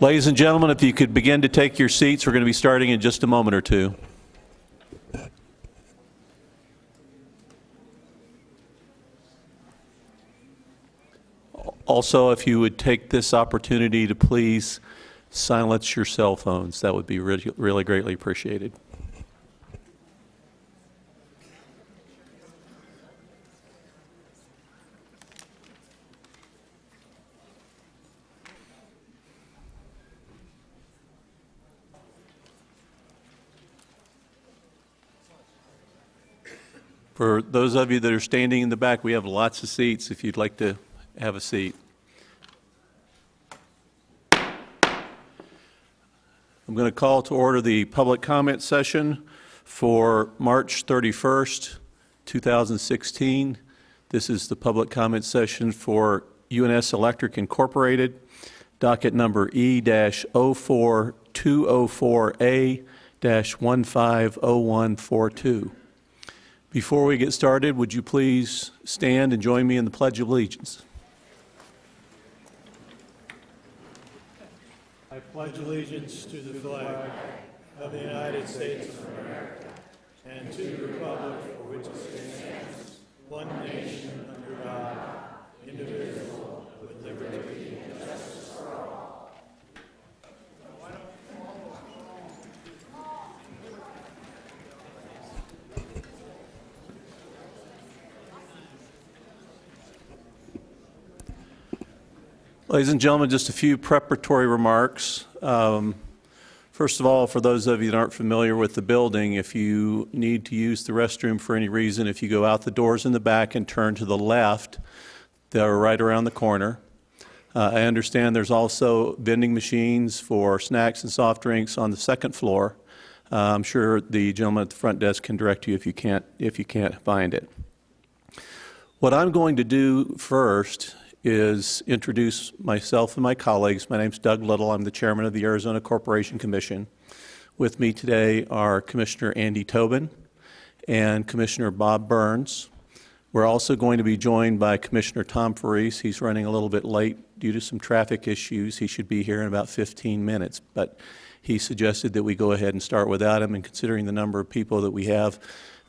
Ladies and gentlemen, if you could begin to take your seats, we're going to be starting in just a moment or two. Also, if you would take this opportunity to please silence your cell phones, that would be really greatly appreciated. For those of you that are standing in the back, we have lots of seats if you'd like to have a seat. I'm going to call to order the public comment session for March 31st, 2016. This is the public comment session for UNS Electric Incorporated, docket number E-04204A-150142. Before we get started, would you please stand and join me in the Pledge of Allegiance? I pledge allegiance to the flag of the United States of America and to the republic for which it stands, one nation under God, indivisible, with liberty and justice for all. Ladies and gentlemen, just a few preparatory remarks. First of all, for those of you that aren't familiar with the building, if you need to use the restroom for any reason, if you go out the doors in the back and turn to the left, they're right around the corner. I understand there's also vending machines for snacks and soft drinks on the second floor. I'm sure the gentleman at the front desk can direct you if you can't find it. What I'm going to do first is introduce myself and my colleagues. My name's Doug Little. I'm the chairman of the Arizona Corporation Commission. With me today are Commissioner Andy Tobin and Commissioner Bob Burns. We're also going to be joined by Commissioner Tom Farese. He's running a little bit late due to some traffic issues. He should be here in about 15 minutes, but he suggested that we go ahead and start without him, and considering the number of people that we have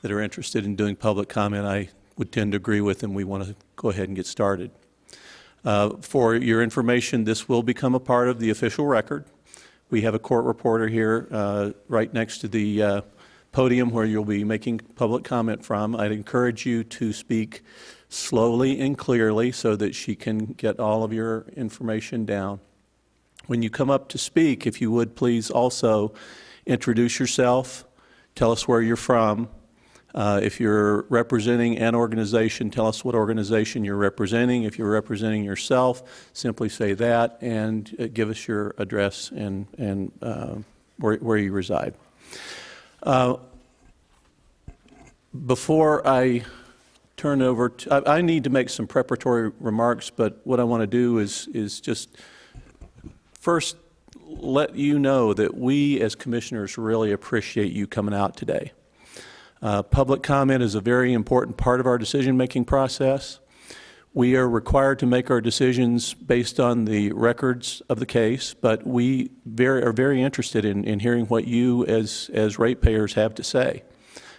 that are interested in doing public comment, I would tend to agree with him. We want to go ahead and get started. For your information, this will become a part of the official record. We have a court reporter here right next to the podium where you'll be making public comment from. I'd encourage you to speak slowly and clearly so that she can get all of your information down. When you come up to speak, if you would please also introduce yourself, tell us where you're from. If you're representing an organization, tell us what organization you're representing. If you're representing yourself, simply say that and give us your address and where you reside. Before I turn over, I need to make some preparatory remarks, but what I want to do is just first let you know that we as commissioners really appreciate you coming out today. Public comment is a very important part of our decision-making process. We are required to make our decisions based on the records of the case, but we are very interested in hearing what you as ratepayers have to say.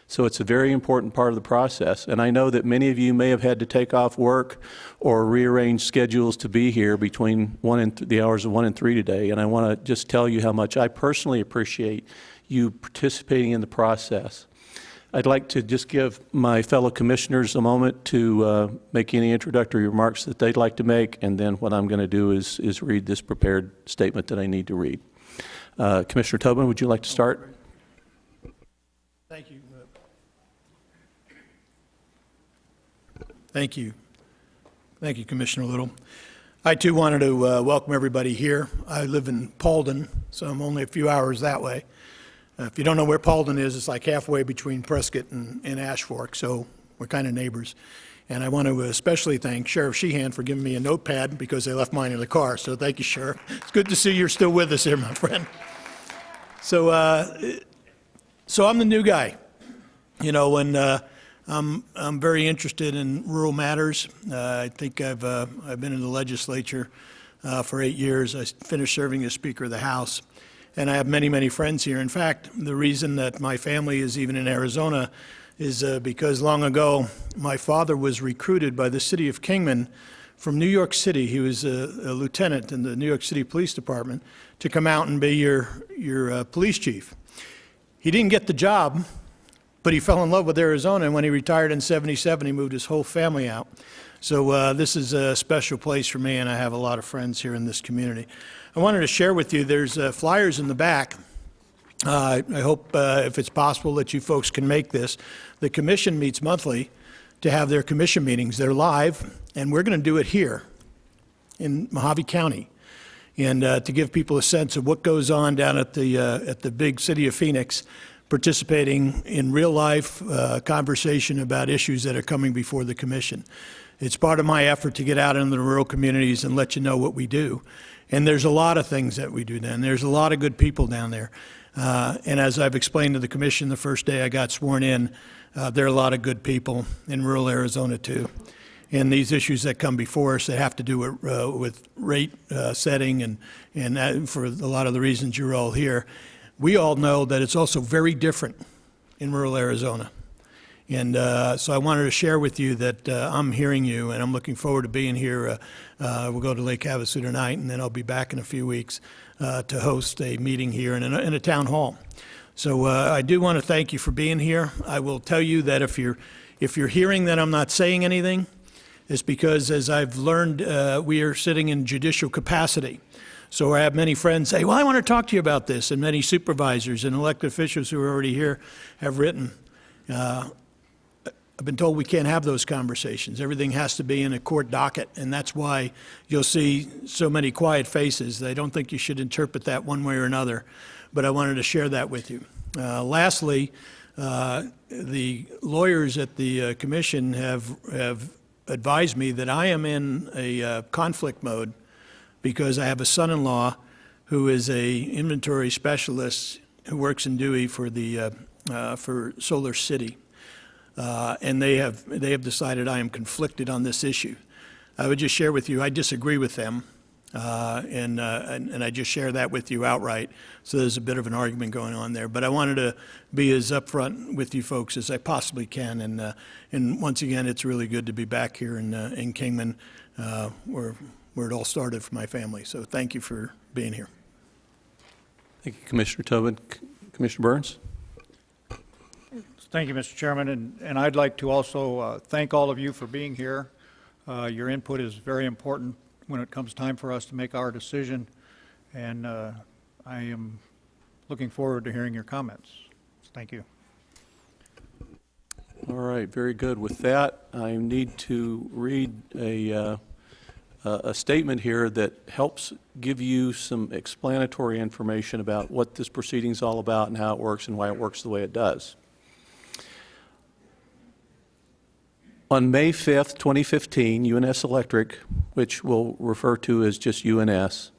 So it's a very important part of the process. And I know that many of you may have had to take off work or rearrange schedules to be here between the hours of 1 and 3 today. And I want to just tell you how much I personally appreciate you participating in the process. I'd like to just give my fellow commissioners a moment to make any introductory remarks that they'd like to make, and then what I'm going to do is read this prepared statement that I need to read. Commissioner Tobin, would you like to start? Thank you. Thank you. Thank you, Commissioner Little. I, too, wanted to welcome everybody here. I live in Paulden, so I'm only a few hours that way. If you don't know where Paulden is, it's like halfway between Prescott and Ash Fork, so we're kind of neighbors. And I want to especially thank Sheriff Sheehan for giving me a notepad because they left mine in the car, so thank you, Sheriff. It's good to see you're still with us here, my friend. So I'm the new guy, you know, and I'm very interested in rural matters. I think I've been in the legislature for 8 years. I finished serving as Speaker of the House. And I have many, many friends here. In fact, the reason that my family is even in Arizona is because long ago, my father was recruited by the city of Kingman from New York City. He was a lieutenant in the New York City Police Department to come out and be your police chief. He didn't get the job, but he fell in love with Arizona, and when he retired in '77, he moved his whole family out. So this is a special place for me, and I have a lot of friends here in this community. I wanted to share with you, there's flyers in the back. I hope, if it's possible, that you folks can make this. The commission meets monthly to have their commission meetings. They're live, and we're going to do it here in Mojave County, and to give people a sense of what goes on down at the big city of Phoenix, participating in real-life conversation about issues that are coming before the commission. It's part of my effort to get out into the rural communities and let you know what we do. And there's a lot of things that we do down there. There's a lot of good people down there. And as I've explained to the commission the first day I got sworn in, there are a lot of good people in rural Arizona too. And these issues that come before us, they have to do with rate setting and that, for a lot of the reasons you're all here. We all know that it's also very different in rural Arizona. And so I wanted to share with you that I'm hearing you, and I'm looking forward to being here. We'll go to Lake Havasu tonight, and then I'll be back in a few weeks to host a meeting here in a town hall. So I do want to thank you for being here. I will tell you that if you're hearing that I'm not saying anything, it's because, as I've learned, we are sitting in judicial capacity. So I have many friends say, well, I want to talk to you about this, and many supervisors and elected officials who are already here have written. I've been told we can't have those conversations. Everything has to be in a court docket, and that's why you'll see so many quiet faces. I don't think you should interpret that one way or another, but I wanted to share that with you. Lastly, the lawyers at the commission have advised me that I am in a conflict mode because I have a son-in-law who is a inventory specialist who works in Dewey for Solar City. And they have decided I am conflicted on this issue. I would just share with you, I disagree with them, and I just share that with you outright. So there's a bit of an argument going on there. But I wanted to be as upfront with you folks as I possibly can. And once again, it's really good to be back here in Kingman, where it all started for my family. So thank you for being here. Thank you, Commissioner Tobin. Commissioner Burns? Thank you, Mr. Chairman, and I'd like to also thank all of you for being here. Your input is very important when it comes time for us to make our decision, and I am looking forward to hearing your comments. Thank you. All right, very good. With that, I need to read a statement here that helps give you some explanatory information about what this proceeding is all about and how it works and why it works the way it does. On May 5th, 2015, UNS Electric, which we'll refer to as just UNS,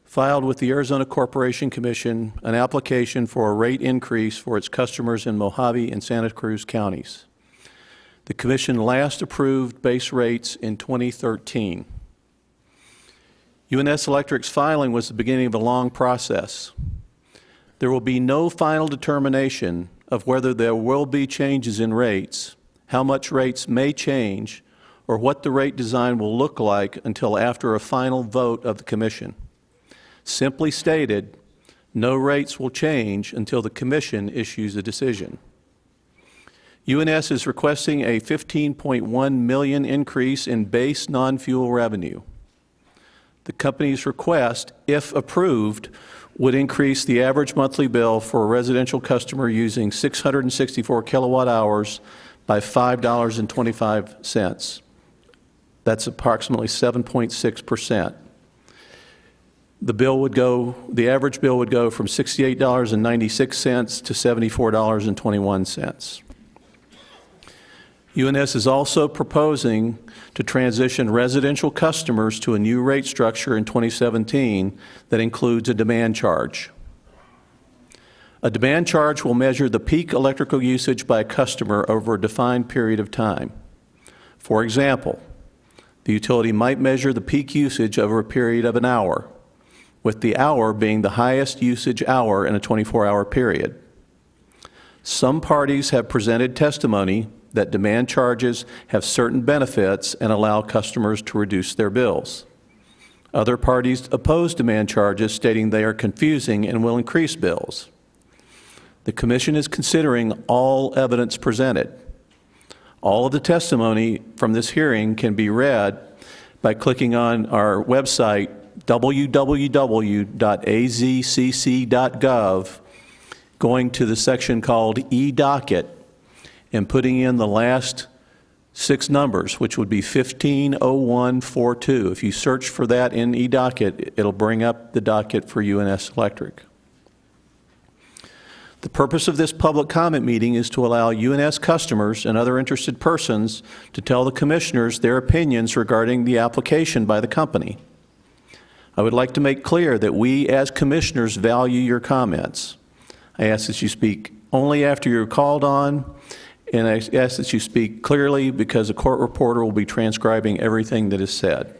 filed with the Arizona Corporation Commission an application for a rate increase for its customers in Mojave and Santa Cruz counties. The Commission last approved base rates in 2013. UNS Electric's filing was the beginning of a long process. There will be no final determination of whether there will be changes in rates, how much rates may change, or what the rate design will look like until after a final vote of the Commission. Simply stated, no rates will change until the Commission issues a decision. UNS is requesting a $15.1 million increase in base non-fuel revenue. The company's request, if approved, would increase the average monthly bill for a residential customer using 664 kilowatt hours by $5.25. That's approximately 7.6%. The average bill would go from $68.96 to $74.21. UNS is also proposing to transition residential customers to a new rate structure in 2017 that includes a demand charge. A demand charge will measure the peak electrical usage by a customer over a defined period of time. For example, The utility might measure the peak usage over a period of an hour, with the hour being the highest usage hour in a 24-hour period. Some parties have presented testimony that demand charges have certain benefits and allow customers to reduce their bills. Other parties oppose demand charges, stating they are confusing and will increase bills. The Commission is considering all evidence presented. All of the testimony from this hearing can be read by clicking on our website, www.azcc.gov, going to the section called e-docket, and putting in the last 6 numbers, which would be 150142. If you search for that in e-docket, it'll bring up the docket for UNS Electric. The purpose of this public comment meeting is to allow UNS customers and other interested persons to tell the commissioners their opinions regarding the application by the company. I would like to make clear that we as commissioners value your comments. I ask that you speak only after you're called on, and I ask that you speak clearly because a court reporter will be transcribing everything that is said.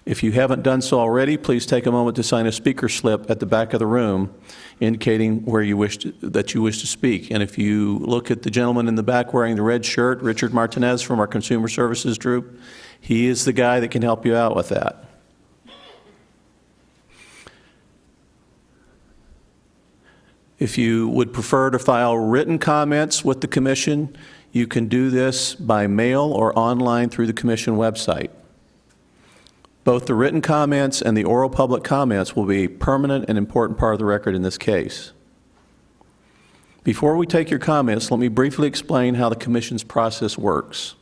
If you haven't done so already, please take a moment to sign a speaker slip at the back of the room indicating where you wish to speak. And if you look at the gentleman in the back wearing the red shirt, Richard Martinez from our Consumer Services Group, he is the guy that can help you out with that. If you would prefer to file written comments with the Commission, you can do this by mail or online through the Commission website. Both the written comments and the oral public comments will be a permanent and important part of the record in this case. Before we take your comments, let me briefly explain how the Commission's process works.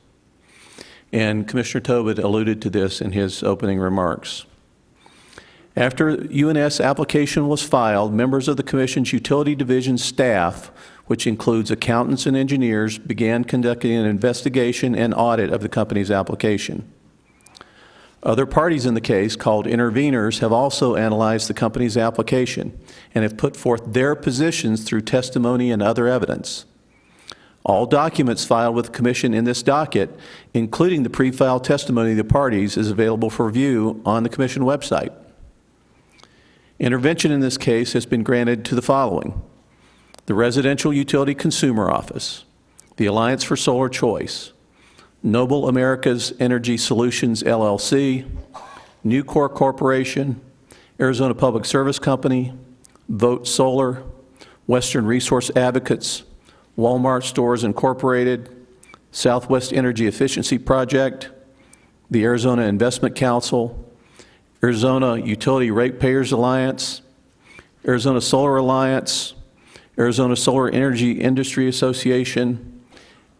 And Commissioner Tobit alluded to this in his opening remarks. After UNS application was filed, members of the Commission's Utility Division staff, which includes accountants and engineers, began conducting an investigation and audit of the company's application. Other parties in the case, called interveners, have also analyzed the company's application and have put forth their positions through testimony and other evidence. All documents filed with the Commission in this docket, including the pre-filed testimony of the parties, is available for view on the Commission website. Intervention in this case has been granted to the following: the Residential Utility Consumer Office, the Alliance for Solar Choice, Noble America's Energy Solutions, LLC, Nucor Corporation, Arizona Public Service Company, Vote Solar, Western Resource Advocates, Walmart Stores Incorporated, Southwest Energy Efficiency Project, the Arizona Investment Council, Arizona Utility Ratepayers Alliance, Arizona Solar Alliance, Arizona Solar Energy Industry Association,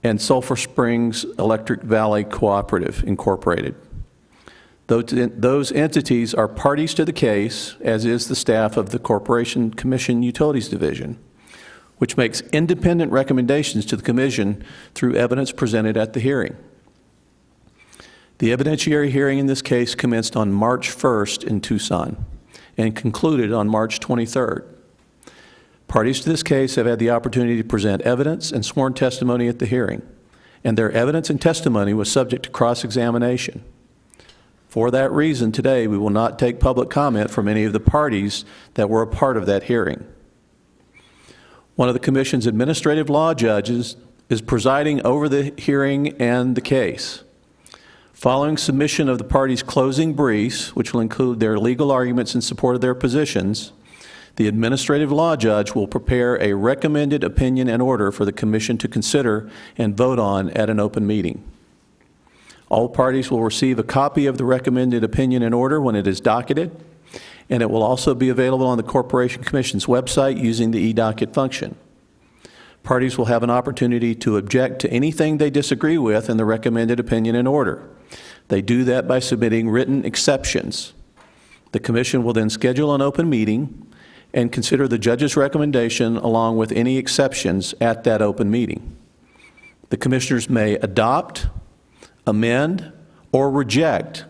and Sulphur Springs Electric Valley Cooperative, Incorporated. Those entities are parties to the case, as is the staff of the Corporation Commission Utilities Division, which makes independent recommendations to the Commission through evidence presented at the hearing. The evidentiary hearing in this case commenced on March 1st in Tucson and concluded on March 23rd. Parties to this case have had the opportunity to present evidence and sworn testimony at the hearing, and their evidence and testimony was subject to cross-examination. For that reason, today we will not take public comment from any of the parties that were a part of that hearing. One of the Commission's administrative law judges is presiding over the hearing and the case. Following submission of the parties' closing briefs, which will include their legal arguments in support of their positions, the administrative law judge will prepare a recommended opinion and order for the Commission to consider and vote on at an open meeting. All parties will receive a copy of the recommended opinion and order when it is docketed, and it will also be available on the Corporation Commission's website using the e-docket function. Parties will have an opportunity to object to anything they disagree with in the recommended opinion and order. They do that by submitting written exceptions. The Commission will then schedule an open meeting and consider the judge's recommendation along with any exceptions at that open meeting. The Commissioners may adopt, amend, or reject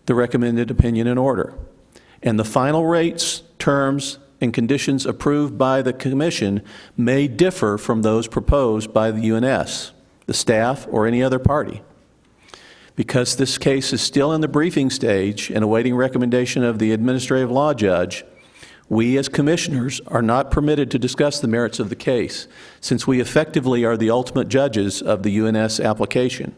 the recommended opinion and order. And the final rates, terms, and conditions approved by the Commission may differ from those proposed by the UNS, the staff, or any other party. Because this case is still in the briefing stage and awaiting recommendation of the administrative law judge, we as commissioners are not permitted to discuss the merits of the case, since we effectively are the ultimate judges of the UNS application.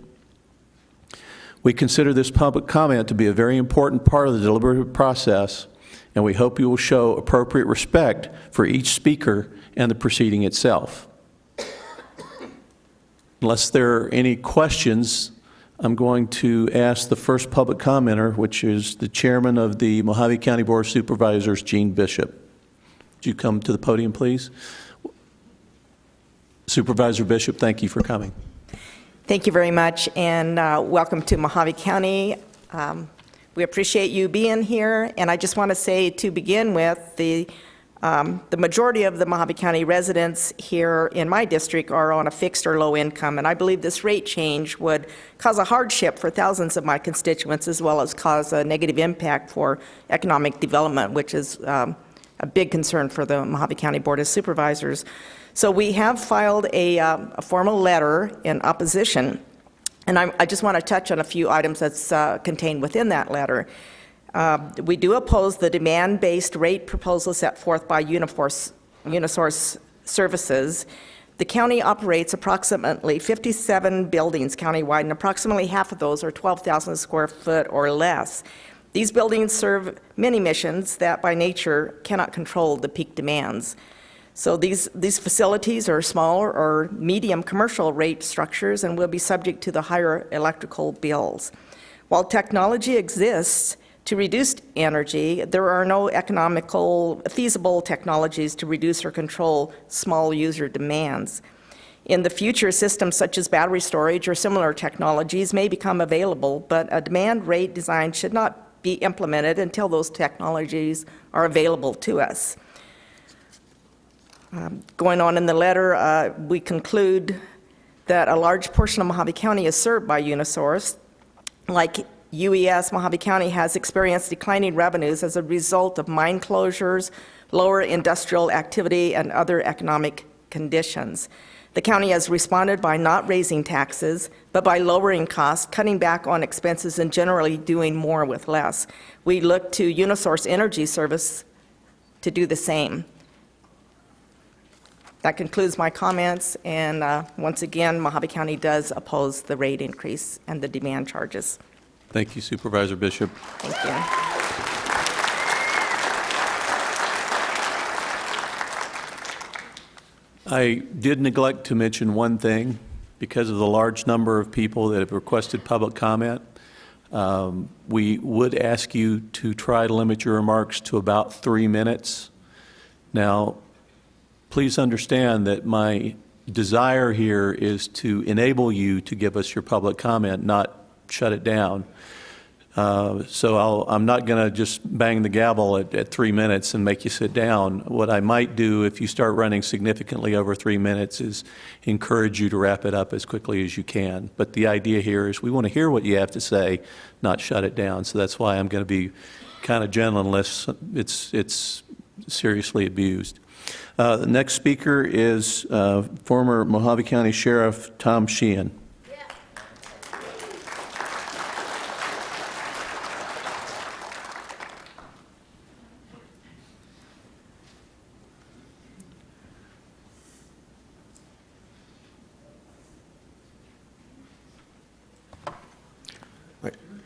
We consider this public comment to be a very important part of the deliberative process, and we hope you will show appropriate respect for each speaker and the proceeding itself. Unless there are any questions, I'm going to ask the first public commenter, which is the chairman of the Mojave County Board of Supervisors, Gene Bishop. Would you come to the podium, please? Supervisor Bishop, thank you for coming. Thank you very much, and welcome to Mojave County. We appreciate you being here, and I just want to say to begin with, the majority of the Mojave County residents here in my district are on a fixed or low income, and I believe this rate change would cause a hardship for thousands of my constituents, as well as cause a negative impact for economic development, which is a big concern for the Mojave County Board of Supervisors. So we have filed a formal letter in opposition, and I just want to touch on a few items that's contained within that letter. We do oppose the demand-based rate proposal set forth by UniSource Services. The county operates approximately 57 buildings countywide, and approximately half of those are 12,000 square foot or less. These buildings serve many missions that by nature cannot control the peak demands. So these facilities are small or medium commercial rate structures and will be subject to the higher electrical bills. While technology exists to reduce energy, there are no economical, feasible technologies to reduce or control small user demands. In the future, systems such as battery storage or similar technologies may become available, but a demand rate design should not be implemented until those technologies are available to us. Going on in the letter, we conclude that a large portion of Mojave County is served by UniSource. Like UES, Mojave County has experienced declining revenues as a result of mine closures, lower industrial activity, and other economic conditions. The county has responded by not raising taxes, but by lowering costs, cutting back on expenses, and generally doing more with less. We look to UniSource Energy Service to do the same. That concludes my comments, and once again, Mojave County does oppose the rate increase and the demand charges. Thank you, Supervisor Bishop. Thank you. I did neglect to mention one thing. Because of the large number of people that have requested public comment, we would ask you to try to limit your remarks to about 3 minutes. Now, please understand that my desire here is to enable you to give us your public comment, not shut it down. So I'm not going to just bang the gavel at 3 minutes and make you sit down. What I might do if you start running significantly over 3 minutes is encourage you to wrap it up as quickly as you can. But the idea here is we want to hear what you have to say, not shut it down. So that's why I'm going to be kind of gentle unless it's seriously abused. The next speaker is former Mojave County Sheriff Tom Sheehan.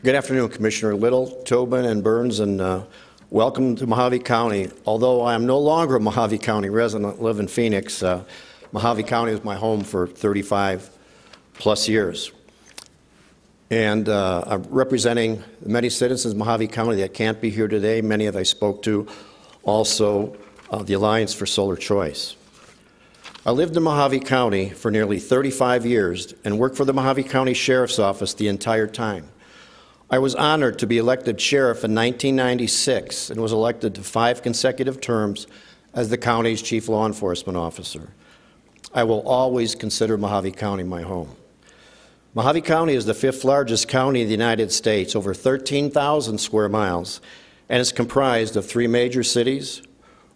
Good afternoon, Commissioner Little, Tobin, and Burns, and welcome to Mojave County. Although I am no longer a Mojave County resident, live in Phoenix, Mojave County was my home for 35 plus years. And I'm representing many citizens of Mojave County that can't be here today, many of I spoke to, also the Alliance for Solar Choice. I lived in Mojave County for nearly 35 years and worked for the Mojave County Sheriff's Office the entire time. I was honored to be elected sheriff in 1996 and was elected to 5 consecutive terms as the county's chief law enforcement officer. I will always consider Mojave County my home. Mojave County is the 5th largest county in the United States, over 13,000 square miles, and is comprised of 3 major cities,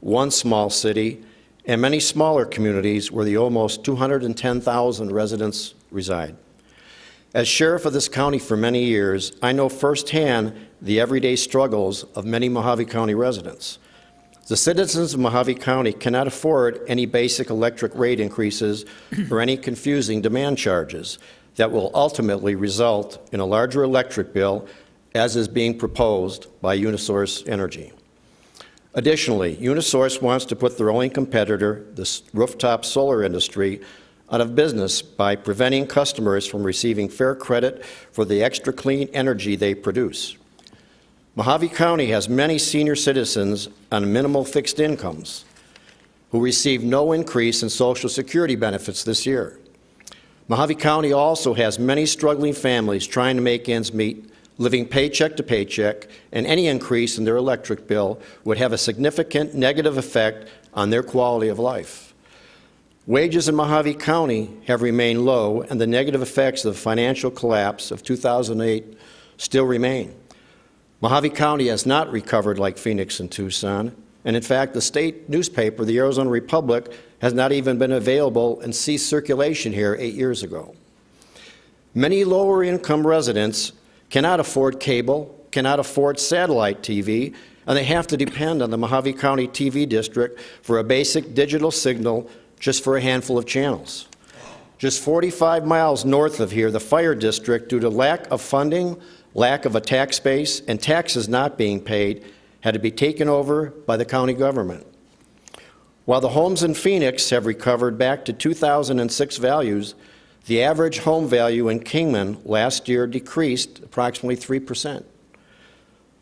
1 small city, and many smaller communities where the almost 210,000 residents reside. As sheriff of this county for many years, I know firsthand the everyday struggles of many Mojave County residents. The citizens of Mojave County cannot afford any basic electric rate increases or any confusing demand charges that will ultimately result in a larger electric bill, as is being proposed by UNS Energy. Additionally, UNS wants to put their only competitor, the rooftop solar industry, out of business by preventing customers from receiving fair credit for the extra clean energy they produce. Mojave County has many senior citizens on minimal fixed incomes who receive no increase in Social Security benefits this year. Mojave County also has many struggling families trying to make ends meet, living paycheck to paycheck, and any increase in their electric bill would have a significant negative effect on their quality of life. Wages in Mojave County have remained low, and the negative effects of the financial collapse of 2008 still remain. Mojave County has not recovered like Phoenix and Tucson, and in fact, the state newspaper, the Arizona Republic, has not even been available and ceased circulation here 8 years ago. Many lower-income residents cannot afford cable, cannot afford satellite TV, and they have to depend on the Mojave County TV district for a basic digital signal just for a handful of channels. Just 45 miles north of here, the fire district, due to lack of funding, lack of a tax base, and taxes not being paid, had to be taken over by the county government. While the homes in Phoenix have recovered back to 2006 values, the average home value in Kingman last year decreased approximately 3%.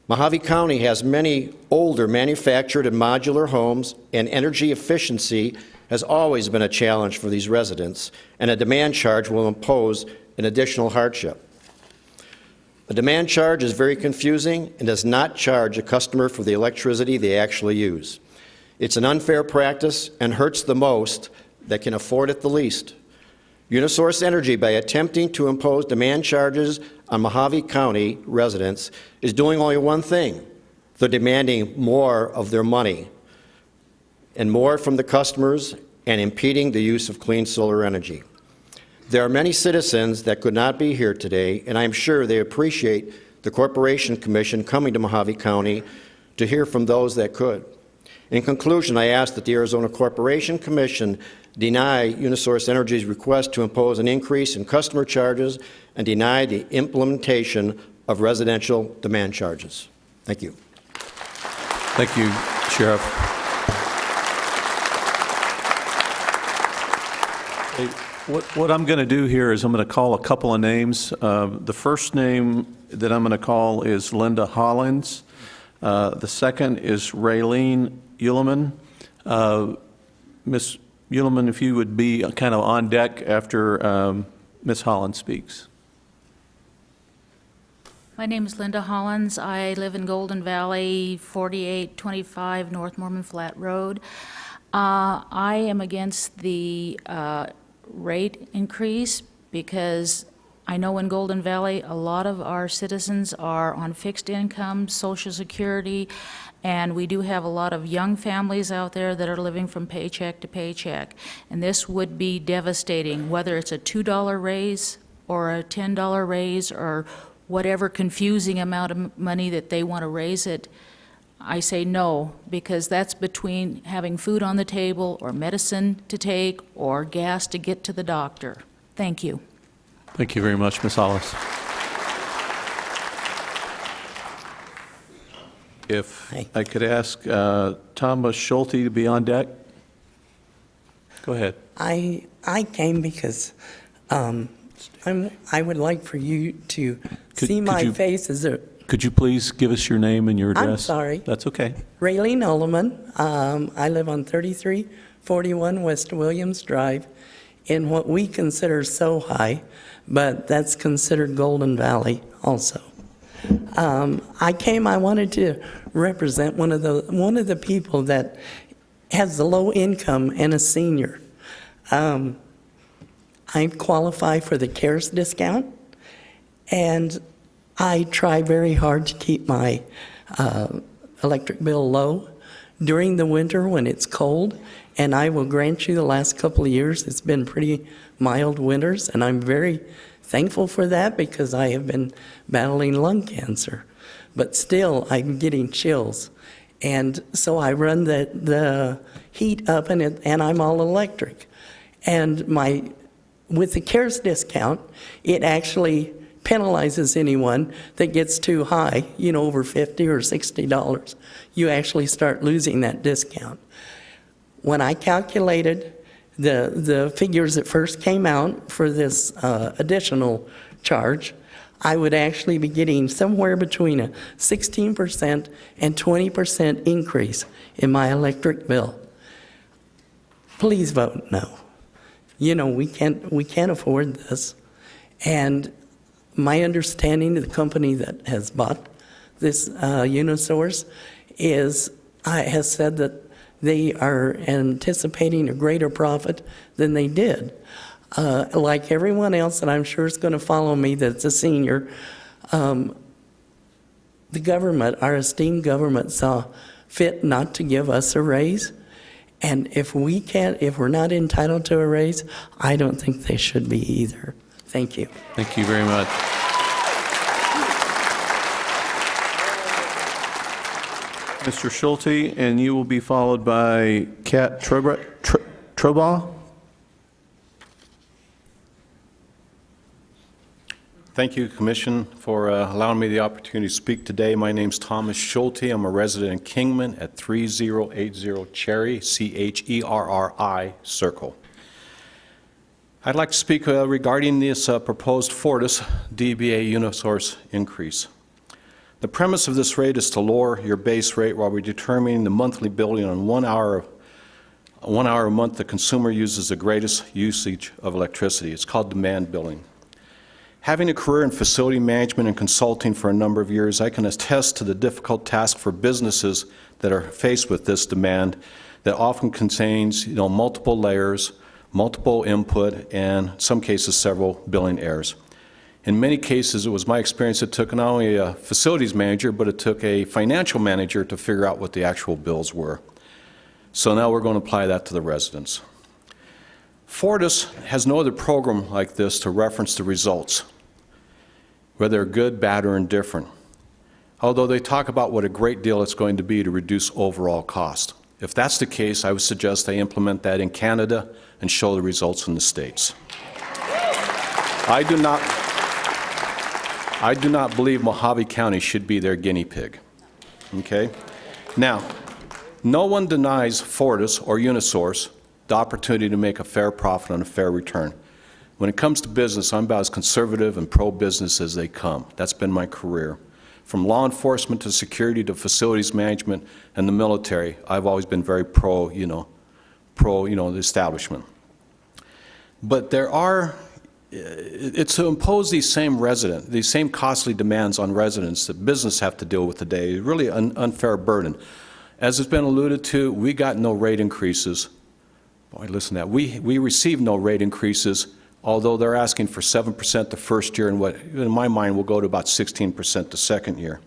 Mojave County has many older manufactured and modular homes, and energy efficiency has always been a challenge for these residents, and a demand charge will impose an additional hardship. A demand charge is very confusing and does not charge a customer for the electricity they actually use. It's an unfair practice and hurts the most that can afford it the least. UNS Energy, by attempting to impose demand charges on Mojave County residents, is doing only one thing. They're demanding more of their money and more from the customers and impeding the use of clean solar energy. There are many citizens that could not be here today, and I'm sure they appreciate the Corporation Commission coming to Mojave County to hear from those that could. In conclusion, I ask that the Arizona Corporation Commission deny UNS Energy's request to impose an increase in customer charges and deny the implementation of residential demand charges. Thank you. Thank you, Sheriff. Hey, what I'm going to do here is I'm going to call a couple of names. The first name that I'm going to call is Linda Hollins. The second is Raylene Uleman. Ms. Uleman, if you would be kind of on deck after Ms. Hollins speaks. My name is Linda Hollins. I live in Golden Valley, 4825 North Mormon Flat Road. I am against the rate increase because I know in Golden Valley a lot of our citizens are on fixed income, Social Security, and we do have a lot of young families out there that are living from paycheck to paycheck. And this would be devastating, whether it's a $2 raise or a $10 raise or whatever confusing amount of money that they want to raise it. I say no, because that's between having food on the table or medicine to take or gas to get to the doctor. Thank you. Thank you very much, Ms. Hollis. If I could ask Thomas Schulte to be on deck. Go ahead. I came because I would like for you to see my face as a Could you please give us your name and your address? I'm sorry. That's okay. Raylene Uleman. I live on 3341 West Williams Drive in what we consider Sohi, but that's considered Golden Valley also. I wanted to represent one of the people that has the low income and a senior. I qualify for the CARES discount, and I try very hard to keep my electric bill low during the winter when it's cold, and I will grant you the last couple of years it's been pretty mild winters, and I'm very thankful for that because I have been battling lung cancer. But still, I'm getting chills. And so I run the heat up, and I'm all electric. And with the CARES discount, it actually penalizes anyone that gets too high, over $50 or $60. You actually start losing that discount. When I calculated the figures that first came out for this additional charge, I would actually be getting somewhere between a 16% and 20% increase in my electric bill. Please vote no. We can't afford this. And my understanding of the company that has bought this Unisource has said that they are anticipating a greater profit than they did. Like everyone else, and I'm sure is going to follow me that's a senior, the government, our esteemed government, saw fit not to give us a raise. And if we're not entitled to a raise, I don't think they should be either. Thank you. Thank you very much. Mr. Schulte, and you will be followed by Kat Trobaugh. Thank you, Commission, for allowing me the opportunity to speak today. My name's Thomas Schulte. I'm a resident in Kingman at 3080 Cherry, Cherri Circle. I'd like to speak regarding this proposed Fortis DBA Unisource increase. The premise of this rate is to lower your base rate while we're determining the monthly billing on 1 hour a month the consumer uses the greatest usage of electricity. It's called demand billing. Having a career in facility management and consulting for a number of years, I can attest to the difficult task for businesses that are faced with this demand that often contains multiple layers, multiple input, and in some cases several billing errors. In many cases, it was my experience it took not only a facilities manager, but it took a financial manager to figure out what the actual bills were. So now we're going to apply that to the residents. Fortis has no other program like this to reference the results, whether they're good, bad, or indifferent, although they talk about what a great deal it's going to be to reduce overall cost. If that's the case, I would suggest they implement that in Canada and show the results in the States. I do not believe Mojave County should be their guinea pig. Okay? Now, no one denies Fortis or Unisource the opportunity to make a fair profit on a fair return. When it comes to business, I'm about as conservative and pro-business as they come. That's been my career. From law enforcement to security to facilities management and the military, I've always been very pro the establishment. But it's to impose these same costly demands on residents that business have to deal with today. It's really an unfair burden. As has been alluded to, we got no rate increases. Boy, listen to that. We received no rate increases, although they're asking for 7% the first year and what, in my mind, will go to about 16% the second year.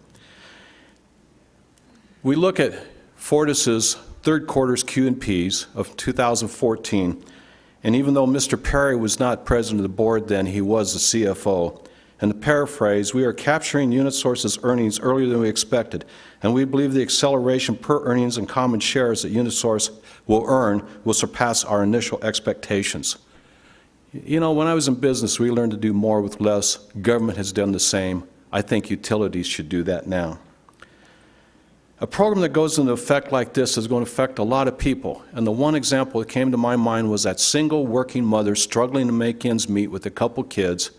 We look at Fortis's third quarter's Q&Ps of 2014, and even though Mr. Perry was not president of the board then, he was the CFO. And to paraphrase, we are capturing Unisource's earnings earlier than we expected, and we believe the acceleration per earnings and common shares that Unisource will earn will surpass our initial expectations. When I was in business, we learned to do more with less. Government has done the same. I think utilities should do that now. A program that goes into effect like this is going to affect a lot of people, and the one example that came to my mind was that single working mother struggling to make ends meet with a couple kids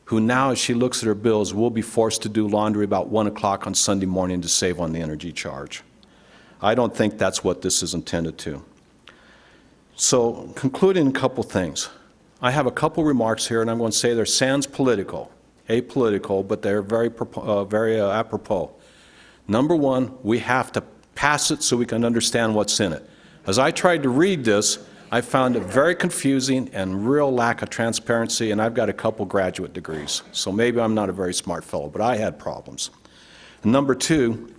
who now, as she looks at her bills, will be forced to do laundry about 1 o'clock on Sunday morning to save on the energy charge. I don't think that's what this is intended to. So, concluding a couple things. I have a couple remarks here, and I'm going to say they're sans political, apolitical, but they're very apropos. Number one, we have to pass it so we can understand what's in it. As I tried to read this, I found it very confusing and real lack of transparency, and I've got a couple graduate degrees, so maybe I'm not a very smart fellow, but I had problems. And number two,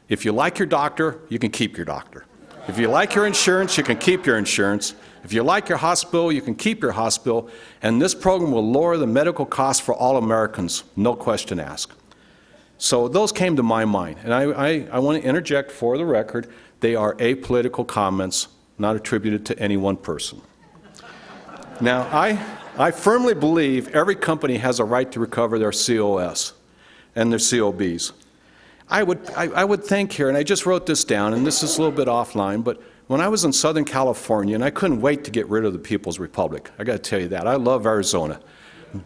if you like your doctor, you can keep your doctor. If you like your insurance, you can keep your insurance. If you like your hospital, you can keep your hospital, and this program will lower the medical costs for all Americans, no question asked. So those came to my mind, and I want to interject for the record, they are apolitical comments, not attributed to any one person. Now, I firmly believe every company has a right to recover their COS and their COBs. I would think here, and I just wrote this down, and this is a little bit offline, but when I was in Southern California, and I couldn't wait to get rid of the People's Republic, I got to tell you that. I love Arizona.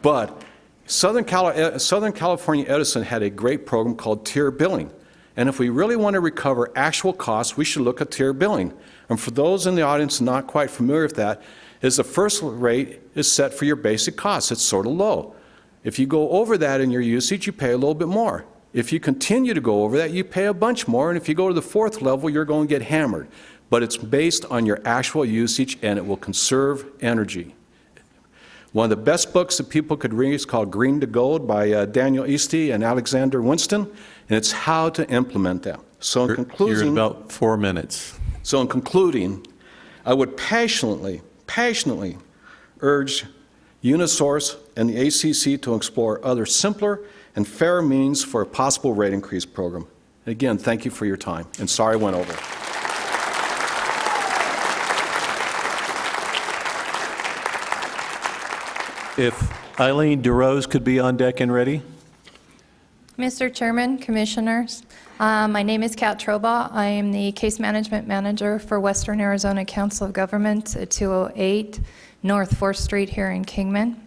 But Southern California Edison had a great program called tier billing. And if we really want to recover actual costs, we should look at tier billing. And for those in the audience not quite familiar with that, is the first rate is set for your basic costs. It's sort of low. If you go over that in your usage, you pay a little bit more. If you continue to go over that, you pay a bunch more, and if you go to the fourth level, you're going to get hammered. But it's based on your actual usage, and it will conserve energy. One of the best books that people could read is called Green to Gold by Daniel Easty and Alexander Winston, and it's how to implement that. So in conclusion, You're at about 4 minutes. So in concluding, I would passionately urge UNS and the ACC to explore other simpler and fairer means for a possible rate increase program. And again, thank you for your time, and sorry I went over. If Eileen DeRose could be on deck and ready. Mr. Chairman, Commissioners, my name is Kat Trobaugh. I am the Case Management Manager for Western Arizona Council of Governments at 208 North 4th Street here in Kingman.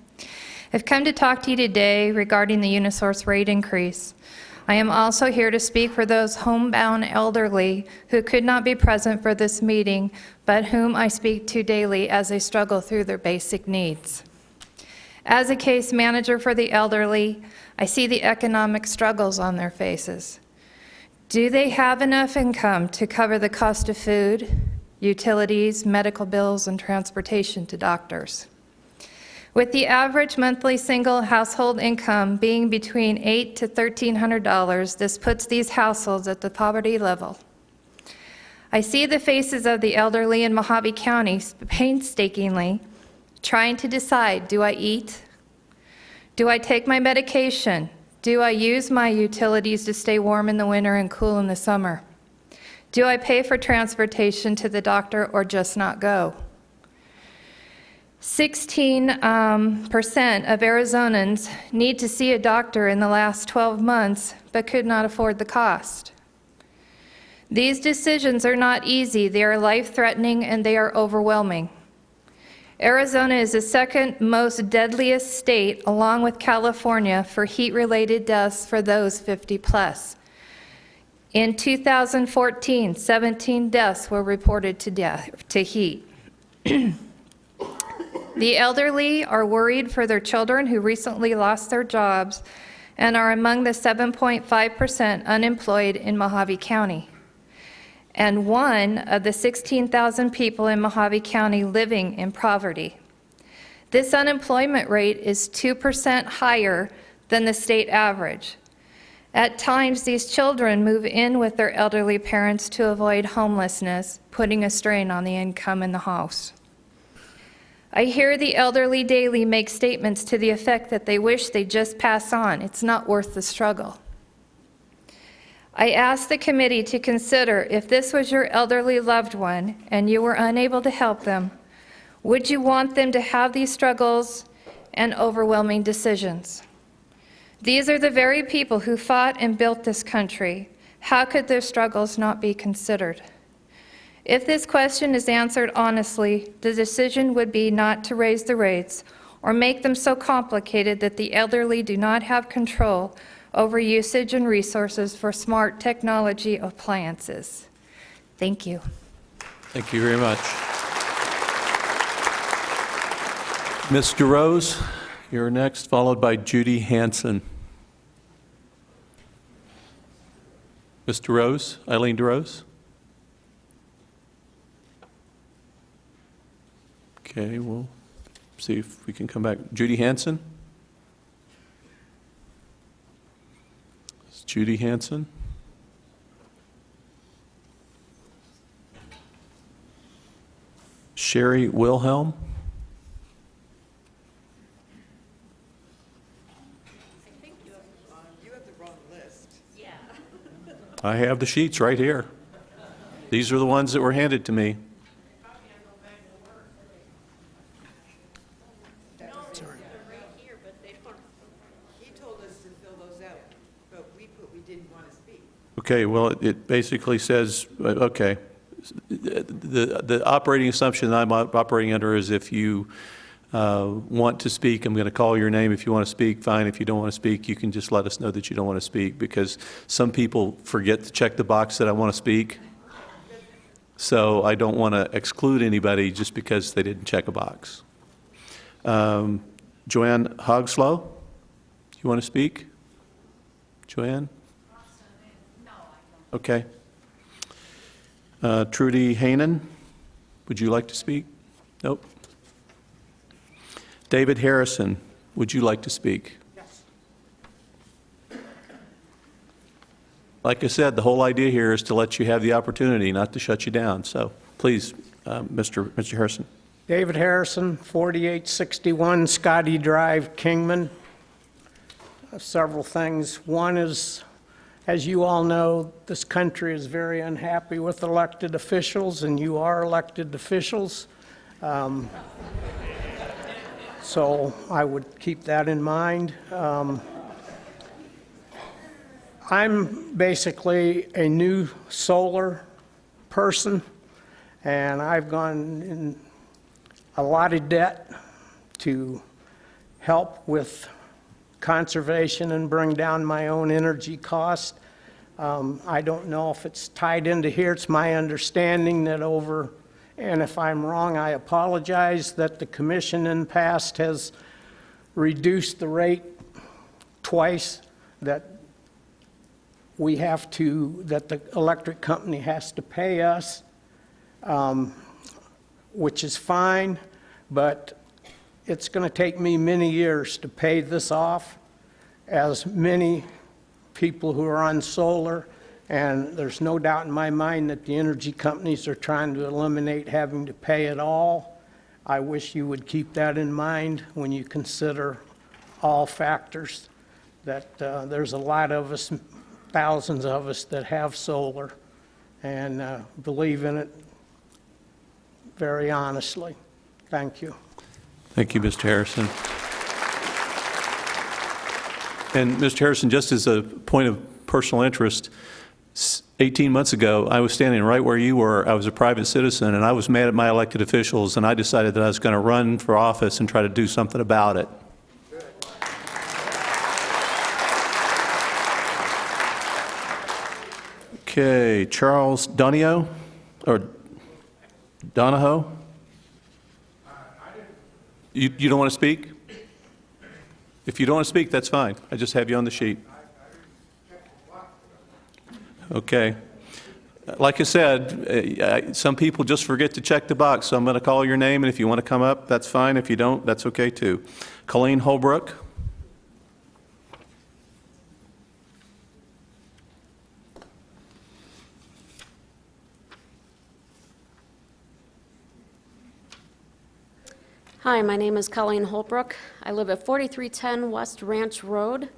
I've come to talk to you today regarding the Unisource rate increase. I am also here to speak for those homebound elderly who could not be present for this meeting, but whom I speak to daily as they struggle through their basic needs. As a case manager for the elderly, I see the economic struggles on their faces. Do they have enough income to cover the cost of food, utilities, medical bills, and transportation to doctors? With the average monthly single household income being between $800 to $1,300, this puts these households at the poverty level. I see the faces of the elderly in Mojave County painstakingly trying to decide, do I eat? Do I take my medication? Do I use my utilities to stay warm in the winter and cool in the summer? Do I pay for transportation to the doctor or just not go? 16% of Arizonans need to see a doctor in the last 12 months but could not afford the cost. These decisions are not easy. They are life-threatening and they are overwhelming. Arizona is the second most deadliest state, along with California, for heat-related deaths for those 50 plus. In 2014, 17 deaths were reported to heat. The elderly are worried for their children who recently lost their jobs and are among the 7.5% unemployed in Mojave County, and one of the 16,000 people in Mojave County living in poverty. This unemployment rate is 2% higher than the state average. At times, these children move in with their elderly parents to avoid homelessness, putting a strain on the income in the house. I hear the elderly daily make statements to the effect that they wish they'd just pass on. It's not worth the struggle. I ask the committee to consider if this was your elderly loved one and you were unable to help them, would you want them to have these struggles and overwhelming decisions? These are the very people who fought and built this country. How could their struggles not be considered? If this question is answered honestly, the decision would be not to raise the rates or make them so complicated that the elderly do not have control over usage and resources for smart technology appliances. Thank you. Thank you very much. Ms. DeRose, you're next, followed by Judy Hanson. Ms. DeRose, Eileen DeRose? Okay, we'll see if we can come back. Judy Hanson? Judy Hanson? Sherry Wilhelm. I have the sheets right here. These are the ones that were handed to me. He told us to fill those out, but we put we didn't want to speak. Okay, well, it basically says, okay, the operating assumption that I'm operating under is if you want to speak, I'm going to call your name. If you want to speak, fine. If you don't want to speak, you can just let us know that you don't want to speak, because some people forget to check the box that I want to speak. So I don't want to exclude anybody just because they didn't check a box. Joanne Hogslow, you want to speak? Joanne? Okay. Trudy Hainan, would you like to speak? Nope. David Harrison, would you like to speak? Yes. Like I said, the whole idea here is to let you have the opportunity, not to shut you down. So please, Mr. Harrison. David Harrison, 4861 Scotty Drive, Kingman. Several things. One is, as you all know, this country is very unhappy with elected officials, and you are elected officials. So I would keep that in mind. I'm basically a new solar person, and I've gone in a lot of debt to help with conservation and bring down my own energy cost. I don't know if it's tied into here. It's my understanding that and if I'm wrong, I apologize, that the commission in the past has reduced the rate twice, that the electric company has to pay us, which is fine, but it's going to take me many years to pay this off, as many people who are on solar, and there's no doubt in my mind that the energy companies are trying to eliminate having to pay it all. I wish you would keep that in mind when you consider all factors, that there's a lot of us, thousands of us, that have solar and believe in it very honestly. Thank you. Thank you, Mr. Harrison. And Mr. Harrison, just as a point of personal interest, 18 months ago, I was standing right where you were. I was a private citizen, and I was mad at my elected officials, and I decided that I was going to run for office and try to do something about it. Okay, Charles Donahoe, or Donahoe? You don't want to speak? If you don't want to speak, that's fine. I just have you on the sheet. Okay. Like I said, some people just forget to check the box, so I'm going to call your name, and if you want to come up, that's fine. If you don't, that's okay too. Colleen Holbrook. Hi, my name is Colleen Holbrook. I live at 4310 West Ranch Road.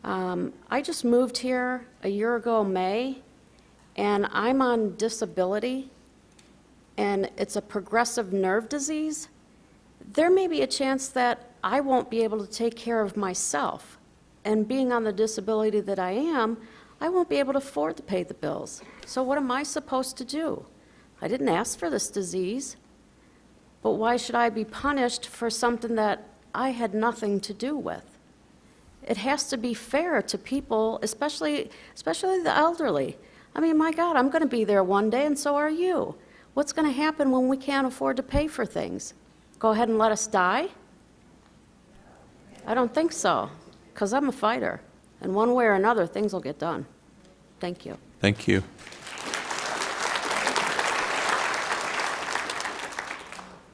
I just moved here a year ago, May, and I'm on disability, and it's a progressive nerve disease. There may be a chance that I won't be able to take care of myself, and being on the disability that I am, I won't be able to afford to pay the bills. So what am I supposed to do? I didn't ask for this disease. But why should I be punished for something that I had nothing to do with? It has to be fair to people, especially the elderly. I mean, my God, I'm going to be there one day, and so are you. What's going to happen when we can't afford to pay for things? Go ahead and let us die? I don't think so, because I'm a fighter. And one way or another, things will get done. Thank you. Thank you.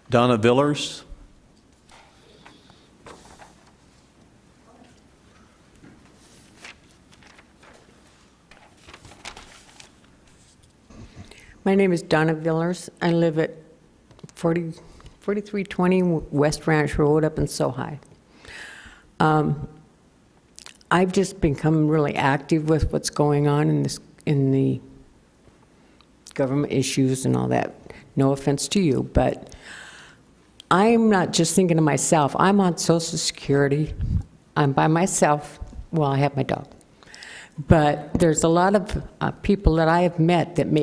Donna Villers. My name is Donna Villers. I live at 4320 West Ranch Road up in Sohi. I've just become really active with what's going on in the government issues and all that. No offense to you, but I'm not just thinking of myself. I'm on Social Security. I'm by myself. Well, I have my dog. But there's a lot of people that I have met that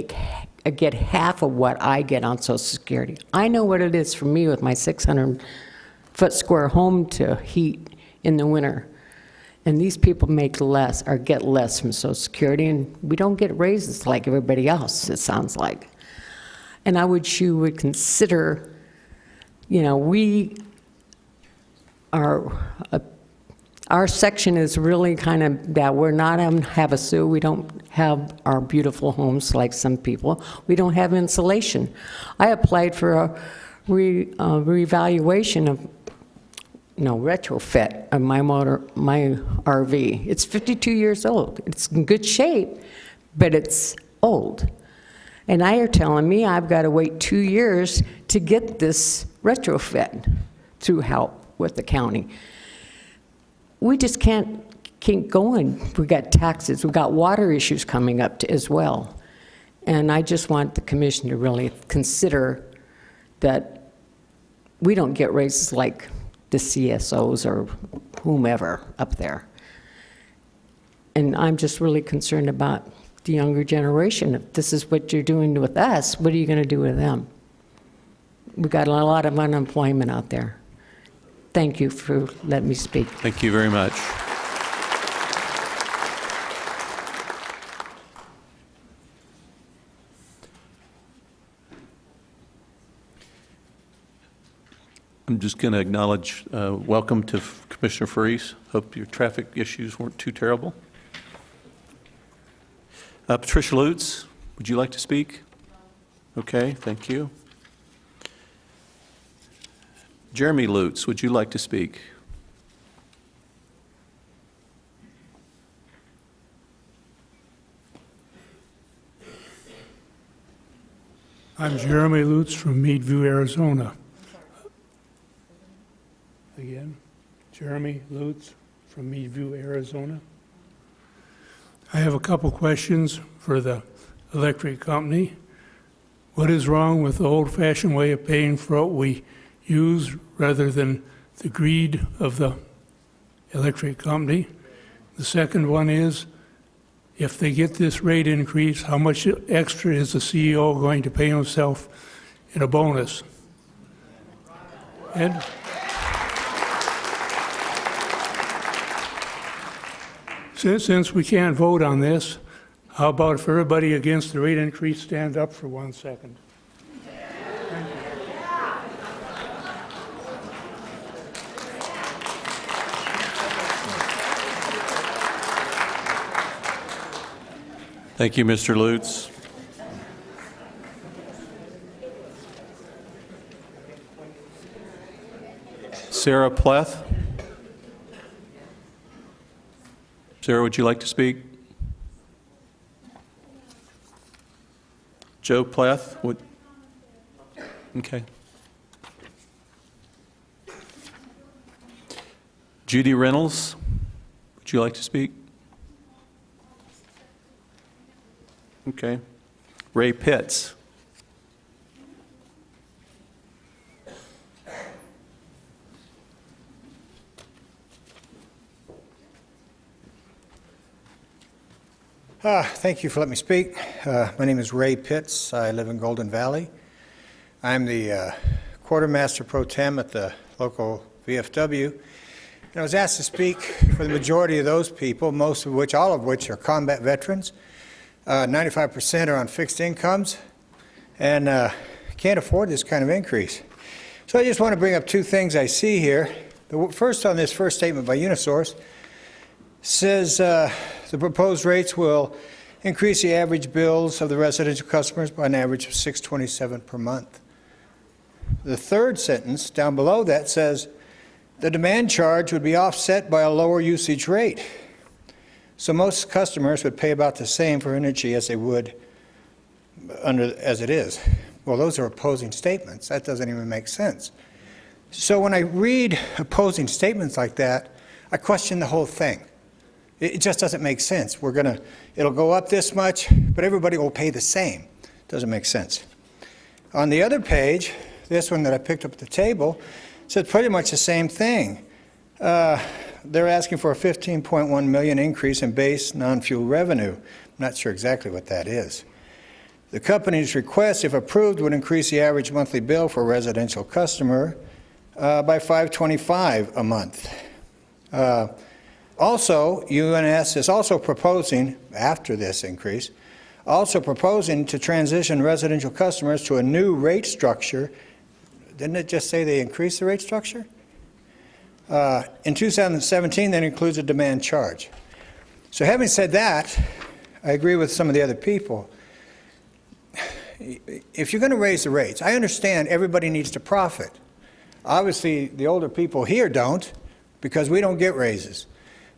get half of what I get on Social Security. I know what it is for me with my 600-foot square home to heat in the winter. And these people make less or get less from Social Security, and we don't get raises like everybody else, it sounds like. And I wish you would consider, you know, our section is really kind of that we're not in Havasu. We don't have our beautiful homes like some people. We don't have insulation. I applied for a reevaluation of, retrofit of my RV. It's 52 years old. It's in good shape, but it's old. And now you're telling me I've got to wait 2 years to get this retrofit through help with the county. We just can't keep going. We got taxes. We got water issues coming up as well. And I just want the commission to really consider that we don't get raises like the CSOs or whomever up there. And I'm just really concerned about the younger generation. If this is what you're doing with us, what are you going to do with them? We've got a lot of unemployment out there. Thank you for letting me speak. Thank you very much. I'm just going to acknowledge welcome to Commissioner Freese. Hope your traffic issues weren't too terrible. Patricia Lutz, would you like to speak? Okay, thank you. Jeremy Lutz, would you like to speak? I'm Jeremy Lutz from Meadview, Arizona. Again, Jeremy Lutz from Meadview, Arizona. I have a couple questions for the electric company. What is wrong with the old-fashioned way of paying for what we use rather than the greed of the electric company? The second one is, if they get this rate increase, how much extra is the CEO going to pay himself in a bonus? Ed? Since we can't vote on this, how about if everybody against the rate increase stand up for 1 second? Thank you, Mr. Lutz. Sarah Pleth. Sarah, would you like to speak? Joe Pleth? Okay. Judy Reynolds, would you like to speak? Okay. Ray Pitts. Thank you for letting me speak. My name is Ray Pitts. I live in Golden Valley. I'm the quartermaster pro tem at the local VFW. And I was asked to speak for the majority of those people, all of which are combat veterans. 95% are on fixed incomes and can't afford this kind of increase. So I just want to bring up two things I see here. The first, on this first statement by Unisource, says the proposed rates will increase the average bills of the residential customers by an average of $627 per month. The third sentence down below that says the demand charge would be offset by a lower usage rate. So most customers would pay about the same for energy as they would as it is. Well, those are opposing statements. That doesn't even make sense. So when I read opposing statements like that, I question the whole thing. It just doesn't make sense. It'll go up this much, but everybody will pay the same. Doesn't make sense. On the other page, this one that I picked up at the table, said pretty much the same thing. They're asking for a $15.1 million increase in base non-fuel revenue. I'm not sure exactly what that is. The company's request, if approved, would increase the average monthly bill for a residential customer by $525 a month. Also, UNS is also proposing, after this increase, also proposing to transition residential customers to a new rate structure. Didn't it just say they increased the rate structure? In 2017, that includes a demand charge. So having said that, I agree with some of the other people. If you're going to raise the rates, I understand everybody needs to profit. Obviously, the older people here don't, because we don't get raises.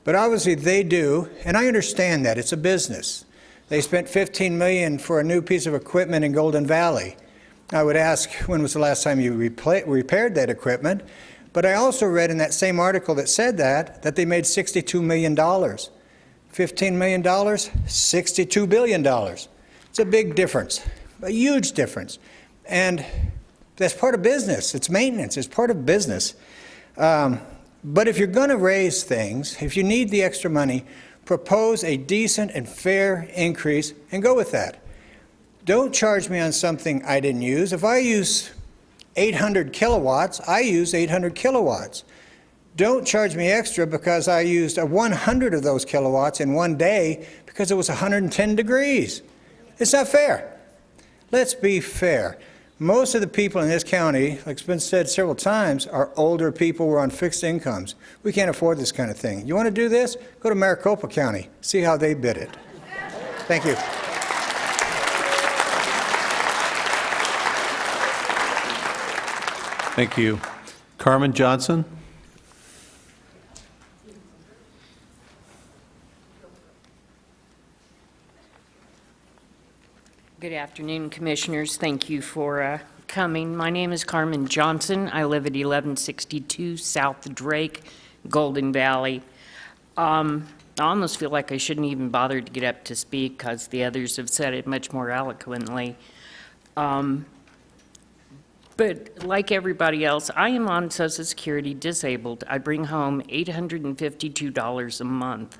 But obviously they do, and I understand that. It's a business. They spent $15 million for a new piece of equipment in Golden Valley. I would ask, when was the last time you repaired that equipment? But I also read in that same article that said that they made $62 million. $15 million, $62 billion. It's a big difference, a huge difference. And that's part of business. It's maintenance. It's part of business. But if you're going to raise things, if you need the extra money, propose a decent and fair increase and go with that. Don't charge me on something I didn't use. If I use 800 kilowatts, I use 800 kilowatts. Don't charge me extra because I used 100 of those kilowatts in one day because it was 110 degrees. It's not fair. Let's be fair. Most of the people in this county, like it's been said several times, are older people. We're on fixed incomes. We can't afford this kind of thing. You want to do this? Go to Maricopa County. See how they bid it. Thank you. Thank you. Carmen Johnson? Good afternoon, Commissioners. Thank you for coming. My name is Carmen Johnson. I live at 1162 South Drake, Golden Valley. I almost feel like I shouldn't even bother to get up to speak because the others have said it much more eloquently. But like everybody else, I am on Social Security disabled. I bring home $852 a month.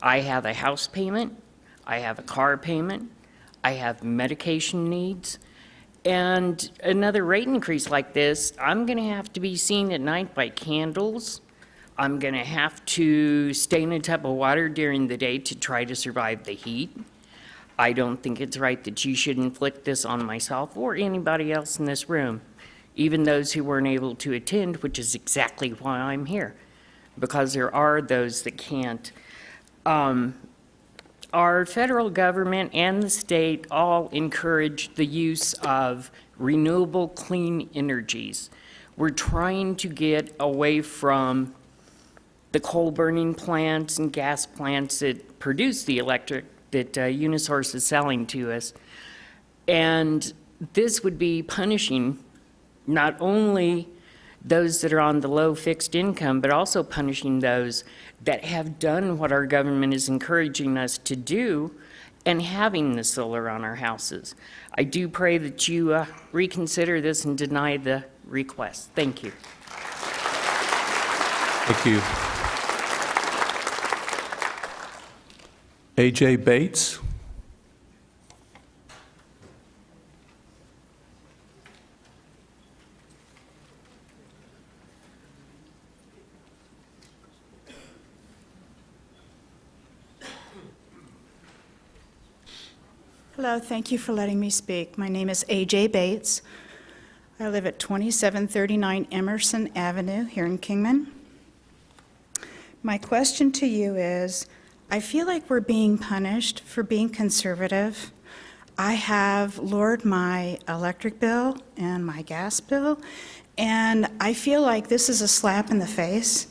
I have a house payment. I have a car payment. I have medication needs, and another rate increase like this, I'm going to have to be seen at night by candles. I'm going to have to stay in a tub of water during the day to try to survive the heat. I don't think it's right that you should inflict this on myself or anybody else in this room, even those who weren't able to attend, which is exactly why I'm here, because there are those that can't. Our federal government and the state all encourage the use of renewable clean energies. We're trying to get away from the coal burning plants and gas plants that produce the electric that Unisource is selling to us. And this would be punishing not only those that are on the low fixed income, but also punishing those that have done what our government is encouraging us to do and having the solar on our houses. I do pray that you reconsider this and deny the request. Thank you. Thank you. A.J. Bates? Hello, thank you for letting me speak. My name is A.J. Bates. I live at 2739 Emerson Avenue here in Kingman. My question to you is, I feel like we're being punished for being conservative. I have lowered my electric bill and my gas bill, and I feel like this is a slap in the face.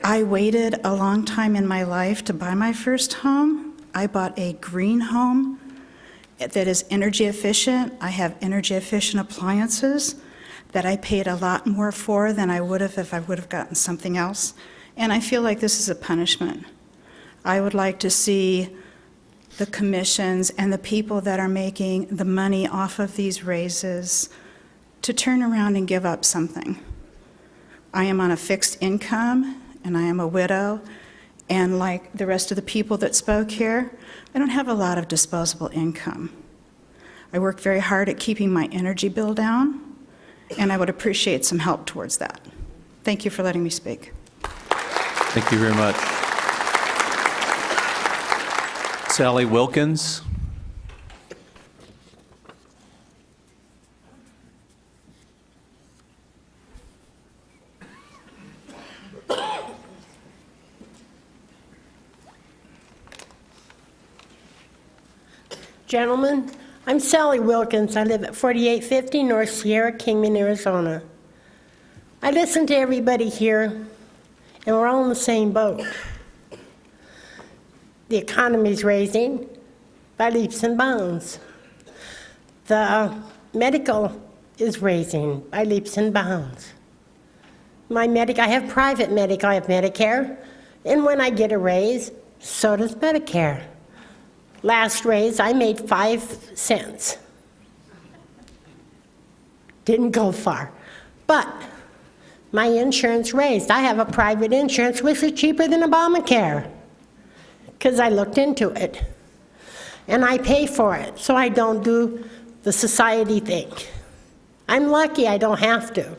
I waited a long time in my life to buy my first home. I bought a green home, that is energy efficient. I have energy efficient appliances that I paid a lot more for than I would have if I would have gotten something else. And I feel like this is a punishment. I would like to see the commissions and the people that are making the money off of these raises to turn around and give up something. I am on a fixed income, and I am a widow, and like the rest of the people that spoke here, I don't have a lot of disposable income. I work very hard at keeping my energy bill down, and I would appreciate some help towards that. Thank you for letting me speak. Thank you very much. Sally Wilkins. Gentlemen, I'm Sally Wilkins. I live at 4850 North Sierra, Kingman, Arizona. I listen to everybody here, and we're all in the same boat. The economy's raising by leaps and bounds. The medical is raising by leaps and bounds. I have private medical, I have Medicare, and when I get a raise, so does Medicare. Last raise, I made 5 cents. Didn't go far. But my insurance raised. I have a private insurance, which is cheaper than Obamacare, because I looked into it. And I pay for it, so I don't do the society thing. I'm lucky I don't have to.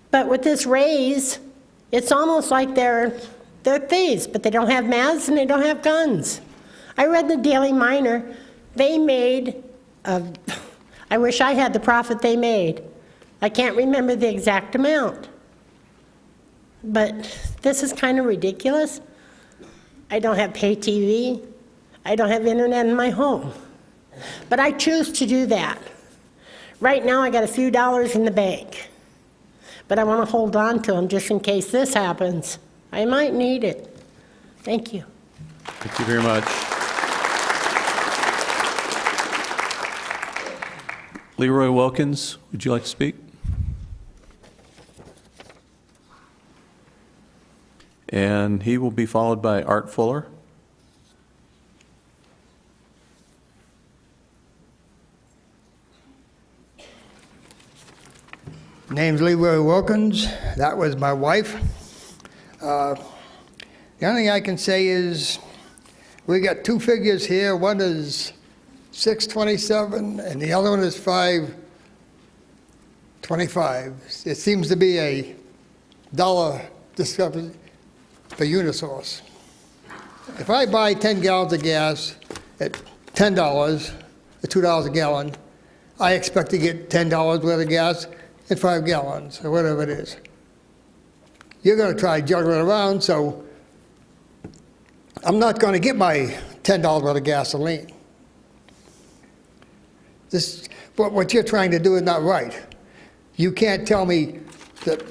But with this raise, it's almost like they're thieves, but they don't have masks and they don't have guns. I read the Daily Miner. They made, I wish I had the profit they made. I can't remember the exact amount. But this is kind of ridiculous. I don't have pay TV. I don't have internet in my home. But I choose to do that. Right now I got a few dollars in the bank. But I want to hold on to them just in case this happens. I might need it. Thank you. Thank you very much. Leroy Wilkins, would you like to speak? And he will be followed by Art Fuller. Name's Leroy Wilkins. That was my wife. The only thing I can say is we got two figures here. One is 627 and the other one is 525. It seems to be a dollar discrepancy for Unisource. If I buy 10 gallons of gas at $10, or $2 a gallon, I expect to get $10 worth of gas at 5 gallons, or whatever it is. You're going to try to juggle it around, so I'm not going to get my $10 worth of gasoline. What you're trying to do is not right. You can't tell me that.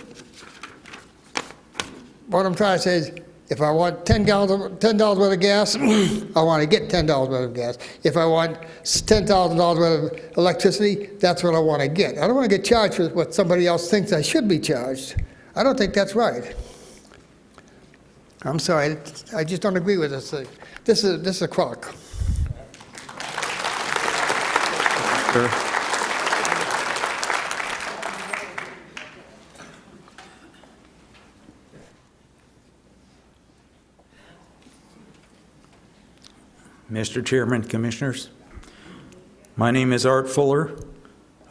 What I'm trying to say is, if I want $10 worth of gas, I want to get $10 worth of gas. If I want $10,000 worth of electricity, that's what I want to get. I don't want to get charged for what somebody else thinks I should be charged. I don't think that's right. I'm sorry, I just don't agree with this thing. This is a crock. Sure. Mr. Chairman, Commissioners, my name is Art Fuller.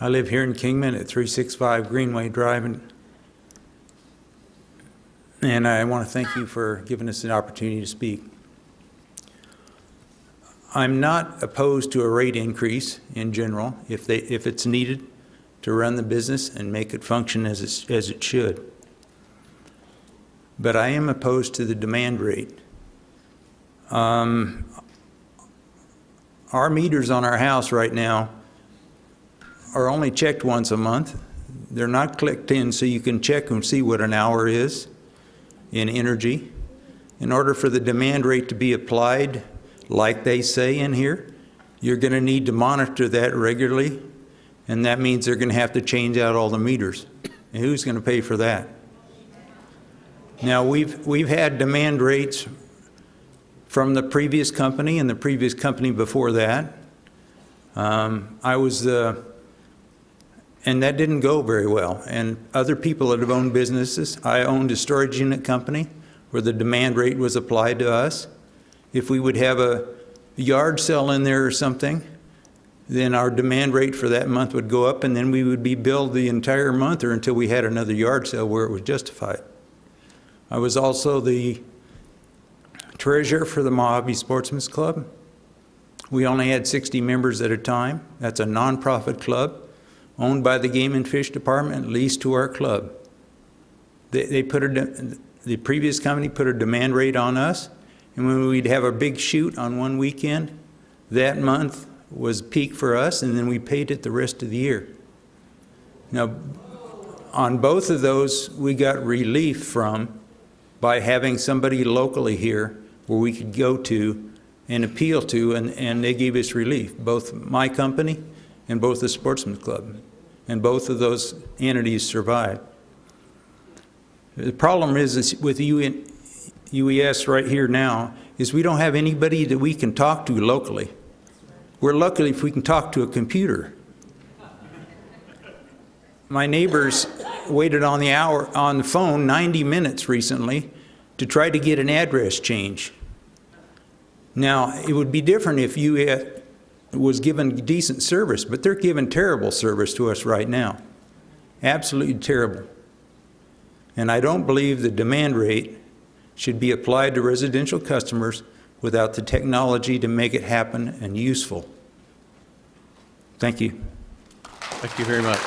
I live here in Kingman at 365 Greenway Drive, and I want to thank you for giving us an opportunity to speak. I'm not opposed to a rate increase in general if it's needed to run the business and make it function as it should. But I am opposed to the demand rate. Our meters on our house right now are only checked once a month. They're not clicked in so you can check and see what an hour is in energy. In order for the demand rate to be applied, like they say in here, you're going to need to monitor that regularly, and that means they're going to have to change out all the meters. And who's going to pay for that? Now, we've had demand rates from the previous company and the previous company before that. And that didn't go very well. And other people that have owned businesses, I owned a storage unit company where the demand rate was applied to us. If we would have a yard sale in there or something, then our demand rate for that month would go up, and then we would be billed the entire month or until we had another yard sale where it was justified. I was also the treasurer for the Mojave Sportsman's Club. We only had 60 members at a time. That's a nonprofit club owned by the Game and Fish Department, leased to our club. The previous company put a demand rate on us, and when we'd have a big shoot on one weekend, that month was peak for us, and then we paid it the rest of the year. Now, on both of those, we got relief from by having somebody locally here where we could go to and appeal to, and they gave us relief, both my company and both the Sportsman's Club. And both of those entities survived. The problem is with UES right here now is we don't have anybody that we can talk to locally. We're lucky if we can talk to a computer. My neighbors waited on the phone 90 minutes recently to try to get an address change. Now, it would be different if UES was given decent service, but they're giving terrible service to us right now. Absolutely terrible. And I don't believe the demand rate should be applied to residential customers without the technology to make it happen and useful. Thank you. Thank you very much.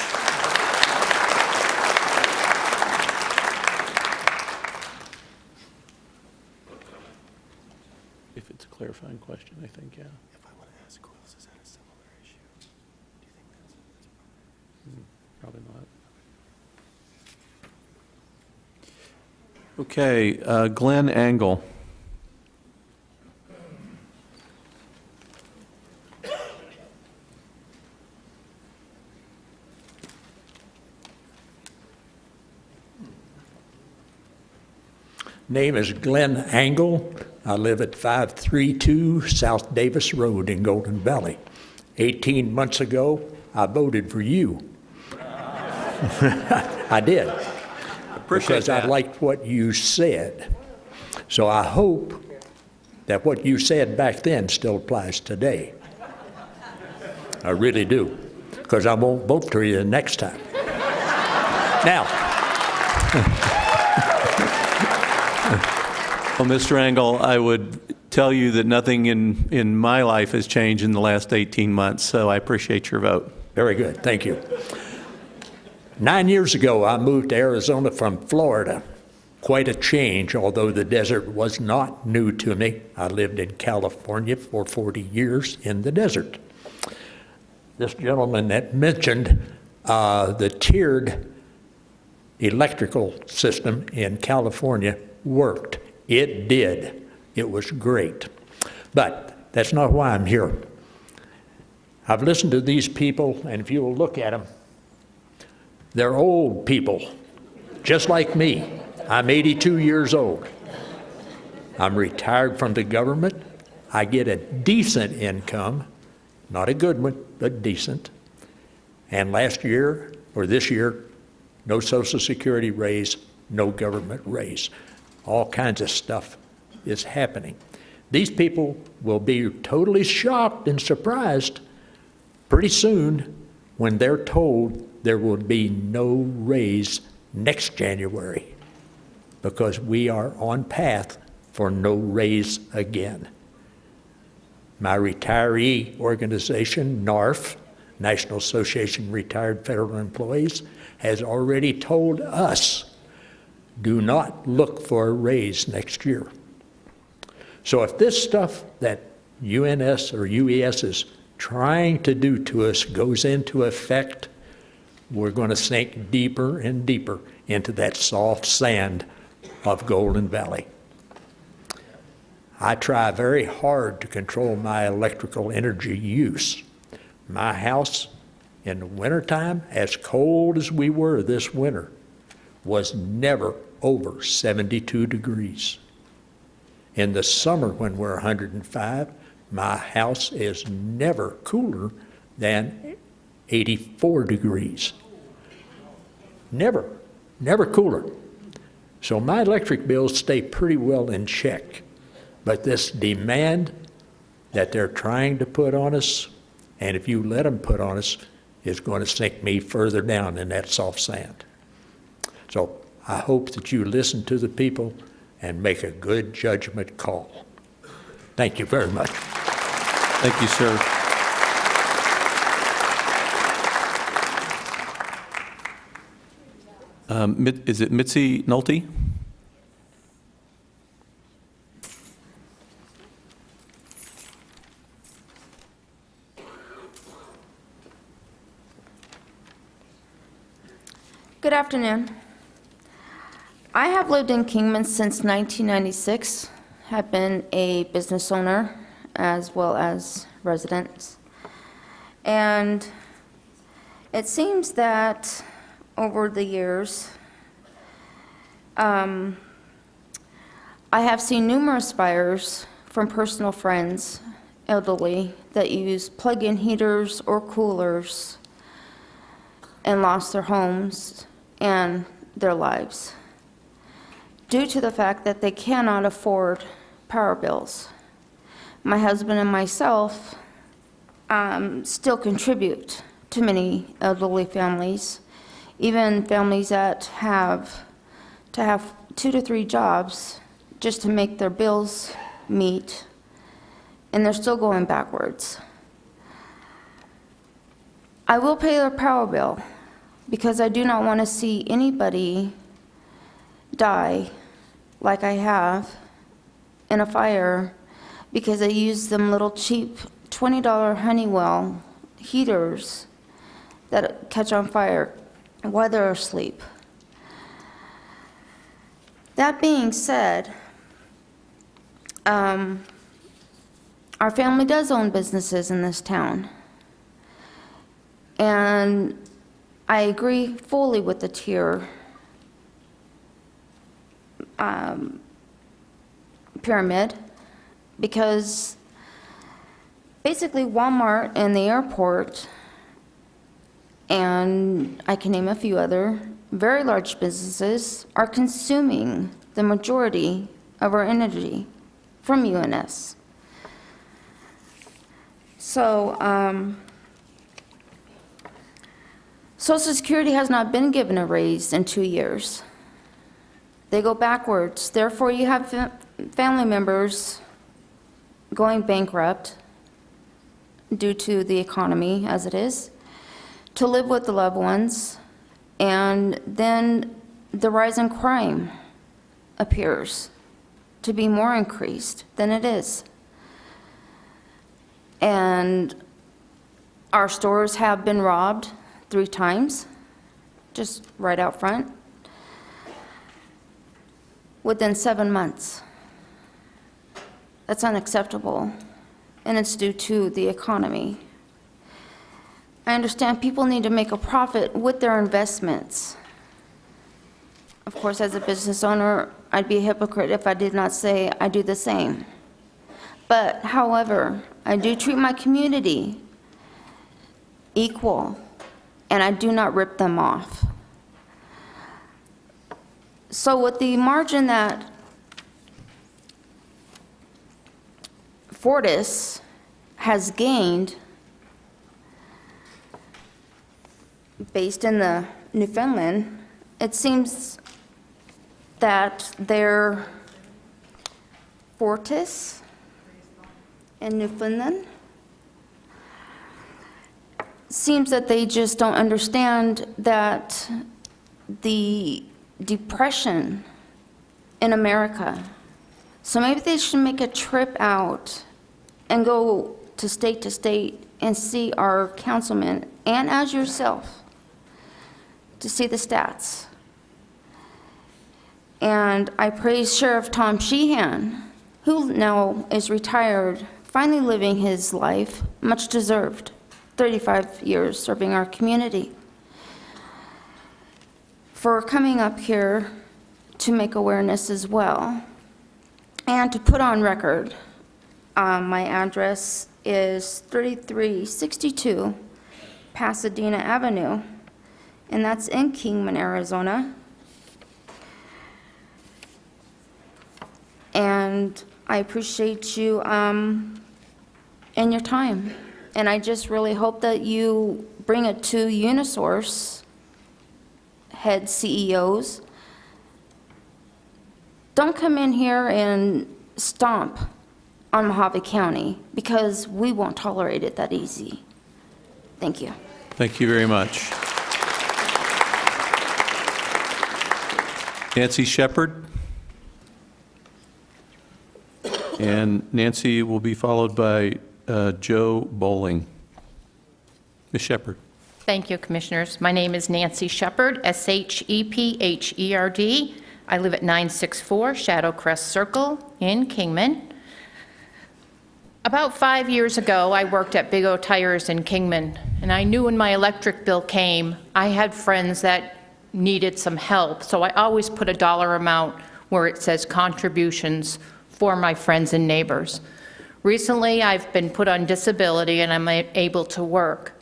If it's a clarifying question, I think, yeah. Probably not. Okay, Glenn Angle. Name is Glenn Angle. I live at 532 South Davis Road in Golden Valley. 18 months ago, I voted for you. I did. Because I liked what you said. So I hope that what you said back then still applies today. I really do. Because I won't vote for you the next time. Now. Well, Mr. Angle, I would tell you that nothing in my life has changed in the last 18 months, so I appreciate your vote. Very good. Thank you. 9 years ago, I moved to Arizona from Florida. Quite a change, although the desert was not new to me. I lived in California for 40 years in the desert. This gentleman that mentioned the tiered electrical system in California worked. It did. It was great. But that's not why I'm here. I've listened to these people, and if you will look at them, they're old people, just like me. I'm 82 years old. I'm retired from the government. I get a decent income, not a good one, but decent. And last year, or this year, no Social Security raise, no government raise. All kinds of stuff is happening. These people will be totally shocked and surprised pretty soon when they're told there will be no raise next January, because we are on path for no raise again. My retiree organization, NARF, National Association of Retired Federal Employees, has already told us, do not look for a raise next year. So if this stuff that UNS or UES is trying to do to us goes into effect, we're going to sink deeper and deeper into that soft sand of Golden Valley. I try very hard to control my electrical energy use. My house, in the wintertime, as cold as we were this winter, was never over 72 degrees. In the summer, when we're 105, my house is never cooler than 84 degrees. Never cooler. So my electric bills stay pretty well in check. But this demand that they're trying to put on us, and if you let them put on us, is going to sink me further down in that soft sand. So I hope that you listen to the people and make a good judgment call. Thank you very much. Thank you, sir. Is it Mitzi Nolte? Good afternoon. I have lived in Kingman since 1996, have been a business owner as well as resident. And it seems that over the years, I have seen numerous fires from personal friends, elderly, that use plug-in heaters or coolers and lost their homes and their lives due to the fact that they cannot afford power bills. My husband and myself still contribute to many elderly families, even families that have to have 2 to 3 jobs just to make their bills meet, and they're still going backwards. I will pay their power bill because I do not want to see anybody die like I have in a fire because they use them little cheap $20 Honeywell heaters that catch on fire while they're asleep. That being said, our family does own businesses in this town. And I agree fully with the tier pyramid, because basically Walmart and the airport, and I can name a few other very large businesses, are consuming the majority of our energy from UNS. So, Social Security has not been given a raise in 2 years. They go backwards. Therefore, you have family members going bankrupt due to the economy as it is, to live with the loved ones, and then the rise in crime appears to be more increased than it is. And our stores have been robbed 3 times, just right out front, within 7 months. That's unacceptable, and it's due to the economy. I understand people need to make a profit with their investments. Of course, as a business owner, I'd be a hypocrite if I did not say I do the same. But, however, I do treat my community equal, and I do not rip them off. So with the margin that Fortis has gained based in the Newfoundland, it seems that their Fortis in Newfoundland seems that they just don't understand that the depression in America. So maybe they should make a trip out and go to state and see our councilman, and as yourself, to see the stats. And I praise Sheriff Tom Sheehan who now is retired, finally living his life, much deserved, 35 years serving our community, for coming up here to make awareness as well. And to put on record, my address is 3362 Pasadena Avenue, and that's in Kingman, Arizona. And I appreciate you and your time. And I just really hope that you bring it to UNS head CEOs. Don't come in here and stomp on Mojave County, because we won't tolerate it that easy. Thank you. Thank you very much. Nancy Shepard. And Nancy will be followed by Joe Bowling. Ms. Shepard. Thank you, Commissioners. My name is Nancy Shepard, S-H-E-P-H-E-R-D. I live at 964 Shadow Crest Circle in Kingman. About 5 years ago, I worked at Big O Tires in Kingman, and I knew when my electric bill came, I had friends that needed some help, so I always put a dollar amount where it says contributions for my friends and neighbors. Recently, I've been put on disability and I'm able to work.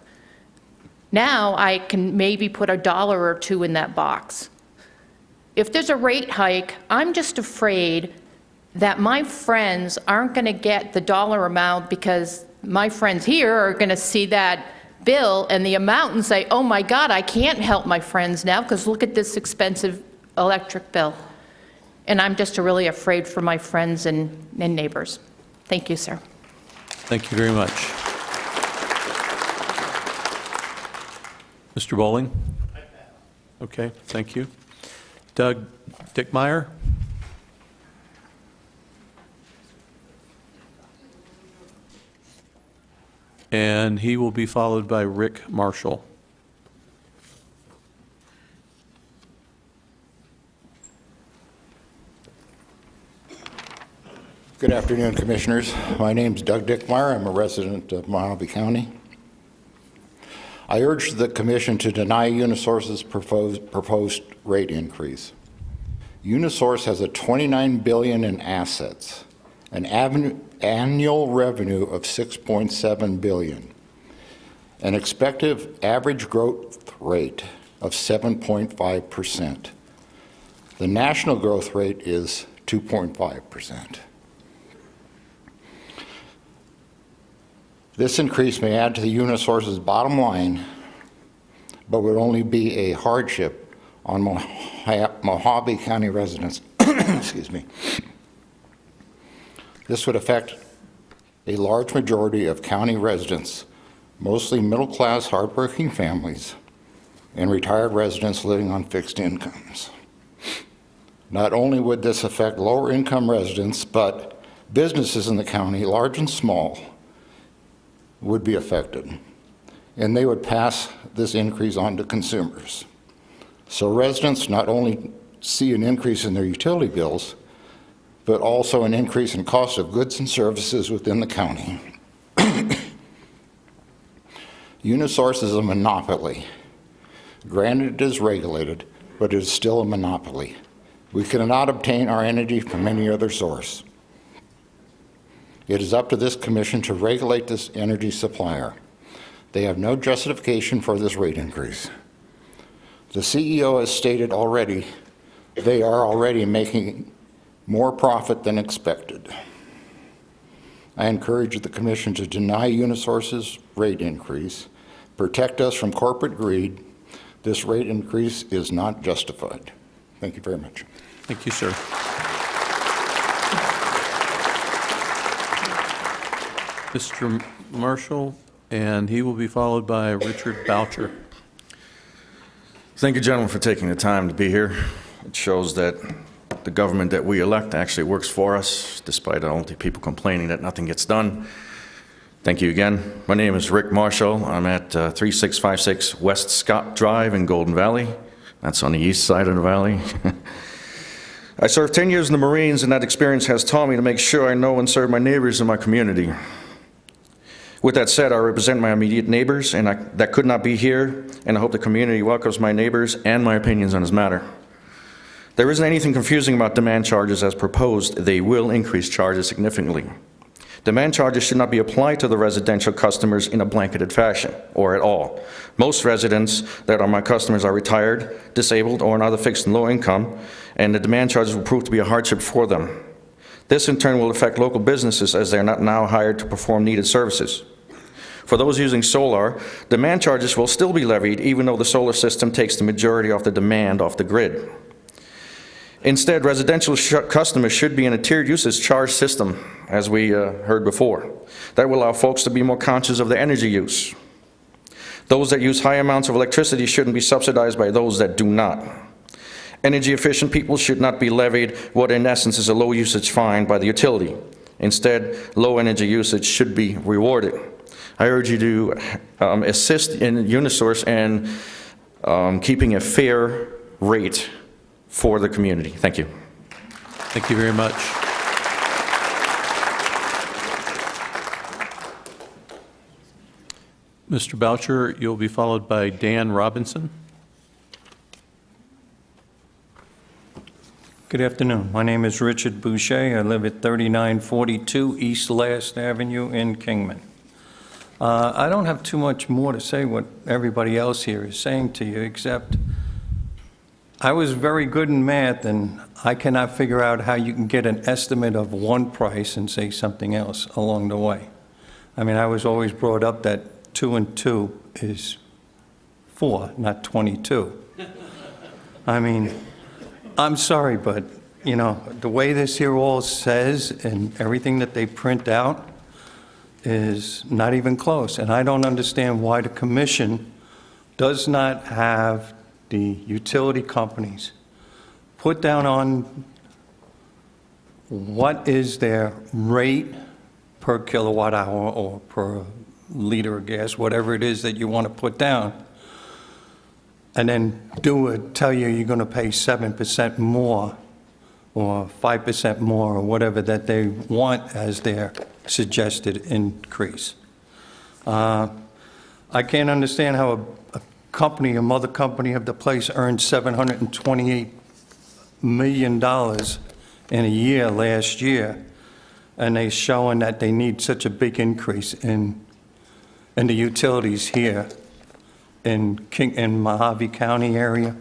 Now I can maybe put $1 or $2 in that box. If there's a rate hike, I'm just afraid that my friends aren't going to get the dollar amount, because my friends here are going to see that bill and the amount and say, oh my God, I can't help my friends now because look at this expensive electric bill. And I'm just really afraid for my friends and neighbors. Thank you, sir. Thank you very much. Mr. Bowling? Okay, thank you. Doug Dickmeyer? And he will be followed by Rick Marshall. Good afternoon, Commissioners. My name is Doug Dickmeyer. I'm a resident of Mojave County. I urge the Commission to deny Unisource's proposed rate increase. Unisource has a $29 billion in assets, an annual revenue of $6.7 billion, an expected average growth rate of 7.5%. The national growth rate is 2.5%. This increase may add to the Unisource's bottom line, but would only be a hardship on Mojave County residents. Excuse me. This would affect a large majority of county residents, mostly middle-class, hardworking families, and retired residents living on fixed incomes. Not only would this affect lower-income residents, but businesses in the county, large and small, would be affected, and they would pass this increase on to consumers. So residents not only see an increase in their utility bills, but also an increase in cost of goods and services within the county. Unisource is a monopoly. Granted, it is regulated, but it is still a monopoly. We cannot obtain our energy from any other source. It is up to this Commission to regulate this energy supplier. They have no justification for this rate increase. The CEO has stated already they are already making more profit than expected. I encourage the Commission to deny Unisource's rate increase, protect us from corporate greed. This rate increase is not justified. Thank you very much. Thank you, sir. Mr. Marshall, and he will be followed by Richard Boucher. Thank you, gentlemen, for taking the time to be here. It shows that the government that we elect actually works for us, despite all the people complaining that nothing gets done. Thank you again. My name is Rick Marshall. I'm at 3656 West Scott Drive in Golden Valley. That's on the east side of the valley. I served 10 years in the Marines, and that experience has taught me to make sure I know and serve my neighbors in my community. With that said, I represent my immediate neighbors, and that could not be here, and I hope the community welcomes my neighbors and my opinions on this matter. There isn't anything confusing about demand charges as proposed. They will increase charges significantly. Demand charges should not be applied to the residential customers in a blanketed fashion, or at all. Most residents that are my customers are retired, disabled, or on other fixed and low income, and the demand charges will prove to be a hardship for them. This in turn will affect local businesses as they are not now hired to perform needed services. For those using solar, demand charges will still be levied even though the solar system takes the majority of the demand off the grid. Instead, residential customers should be in a tiered usage charge system, as we heard before. That will allow folks to be more conscious of their energy use. Those that use high amounts of electricity shouldn't be subsidized by those that do not. Energy efficient people should not be levied what in essence is a low usage fine by the utility. Instead, low energy usage should be rewarded. I urge you to assist in UNS and keeping a fair rate for the community. Thank you. Thank you very much. Mr. Boucher, you'll be followed by Dan Robinson. Good afternoon. My name is Richard Boucher. I live at 3942 East Last Avenue in Kingman. I don't have too much more to say what everybody else here is saying to you, except I was very good in math, and I cannot figure out how you can get an estimate of one price and say something else along the way. I mean, I was always brought up that 2 and 2 is 4, not 22. I mean, I'm sorry, but, you know, the way this here all says and everything that they print out is not even close. And I don't understand why the commission does not have the utility companies put down on what is their rate per kilowatt hour or per liter of gas, whatever it is that you want to put down, and then tell you you're going to pay 7% more or 5% more or whatever that they want as their suggested increase. I can't understand how a mother company of the place earned $728 million in a year last year, and they're showing that they need such a big increase in the utilities here in Mojave County area.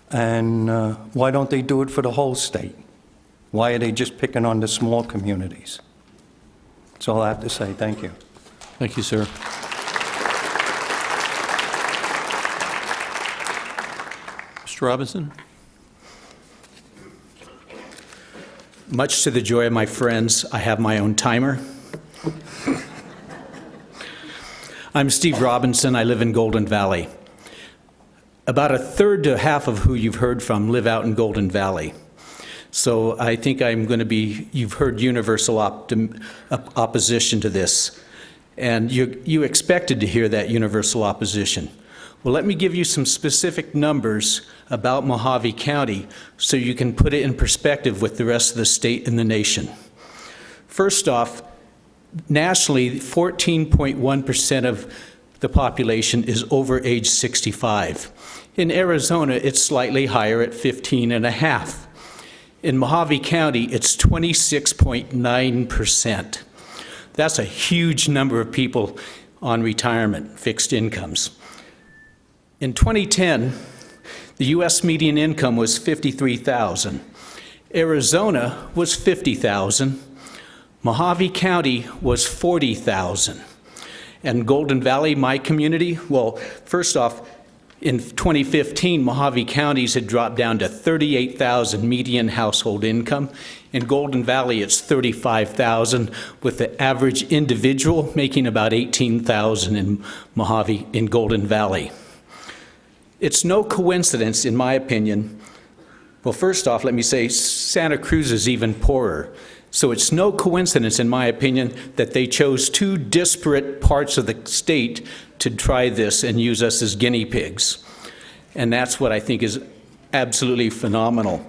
And why don't they do it for the whole state? Why are they just picking on the small communities? That's all I have to say. Thank you. Thank you, sir. Mr. Robinson? Much to the joy of my friends, I have my own timer. I'm Steve Robinson. I live in Golden Valley. About a third to half of who you've heard from live out in Golden Valley. So I think you've heard universal opposition to this. And you expected to hear that universal opposition. Well, let me give you some specific numbers about Mojave County so you can put it in perspective with the rest of the state and the nation. First off, nationally, 14.1% of the population is over age 65. In Arizona, it's slightly higher at 15.5. In Mojave County, it's 26.9%. That's a huge number of people on retirement, fixed incomes. In 2010, the U.S. median income was $53,000. Arizona was $50,000. Mojave County was $40,000. And Golden Valley, my community, well, first off, in 2015, Mojave counties had dropped down to $38,000 median household income. In Golden Valley, it's $35,000, with the average individual making about $18,000 in Golden Valley. It's no coincidence, in my opinion. Well, first off, let me say Santa Cruz is even poorer. So it's no coincidence, in my opinion, that they chose two disparate parts of the state to try this and use us as guinea pigs. And that's what I think is absolutely phenomenal.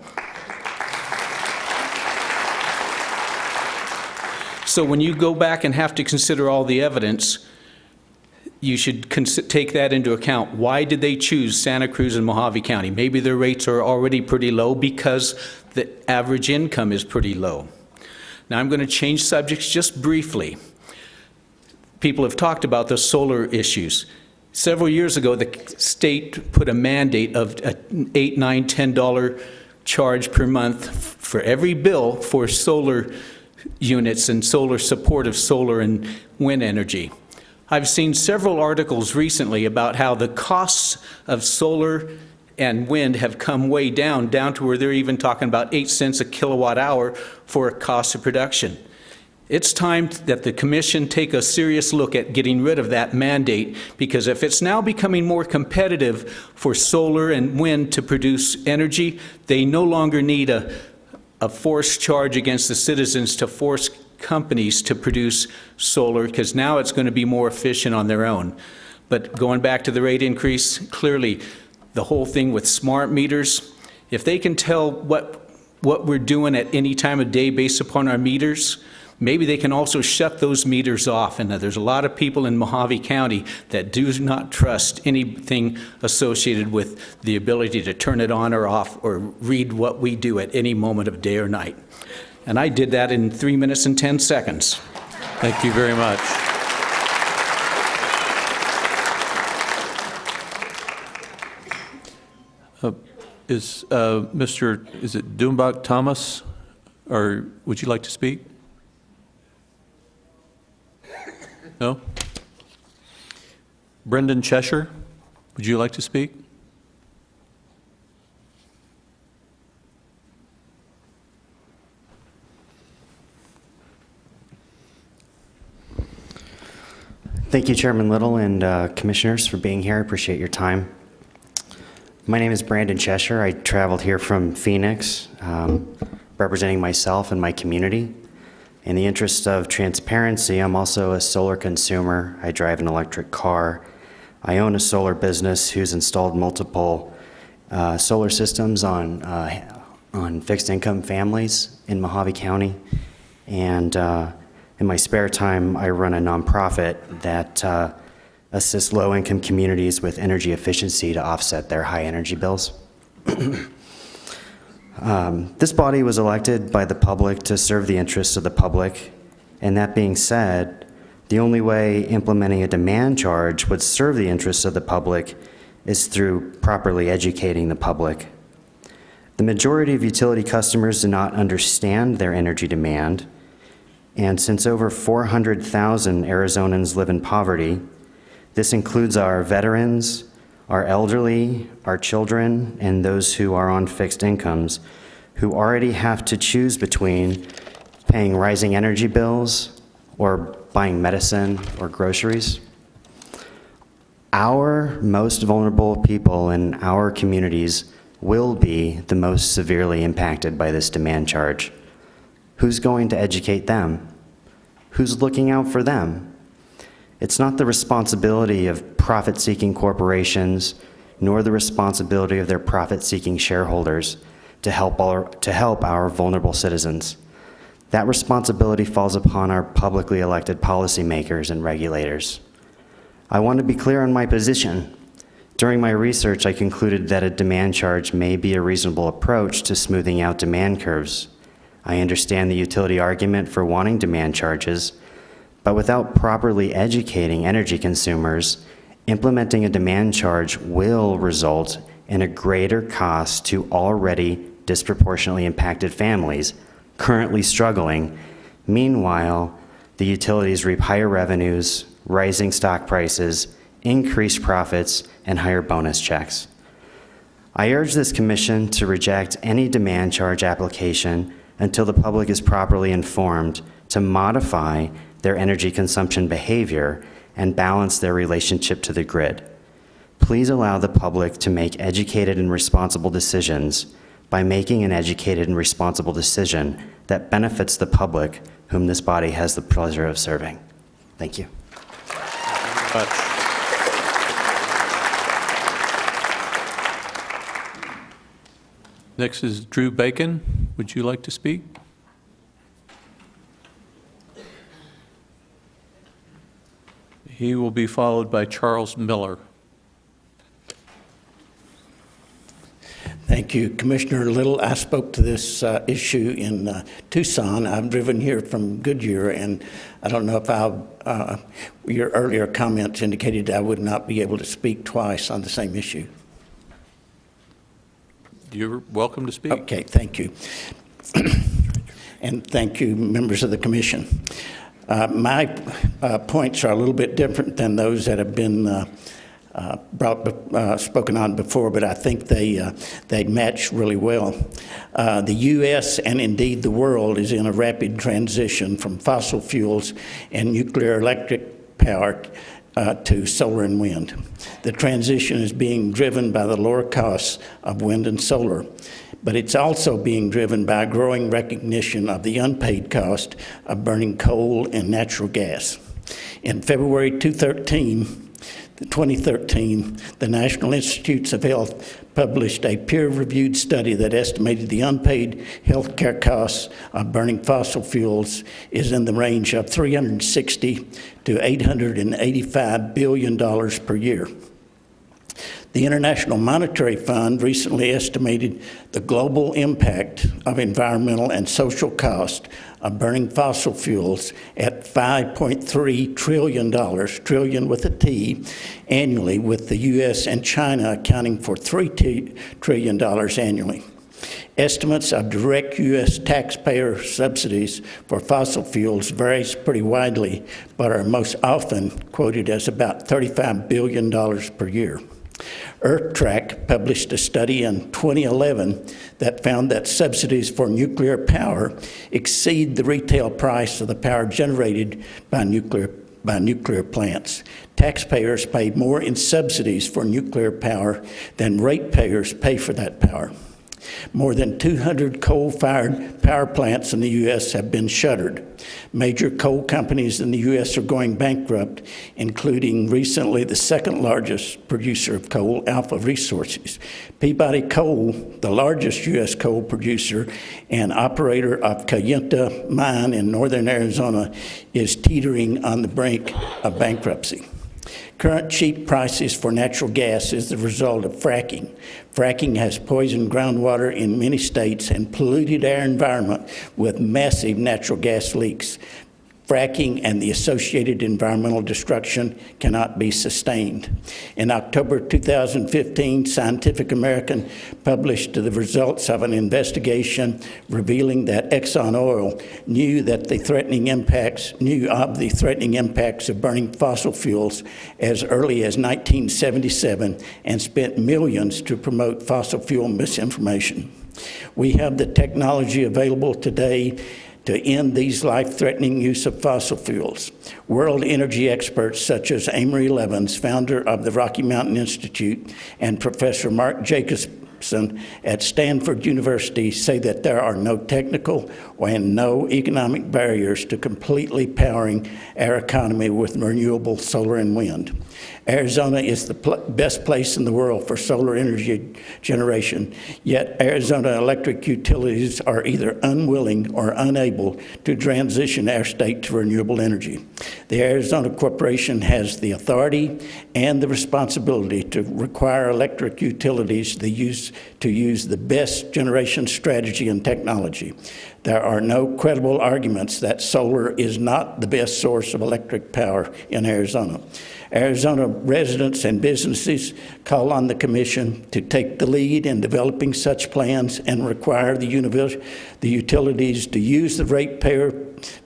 So when you go back and have to consider all the evidence, you should take that into account. Why did they choose Santa Cruz and Mojave County? Maybe their rates are already pretty low because the average income is pretty low. Now I'm going to change subjects just briefly. People have talked about the solar issues. Several years ago, the state put a mandate of an $8, $9, $10 charge per month for every bill for solar units and solar support of solar and wind energy. I've seen several articles recently about how the costs of solar and wind have come way down to where they're even talking about 8 cents a kilowatt hour for a cost of production. It's time that the commission take a serious look at getting rid of that mandate, because if it's now becoming more competitive for solar and wind to produce energy, they no longer need a forced charge against the citizens to force companies to produce solar, because now it's going to be more efficient on their own. But going back to the rate increase, clearly the whole thing with smart meters, if they can tell what we're doing at any time of day based upon our meters, maybe they can also shut those meters off. And there's a lot of people in Mojave County that do not trust anything associated with the ability to turn it on or off or read what we do at any moment of day or night. And I did that in 3 minutes and 10 seconds. Thank you very much. Is it Doombach Thomas, or would you like to speak? No? Brendan Cheshire, would you like to speak? Thank you, Chairman Little and Commissioners, for being here. I appreciate your time. My name is Brandon Cheshire. I traveled here from Phoenix, representing myself and my community. In the interest of transparency, I'm also a solar consumer. I drive an electric car. I own a solar business who's installed multiple solar systems on fixed income families in Mojave County. And in my spare time, I run a nonprofit that assists low-income communities with energy efficiency to offset their high energy bills. This body was elected by the public to serve the interests of the public, and that being said, the only way implementing a demand charge would serve the interests of the public is through properly educating the public. The majority of utility customers do not understand their energy demand, and since over 400,000 Arizonans live in poverty, this includes our veterans, our elderly, our children, and those who are on fixed incomes, who already have to choose between paying rising energy bills or buying medicine or groceries. Our most vulnerable people in our communities will be the most severely impacted by this demand charge. Who's going to educate them? Who's looking out for them? It's not the responsibility of profit-seeking corporations, nor the responsibility of their profit-seeking shareholders to help our vulnerable citizens. That responsibility falls upon our publicly elected policymakers and regulators. I want to be clear on my position. During my research, I concluded that a demand charge may be a reasonable approach to smoothing out demand curves. I understand the utility argument for wanting demand charges, but without properly educating energy consumers, implementing a demand charge will result in a greater cost to already disproportionately impacted families currently struggling. Meanwhile, the utilities reap higher revenues, rising stock prices, increased profits, and higher bonus checks. I urge this commission to reject any demand charge application until the public is properly informed to modify their energy consumption behavior and balance their relationship to the grid. Please allow the public to make educated and responsible decisions by making an educated and responsible decision that benefits the public whom this body has the pleasure of serving. Thank you. Next is Drew Bacon. Would you like to speak? He will be followed by Charles Miller. Thank you. Commissioner Little, I spoke to this issue in Tucson. I've driven here from Goodyear, and I don't know if your earlier comments indicated I would not be able to speak twice on the same issue. You're welcome to speak. Okay, thank you. And thank you, members of the commission. My points are a little bit different than those that have been spoken on before, but I think they match really well. The U.S. and indeed the world is in a rapid transition from fossil fuels and nuclear electric power to solar and wind. The transition is being driven by the lower costs of wind and solar, but it's also being driven by a growing recognition of the unpaid cost of burning coal and natural gas. In February 2013, the National Institutes of Health published a peer-reviewed study that estimated the unpaid health care costs of burning fossil fuels is in the range of $360 to $885 billion per year. The International Monetary Fund recently estimated the global impact of environmental and social cost of burning fossil fuels at $5.3 trillion, trillion with a T, annually, with the U.S. and China accounting for $3 trillion annually. Estimates of direct U.S. taxpayer subsidies for fossil fuels varies pretty widely, but are most often quoted as about $35 billion per year. EarthTrack published a study in 2011 that found that subsidies for nuclear power exceed the retail price of the power generated by nuclear plants. Taxpayers pay more in subsidies for nuclear power than ratepayers pay for that power. More than 200 coal-fired power plants in the U.S. have been shuttered. Major coal companies in the U.S. are going bankrupt, including recently the second largest producer of coal, Alpha Resources. Peabody Coal, the largest U.S. coal producer and operator of Cayenta Mine in northern Arizona, is teetering on the brink of bankruptcy. Current cheap prices for natural gas is the result of fracking. Fracking has poisoned groundwater in many states and polluted our environment with massive natural gas leaks. Fracking and the associated environmental destruction cannot be sustained. In October 2015, Scientific American published the results of an investigation revealing that Exxon Oil knew of the threatening impacts of burning fossil fuels as early as 1977 and spent millions to promote fossil fuel misinformation. We have the technology available today to end these life-threatening use of fossil fuels. World energy experts such as Amory Levins, founder of the Rocky Mountain Institute, and Professor Mark Jacobson at Stanford University say that there are no technical and no economic barriers to completely powering our economy with renewable solar and wind. Arizona is the best place in the world for solar energy generation, yet Arizona electric utilities are either unwilling or unable to transition our state to renewable energy. The Arizona Corporation has the authority and the responsibility to require electric utilities to use the best generation strategy and technology. There are no credible arguments that solar is not the best source of electric power in Arizona. Arizona residents and businesses call on the Commission to take the lead in developing such plans and require the utilities to use the ratepayer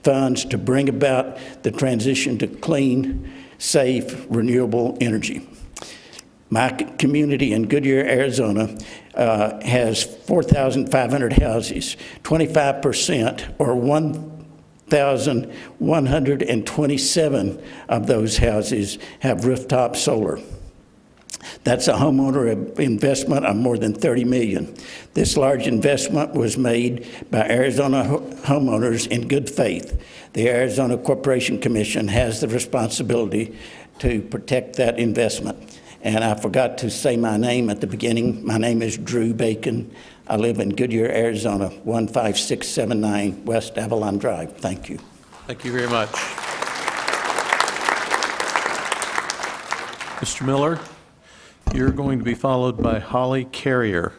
funds to bring about the transition to clean, safe, renewable energy. My community in Goodyear, Arizona, has 4,500 houses. 25%, or 1,127 of those houses, have rooftop solar. That's a homeowner investment of more than $30 million. This large investment was made by Arizona homeowners in good faith. The Arizona Corporation Commission has the responsibility to protect that investment. And I forgot to say my name at the beginning. My name is Drew Bacon. I live in Goodyear, Arizona, 15679 West Avalon Drive. Thank you. Thank you very much. Mr. Miller, you're going to be followed by Holly Carrier.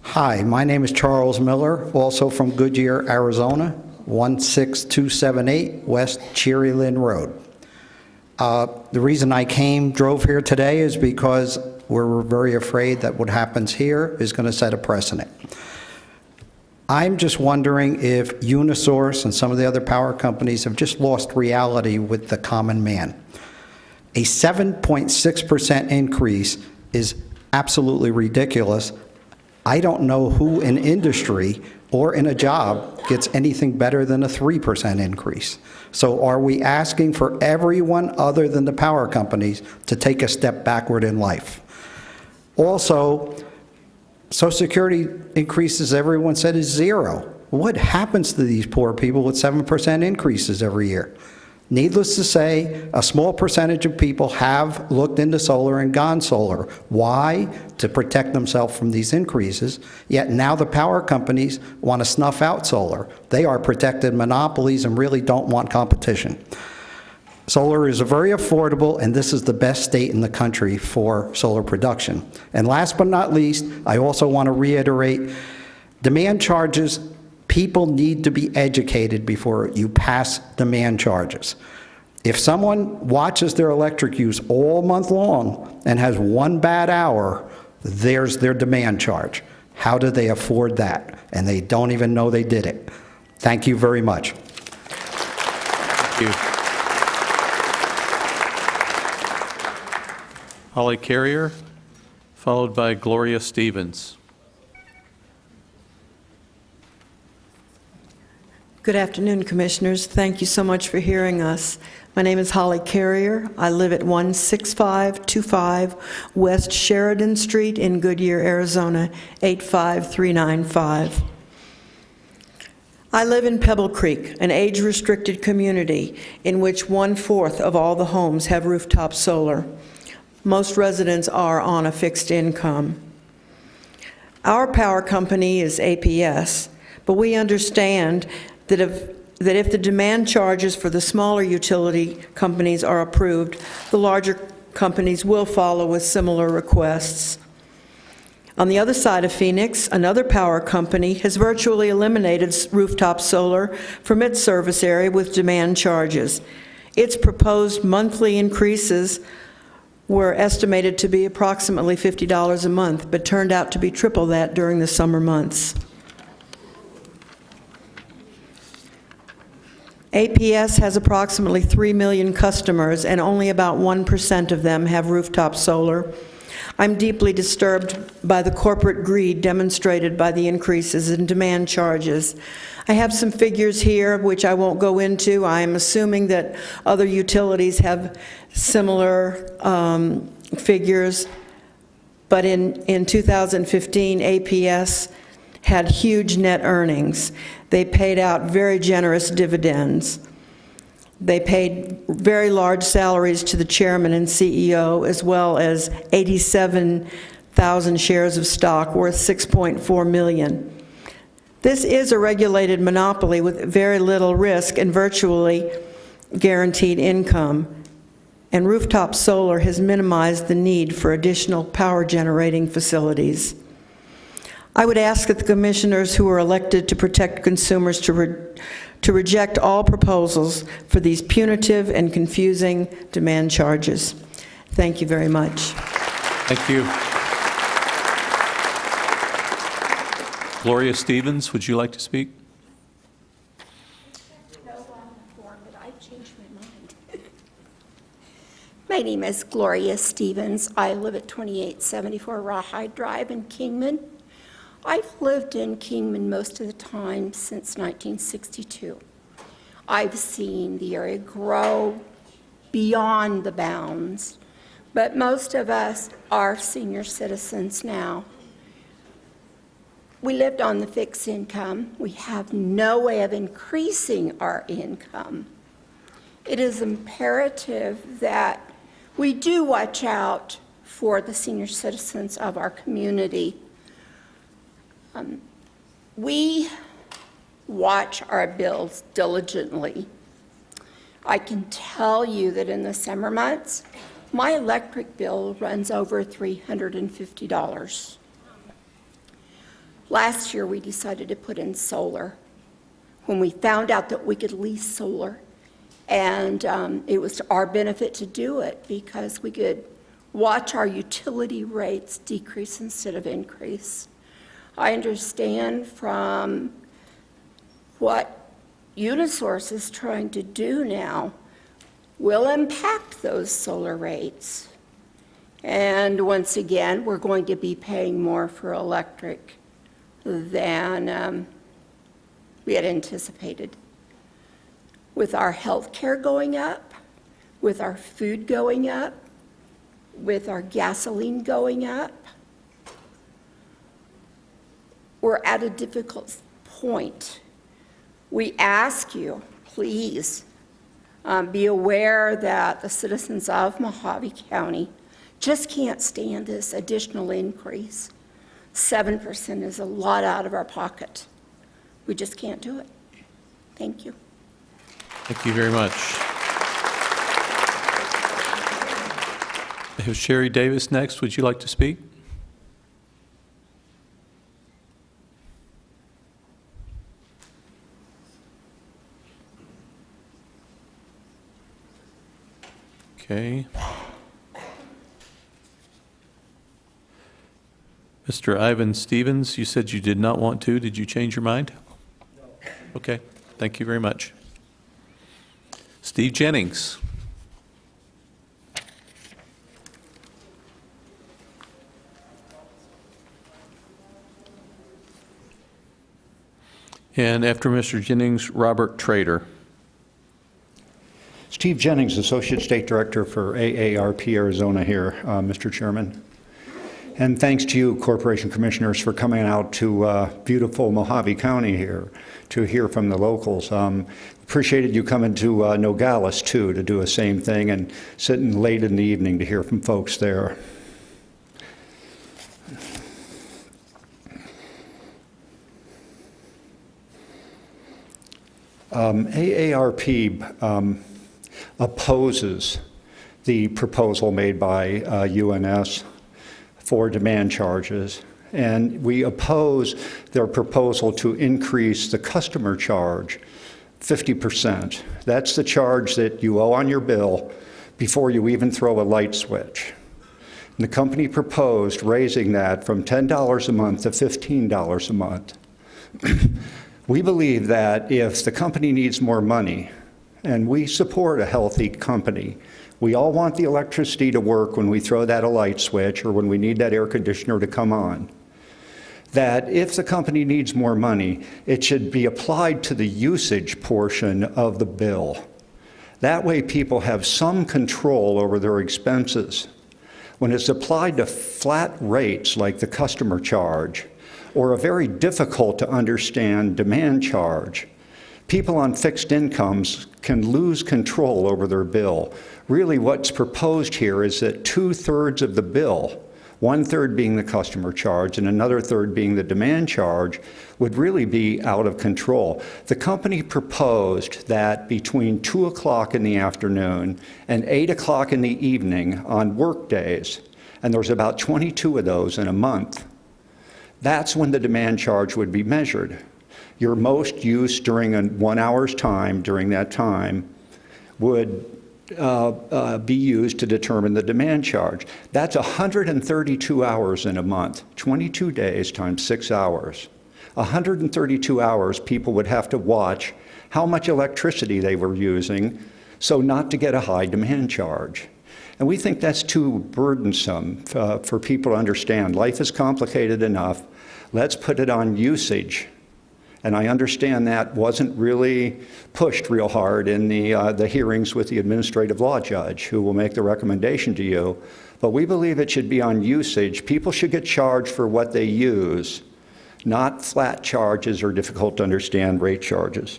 Hi, my name is Charles Miller, also from Goodyear, Arizona, 16278 West Cherry Lynn Road. The reason I drove here today is because we're very afraid that what happens here is going to set a precedent. I'm just wondering if UNS and some of the other power companies have just lost reality with the common man. A 7.6% increase is absolutely ridiculous. I don't know who in industry or in a job gets anything better than a 3% increase. So are we asking for everyone other than the power companies to take a step backward in life? Also, Social Security increases, everyone said, is zero. What happens to these poor people with 7% increases every year? Needless to say, a small percentage of people have looked into solar and gone solar. Why? To protect themselves from these increases. Yet now the power companies want to snuff out solar. They are protected monopolies and really don't want competition. Solar is very affordable, and this is the best state in the country for solar production. And last but not least, I also want to reiterate, demand charges, people need to be educated before you pass demand charges. If someone watches their electric use all month long and has one bad hour, there's their demand charge. How do they afford that? And they don't even know they did it. Thank you very much. Thank you. Holly Carrier, followed by Gloria Stevens. Good afternoon, Commissioners. Thank you so much for hearing us. My name is Holly Carrier. I live at 16525 West Sheridan Street in Goodyear, Arizona, 85395. I live in Pebble Creek, an age-restricted community in which 1/4 of all the homes have rooftop solar. Most residents are on a fixed income. Our power company is APS, but we understand that if the demand charges for the smaller utility companies are approved, the larger companies will follow with similar requests. On the other side of Phoenix, another power company has virtually eliminated rooftop solar from its service area with demand charges. Its proposed monthly increases were estimated to be approximately $50 a month, but turned out to be triple that during the summer months. APS has approximately 3 million customers, and only about 1% of them have rooftop solar. I'm deeply disturbed by the corporate greed demonstrated by the increases in demand charges. I have some figures here, which I won't go into. I'm assuming that other utilities have similar figures, but in 2015, APS had huge net earnings. They paid out very generous dividends. They paid very large salaries to the chairman and CEO, as well as 87,000 shares of stock worth $6.4 million. This is a regulated monopoly with very little risk and virtually guaranteed income. And rooftop solar has minimized the need for additional power generating facilities. I would ask that the commissioners who are elected to protect consumers to reject all proposals for these punitive and confusing demand charges. Thank you very much. Thank you. Gloria Stevens, would you like to speak? My name is Gloria Stevens. I live at 2874 Rawhide Drive in Kingman. I've lived in Kingman most of the time since 1962. I've seen the area grow beyond the bounds, but most of us are senior citizens now. We lived on the fixed income. We have no way of increasing our income. It is imperative that we do watch out for the senior citizens of our community. We watch our bills diligently. I can tell you that in the summer months, My electric bill runs over $350. Last year, we decided to put in solar when we found out that we could lease solar. And it was to our benefit to do it because we could watch our utility rates decrease instead of increase. I understand from what UNS is trying to do now will impact those solar rates. And once again, we're going to be paying more for electric than we had anticipated. With our health care going up, with our food going up, with our gasoline going up, we're at a difficult point. We ask you, please, be aware that the citizens of Mojave County just can't stand this additional increase. 7% is a lot out of our pocket. We just can't do it. Thank you. Thank you very much. I have Sherry Davis next. Would you like to speak? Okay. Mr. Ivan Stevens, you said you did not want to. Did you change your mind? No. Okay. Thank you very much. Steve Jennings. And after Mr. Jennings, Robert Trader. Steve Jennings, Associate State Director for AARP Arizona here, Mr. Chairman. And thanks to you, Corporation Commissioners, for coming out to beautiful Mojave County here to hear from the locals. Appreciated you coming to Nogales, too, to do the same thing and sitting late in the evening to hear from folks there. AARP opposes the proposal made by UNS for demand charges, and we oppose their proposal to increase the customer charge 50%. That's the charge that you owe on your bill before you even throw a light switch. And the company proposed raising that from $10 a month to $15 a month. We believe that if the company needs more money, and we support a healthy company, we all want the electricity to work when we throw that a light switch or when we need that air conditioner to come on, that if the company needs more money, it should be applied to the usage portion of the bill. That way people have some control over their expenses. When it's applied to flat rates like the customer charge, or a very difficult to understand demand charge, people on fixed incomes can lose control over their bill. Really what's proposed here is that 2/3 of the bill, 1/3 being the customer charge and another third being the demand charge, would really be out of control. The company proposed that between 2 o'clock in the afternoon and 8 o'clock in the evening on work days, and there's about 22 of those in a month, that's when the demand charge would be measured. Your most use during a 1 hour's time during that time would be used to determine the demand charge. That's 132 hours in a month, 22 days times 6 hours. 132 hours people would have to watch how much electricity they were using so not to get a high demand charge. And we think that's too burdensome for people to understand. Life is complicated enough. Let's put it on usage. And I understand that wasn't really pushed real hard in the hearings with the administrative law judge who will make the recommendation to you. But we believe it should be on usage. People should get charged for what they use, not flat charges or difficult to understand rate charges.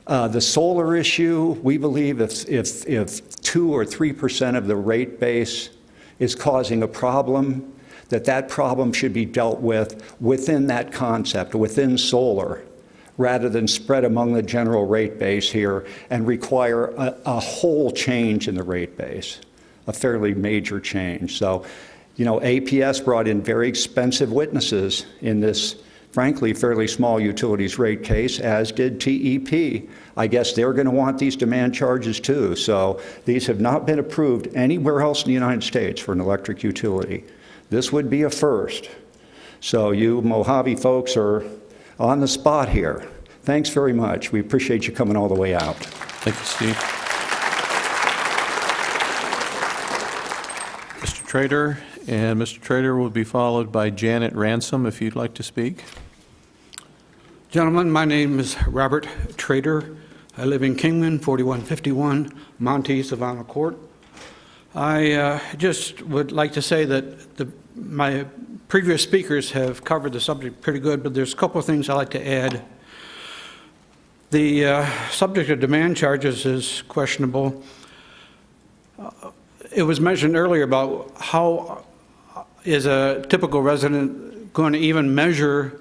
The solar issue, we believe if 2 or 3% of the rate base is causing a problem, that problem should be dealt with within that concept, within solar, rather than spread among the general rate base here and require a whole change in the rate base. a fairly major change. So, you know, APS brought in very expensive witnesses in this, frankly, fairly small utilities rate case, as did TEP. I guess they're going to want these demand charges too. So these have not been approved anywhere else in the United States for an electric utility. This would be a first. So you Mojave folks are on the spot here. Thanks very much. We appreciate you coming all the way out. Thank you, Steve. Mr. Trader, and Mr. Trader will be followed by Janet Ransom, if you'd like to speak. Gentlemen, my name is Robert Trader. I live in Kingman, 4151 Monte Savannah Court. I just would like to say that my previous speakers have covered the subject pretty good, but there's a couple of things I'd like to add. The subject of demand charges is questionable. It was mentioned earlier about how is a typical resident going to even measure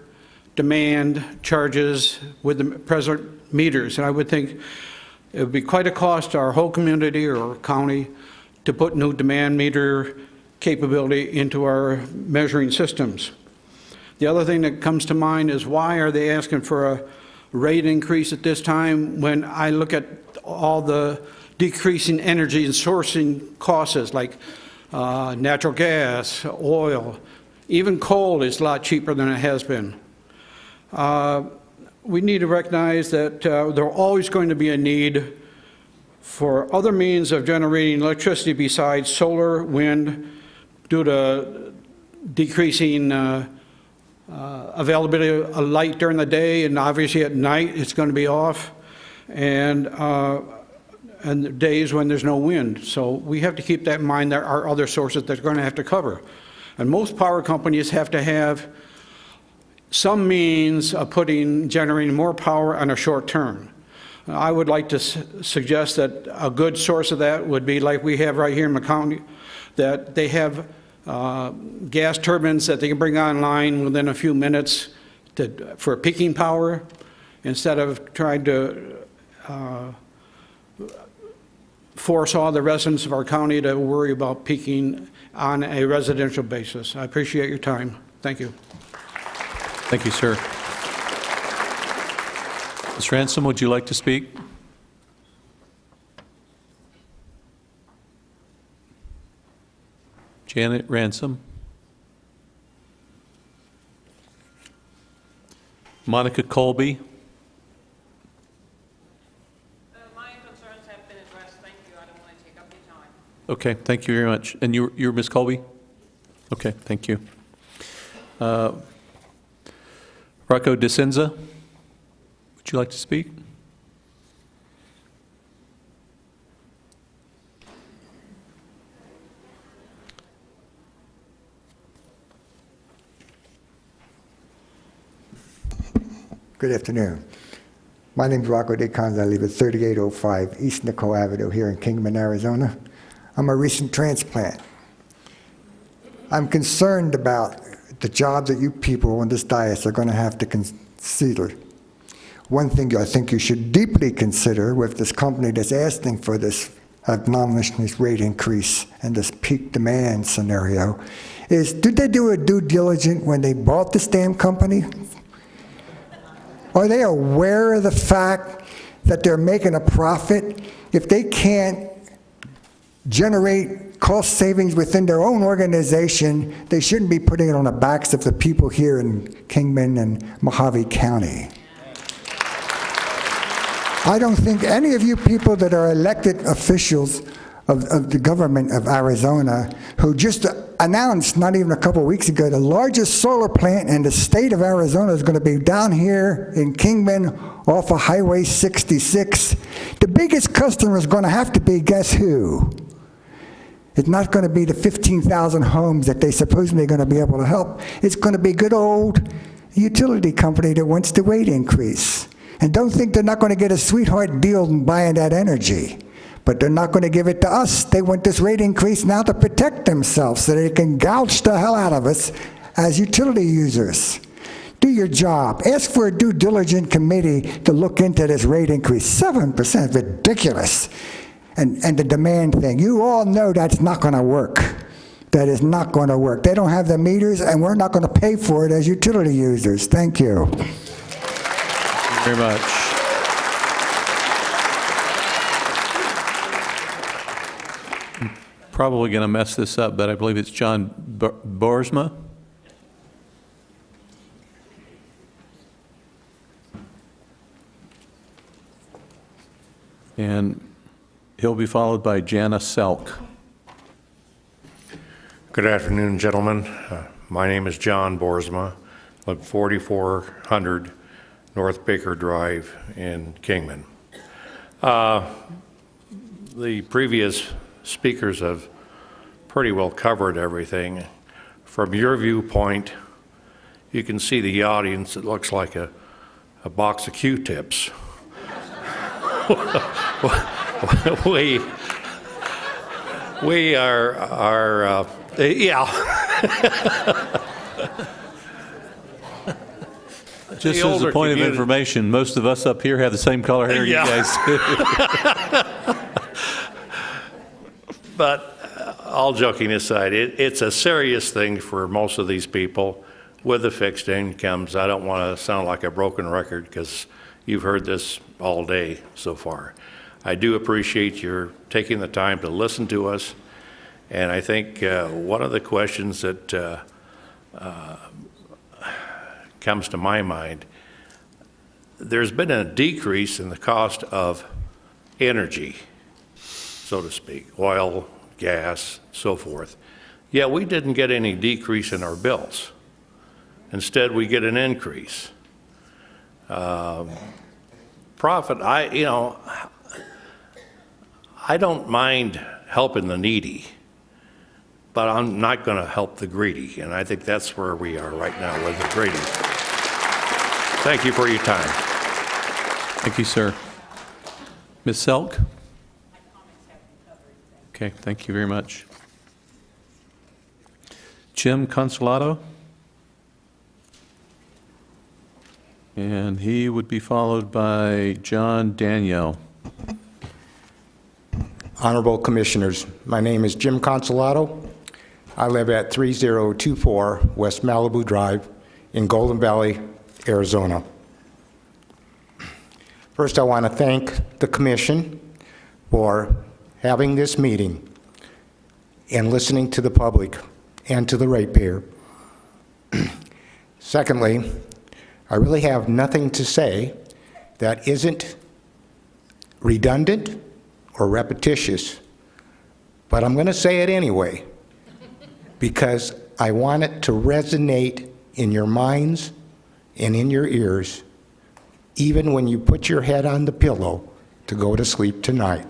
demand charges with the present meters. And I would think it would be quite a cost to our whole community or county to put new demand meter capability into our measuring systems. The other thing that comes to mind is, why are they asking for a rate increase at this time when I look at all the decreasing energy and sourcing costs like natural gas, oil, even coal is a lot cheaper than it has been. We need to recognize that there's always going to be a need for other means of generating electricity besides solar, wind, due to decreasing availability of light during the day, and obviously at night it's going to be off, and days when there's no wind. So we have to keep that in mind. There are other sources that they're going to have to cover. And most power companies have to have some means of generating more power on a short term. I would like to suggest that a good source of that would be like we have right here in the county, that they have gas turbines that they can bring online within a few minutes for peaking power, instead of trying to force all the residents of our county to worry about peaking on a residential basis. I appreciate your time. Thank you. Thank you, sir. Ms. Ransom, would you like to speak? Janet Ransom. Monica Colby. My concerns have been addressed. Thank you. I don't want to take up your time. Okay, thank you very much. And you're Ms. Colby? Okay, thank you. Rocco DeCenza, would you like to speak? Good afternoon. My name is Rocco DeCenza. I live at 3805 East Nicole Avenue here in Kingman, Arizona. I'm a recent transplant. I'm concerned about the jobs that you people on this dais are going to have to consider. One thing I think you should deeply consider with this company that's asking for this anomalous rate increase and this peak demand scenario is, did they do a due diligence when they bought this damn company? Are they aware of the fact that they're making a profit? If they can't generate cost savings within their own organization, they shouldn't be putting it on the backs of the people here in Kingman and Mojave County. I don't think any of you people that are elected officials of the government of Arizona, who just announced not even a couple of weeks ago, the largest solar plant in the state of Arizona is going to be down here in Kingman off of Highway 66. The biggest customer is going to have to be, guess who? It's not going to be the 15,000 homes that they supposedly are going to be able to help. It's going to be good old utility company that wants the rate increase. And don't think they're not going to get a sweetheart deal in buying that energy. But they're not going to give it to us. They want this rate increase now to protect themselves so they can gouge the hell out of us as utility users. Do your job. Ask for a due diligence committee to look into this rate increase. 7% is ridiculous. and the demand thing. You all know that's not going to work. That is not going to work. They don't have the meters, and we're not going to pay for it as utility users. Thank you. Thank you very much. I'm probably going to mess this up, but I believe it's John Boersma. And he'll be followed by Jana Selk. Good afternoon, gentlemen. My name is John Boersma. I live 4400 North Baker Drive in Kingman. The previous speakers have pretty well covered everything. From your viewpoint, you can see the audience. It looks like a box of Q-tips. we are yeah. Just as a point of information, most of us up here have the same color hair you guys do. But all joking aside, it's a serious thing for most of these people with the fixed incomes. I don't want to sound like a broken record because you've heard this all day so far. I do appreciate your taking the time to listen to us. And I think one of the questions that comes to my mind, there's been a decrease in the cost of energy, so to speak, oil, gas, so forth. Yet we didn't get any decrease in our bills. Instead, we get an increase. Profit, I don't mind helping the needy, but I'm not going to help the greedy, and I think that's where we are right now with the greedy. Thank you for your time. Thank you, sir. Ms. Selk? Okay, thank you very much. Jim Consolado? And he would be followed by John Danielle. Honorable Commissioners, my name is Jim Consolado. I live at 3024 West Malibu Drive in Golden Valley, Arizona. First, I want to thank the Commission for having this meeting and listening to the public and to the ratepayer. Secondly, I really have nothing to say that isn't redundant or repetitious, but I'm going to say it anyway because I want it to resonate in your minds and in your ears, even when you put your head on the pillow to go to sleep tonight.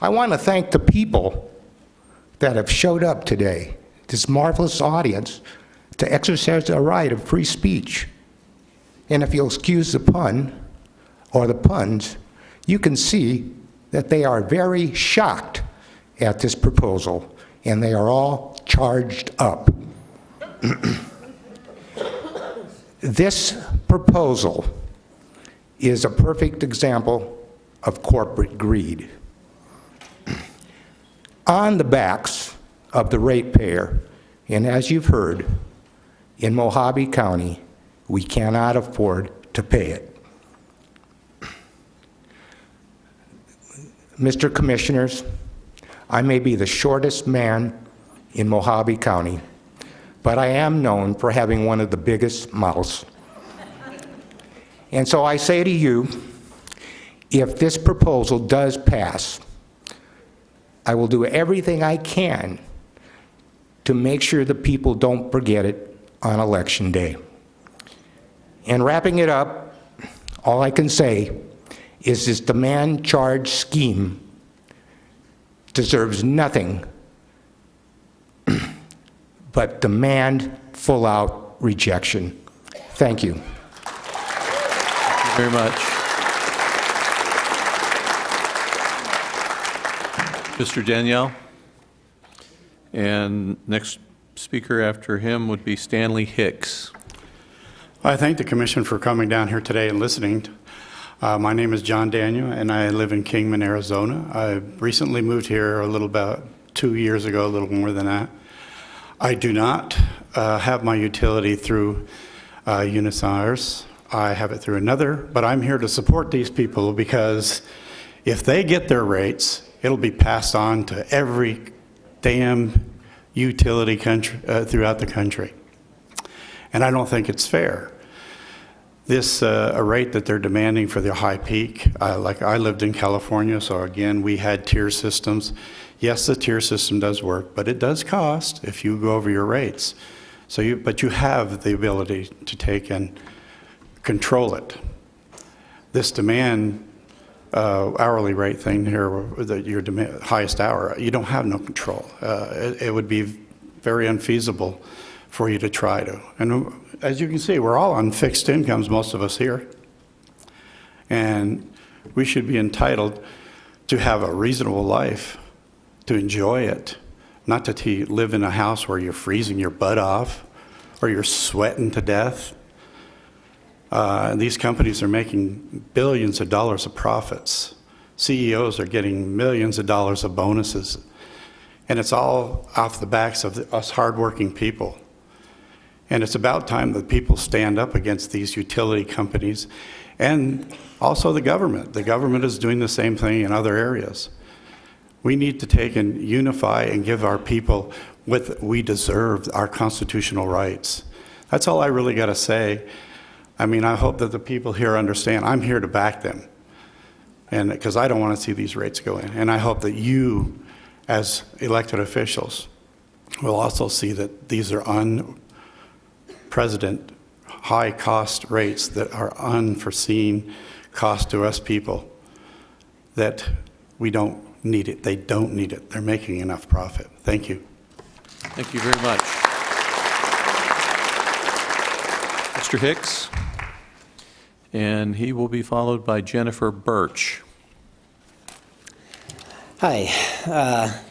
I want to thank the people that have showed up today, this marvelous audience, to exercise their right of free speech. And if you'll excuse the pun, or the puns, you can see that they are very shocked at this proposal, and they are all charged up. This proposal is a perfect example of corporate greed. On the backs of the ratepayer, and as you've heard, in Mojave County, we cannot afford to pay it. Mr. Commissioners, I may be the shortest man in Mojave County, but I am known for having one of the biggest mouths. And so I say to you, if this proposal does pass, I will do everything I can to make sure the people don't forget it on Election Day. And wrapping it up, all I can say is this demand charge scheme deserves nothing but demand full-out rejection. Thank you. Thank you very much. Mr. Danielle. And next speaker after him would be Stanley Hicks. I thank the Commission for coming down here today and listening. My name is John Daniel, and I live in Kingman, Arizona. I recently moved here about 2 years ago, a little more than that. I do not have my utility through UNS. I have it through another, but I'm here to support these people because if they get their rates, it'll be passed on to every damn utility throughout the country. And I don't think it's fair. This a rate that they're demanding for their high peak, like I lived in California, so again, we had tier systems. Yes, the tier system does work, but it does cost if you go over your rates. But you have the ability to take and control it. This demand hourly rate thing here, your highest hour, you don't have no control. It would be very unfeasible for you to try to. And as you can see, we're all on fixed incomes, most of us here. And we should be entitled to have a reasonable life, to enjoy it, not to live in a house where you're freezing your butt off or you're sweating to death. These companies are making billions of dollars of profits. CEOs are getting millions of dollars of bonuses. And it's all off the backs of us hardworking people. And it's about time that people stand up against these utility companies and also the government. The government is doing the same thing in other areas. We need to take and unify and give our people what we deserve, our constitutional rights. That's all I really got to say. I mean, I hope that the people here understand I'm here to back them, and because I don't want to see these rates go in. And I hope that you, as elected officials, will also see that these are unprecedented high cost rates that are unforeseen cost to us people, that we don't need it. They don't need it. They're making enough profit. Thank you. Thank you very much. Mr. Hicks, and he will be followed by Jennifer Birch. Hi,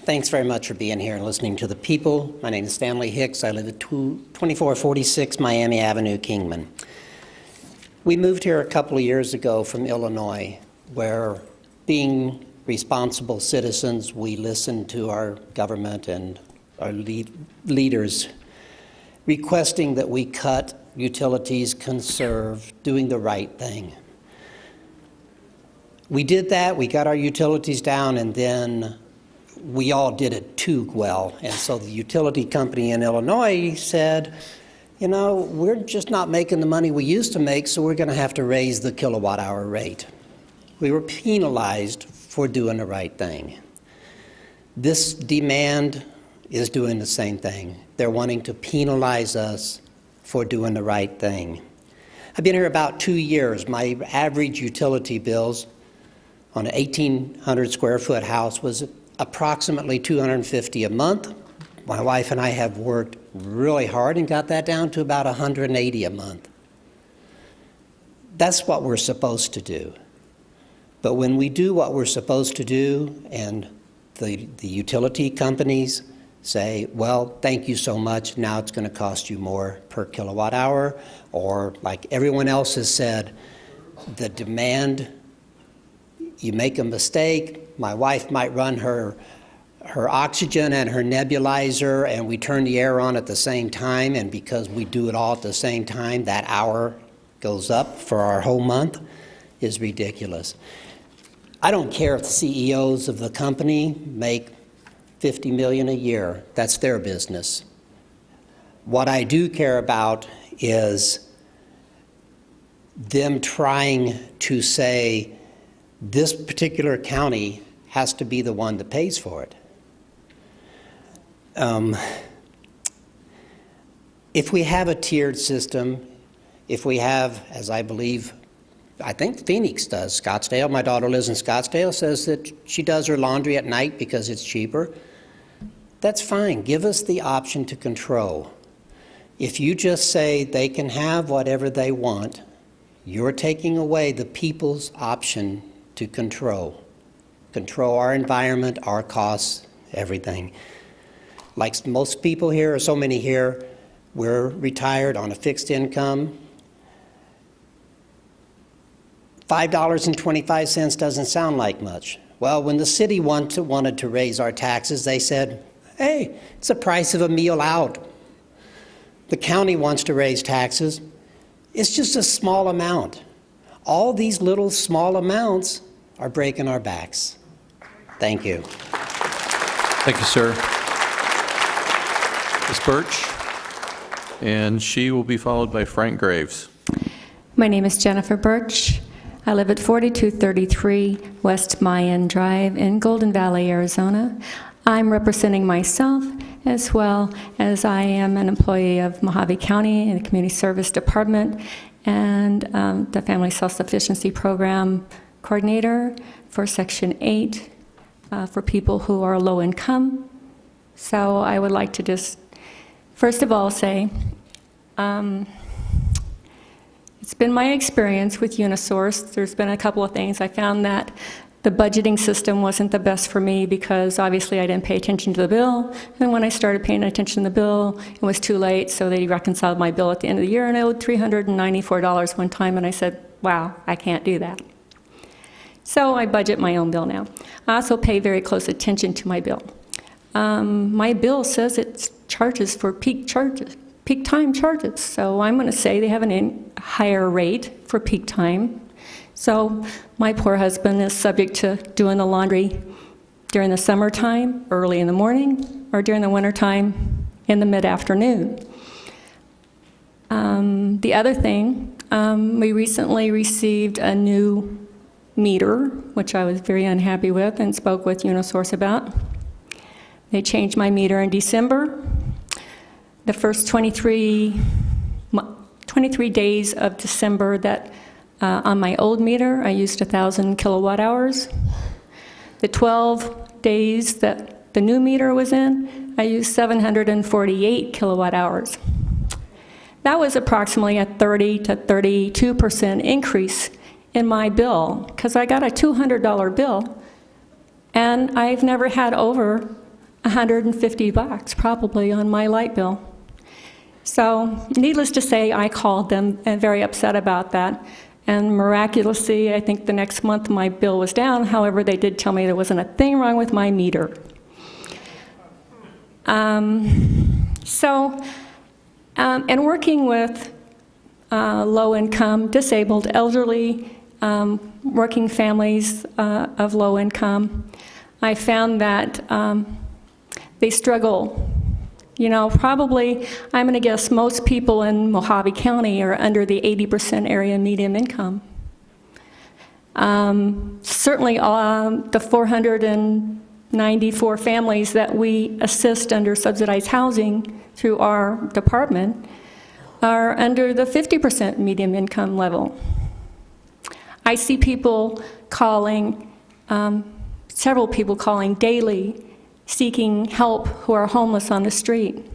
thanks very much for being here and listening to the people. My name is Stanley Hicks. I live at 2446 Miami Avenue, Kingman. We moved here a couple of years ago from Illinois, where being responsible citizens, we listened to our government and our leaders requesting that we cut utilities, conserve, doing the right thing. We did that, we got our utilities down, and then we all did it too well. And so the utility company in Illinois said, you know, we're just not making the money we used to make, so we're going to have to raise the kilowatt hour rate. We were penalized for doing the right thing. This demand is doing the same thing. They're wanting to penalize us for doing the right thing. I've been here about 2 years. My average utility bills on an 1,800 square foot house was approximately $250 a month. My wife and I have worked really hard and got that down to about $180 a month. That's what we're supposed to do. But when we do what we're supposed to do and the utility companies say, well, thank you so much, now it's going to cost you more per kilowatt hour, or like everyone else has said, the demand, you make a mistake, my wife might run her oxygen and her nebulizer and we turn the air on at the same time, and because we do it all at the same time, that hour goes up for our whole month, is ridiculous. I don't care if the CEOs of the company make $50 million a year. That's their business. What I do care about is them trying to say this particular county has to be the one that pays for it. If we have a tiered system, if we have, as I think Phoenix does, Scottsdale, my daughter lives in Scottsdale, says that she does her laundry at night because it's cheaper. That's fine. Give us the option to control. If you just say they can have whatever they want, you're taking away the people's option to control our environment, our costs, everything. Like most people here, or so many here, we're retired on a fixed income. $5.25 doesn't sound like much. Well, when the city wanted to raise our taxes, they said, hey, it's the price of a meal out. The county wants to raise taxes. It's just a small amount. All these little small amounts are breaking our backs. Thank you. Thank you, sir. Ms. Birch, and she will be followed by Frank Graves. My name is Jennifer Birch. I live at 4233 West Mayan Drive in Golden Valley, Arizona. I'm representing myself as well as I am an employee of Mojave County in the Community Service Department and the Family Self-Sufficiency Program Coordinator for Section 8 for people who are low income. So I would like to just, first of all, say, it's been my experience with Unisource. There's been a couple of things. I found that the budgeting system wasn't the best for me because obviously I didn't pay attention to the bill. And when I started paying attention to the bill, it was too late, so they reconciled my bill at the end of the year, and I owed $394 one time, and I said, wow, I can't do that. So I budget my own bill now. I also pay very close attention to my bill. My bill says it charges for peak time charges. So I'm going to say they have a higher rate for peak time. So my poor husband is subject to doing the laundry during the summertime, early in the morning, or during the wintertime in the mid-afternoon. The other thing, we recently received a new meter, which I was very unhappy with and spoke with Unisource about. They changed my meter in December. The first 23 days of December that on my old meter, I used 1,000 kilowatt hours. The 12 days that the new meter was in, I used 748 kilowatt hours. That was approximately a 30 to 32% increase in my bill, because I got a $200 bill, and I've never had over $150 probably on my light bill. So needless to say, I called them and very upset about that. And miraculously, I think the next month my bill was down. However, they did tell me there wasn't a thing wrong with my meter. And working with low income, disabled, elderly, working families of low income, I found that they struggle. You know, probably, I'm going to guess most people in Mojave County are under the 80% area median income. Certainly, the 494 families that we assist under subsidized housing through our department are under the 50% median income level. I see people calling, several people calling daily, seeking help, who are homeless on the street,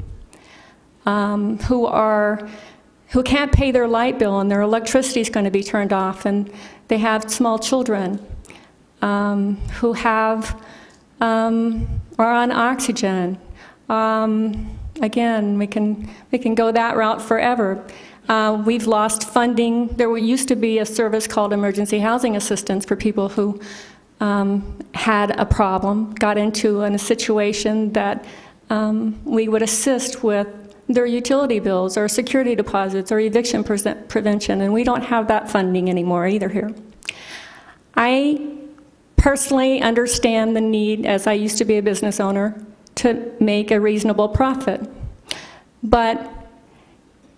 who can't pay their light bill and their electricity is going to be turned off, and they have small children, who have are on oxygen. Again, we can go that route forever. We've lost funding. There used to be a service called emergency housing assistance for people who had a problem, got into a situation that we would assist with their utility bills or security deposits or eviction prevention, and we don't have that funding anymore either here. I personally understand the need, as I used to be a business owner, to make a reasonable profit. But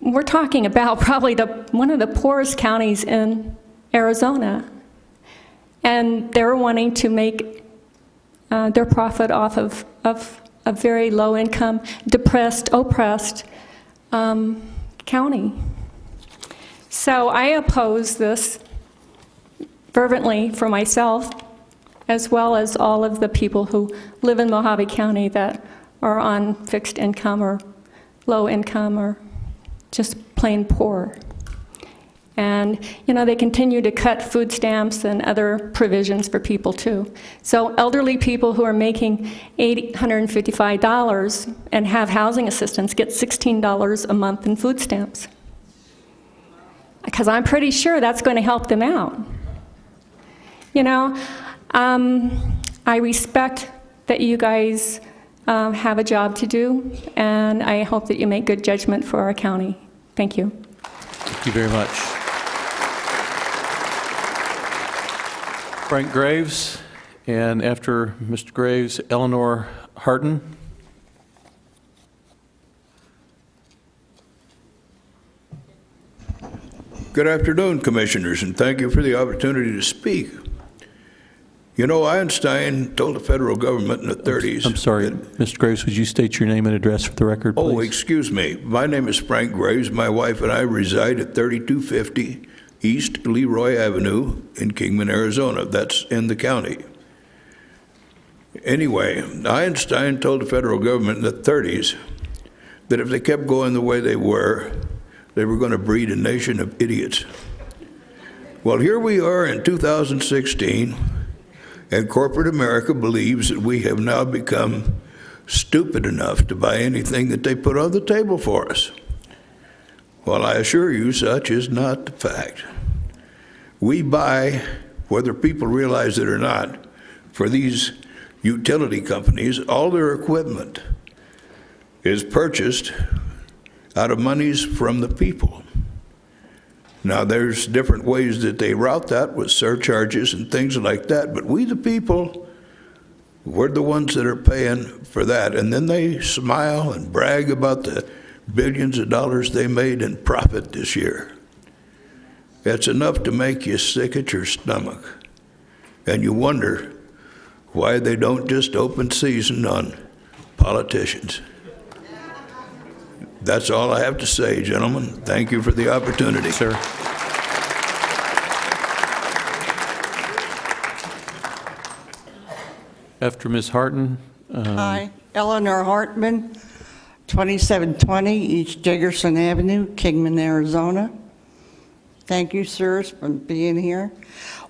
we're talking about probably one of the poorest counties in Arizona. And they're wanting to make their profit off of a very low-income, depressed, oppressed county. So I oppose this fervently for myself, as well as all of the people who live in Mojave County that are on fixed income or low income or just plain poor. And, you know, they continue to cut food stamps and other provisions for people, too. So elderly people who are making $855 and have housing assistance get $16 a month in food stamps. Because I'm pretty sure that's going to help them out. You know, I respect that you guys have a job to do, and I hope that you make good judgment for our county. Thank you. Thank you very much. Frank Graves, and after Mr. Graves, Eleanor Harton. Good afternoon, Commissioners, and thank you for the opportunity to speak. You know, Einstein told the federal government in the 30s... I'm sorry, Mr. Graves, would you state your name and address for the record, please? Oh, excuse me. My name is Frank Graves. My wife and I reside at 3250 East Leroy Avenue in Kingman, Arizona. That's in the county. Anyway, Einstein told the federal government in the 30s that if they kept going the way they were going to breed a nation of idiots. Well, here we are in 2016, and corporate America believes that we have now become stupid enough to buy anything that they put on the table for us. Well, I assure you, such is not the fact. We buy, whether people realize it or not, for these utility companies, all their equipment is purchased out of monies from the people. Now, there's different ways that they route that with surcharges and things like that, but we, the people, we're the ones that are paying for that. And then they smile and brag about the billions of dollars they made in profit this year. That's enough to make you sick at your stomach. And you wonder why they don't just open season on politicians. That's all I have to say, gentlemen. Thank you for the opportunity. Sir. After Ms. Harton. Hi, Eleanor Hartman, 2720 East Jiggerson Avenue, Kingman, Arizona. Thank you, sirs, for being here.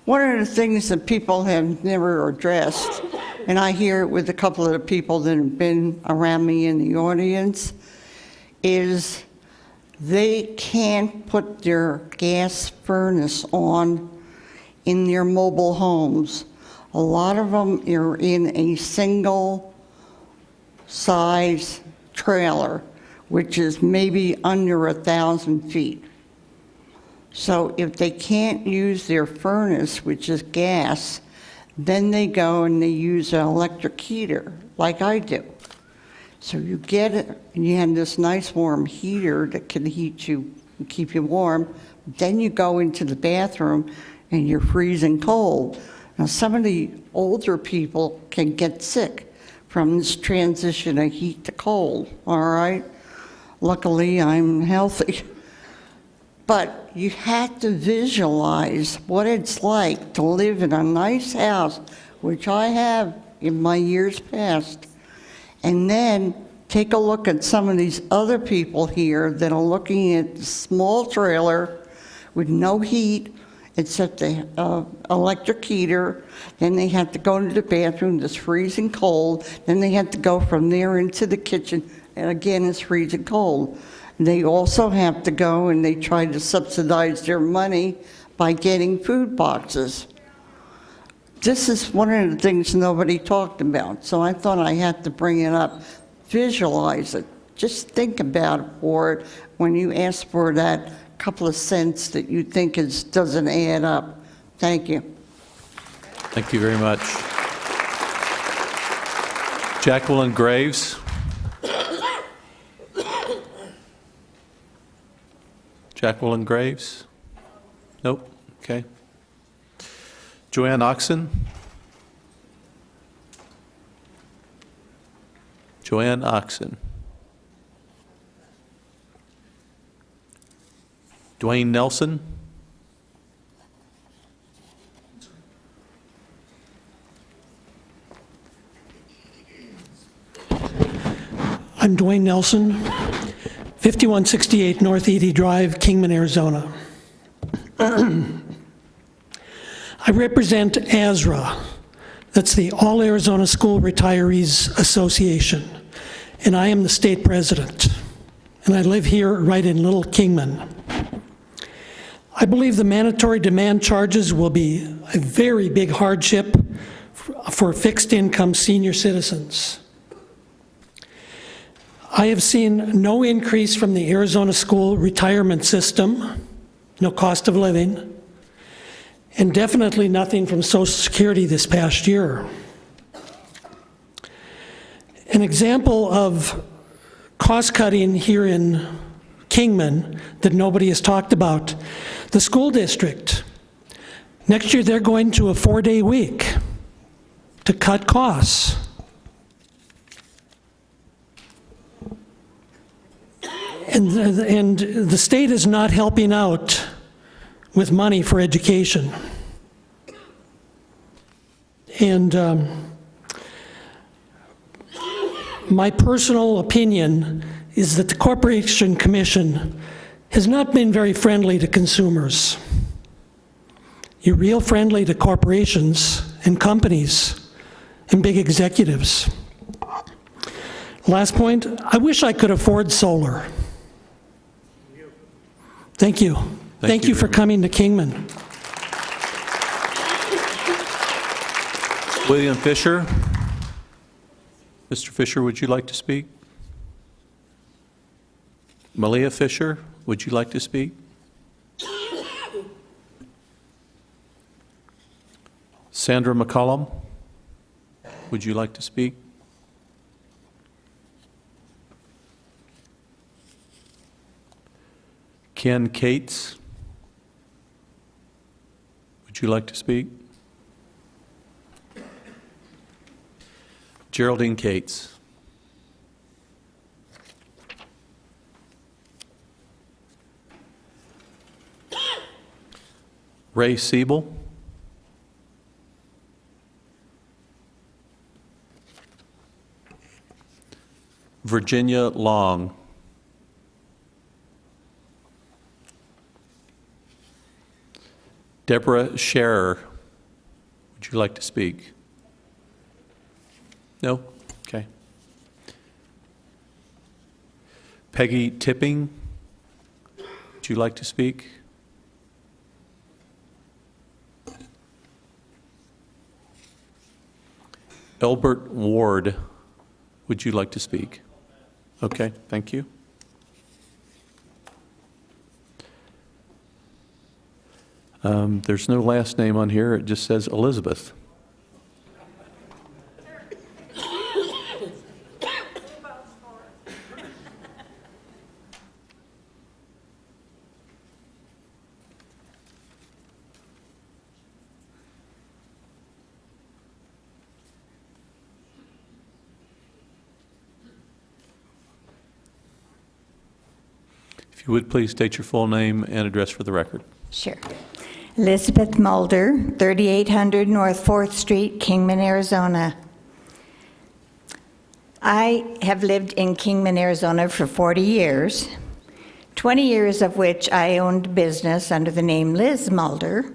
One of the things that people have never addressed, and I hear it with a couple of the people that have been around me in the audience, is they can't put their gas furnace on in their mobile homes. A lot of them are in a single size trailer, which is maybe under 1,000 feet. So if they can't use their furnace, which is gas, then they go and they use an electric heater, like I do. So you get it, and you have this nice warm heater that can heat you, keep you warm. Then you go into the bathroom, and you're freezing cold. Now, some of the older people can get sick from this transition of heat to cold, all right? Luckily, I'm healthy. But you have to visualize what it's like to live in a nice house, which I have in my years past, and then take a look at some of these other people here that are looking at a small trailer with no heat except the electric heater. Then they have to go into the bathroom that's freezing cold. Then they have to go from there into the kitchen, and again, it's freezing cold. They also have to go and they try to subsidize their money by getting food boxes. This is one of the things nobody talked about, so I thought I had to bring it up. Visualize it. Just think about it for it when you ask for that couple of cents that you think doesn't add up. Thank you. Thank you very much. Jacqueline Graves. Jacqueline Graves? Nope. Okay. Joanne Oxen? Joanne Oxen. Dwayne Nelson? I'm Dwayne Nelson, 5168 North Edie Drive, Kingman, Arizona. I represent ASRA, that's the All Arizona School Retirees Association, and I am the state president, and I live here right in Little Kingman. I believe the mandatory demand charges will be a very big hardship for fixed-income senior citizens. I have seen no increase from the Arizona school retirement system, no cost of living, and definitely nothing from Social Security this past year. An example of cost-cutting here in Kingman that nobody has talked about, the school district. Next year, they're going to a 4-day week to cut costs. And the state is not helping out with money for education. And my personal opinion is that the Corporation Commission has not been very friendly to consumers. You're real friendly to corporations and companies and big executives. Last point, I wish I could afford solar. Thank you. Thank you for coming to Kingman. William Fisher. Mr. Fisher, would you like to speak? Malia Fisher, would you like to speak? Sandra McCollum, would you like to speak? Ken Cates, would you like to speak? Geraldine Cates. Ray Siebel. Virginia Long. Deborah Scherer, would you like to speak? No? Okay. Peggy Tipping, would you like to speak? Elbert Ward, would you like to speak? Okay, thank you. There's no last name on here, it just says Elizabeth. If you would please state your full name and address for the record. Sure. Elizabeth Mulder, 3800 North 4th Street, Kingman, Arizona. I have lived in Kingman, Arizona for 40 years, 20 years of which I owned a business under the name Liz Mulder,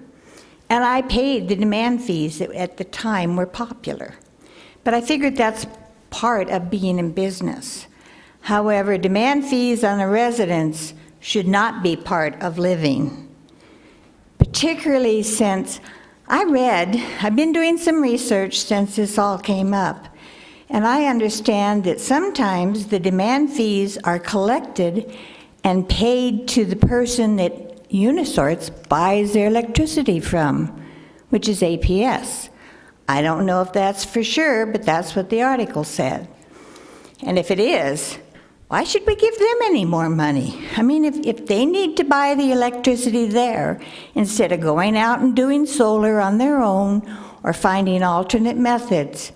and I paid the demand fees that at the time were popular. But I figured that's part of being in business. However, demand fees on a residence should not be part of living, particularly since I've been doing some research since this all came up, and I understand that sometimes the demand fees are collected and paid to the person that Unisorts buys their electricity from, which is APS. I don't know if that's for sure, but that's what the article said. And if it is, why should we give them any more money? I mean, if they need to buy the electricity there, instead of going out and doing solar on their own or finding alternate methods,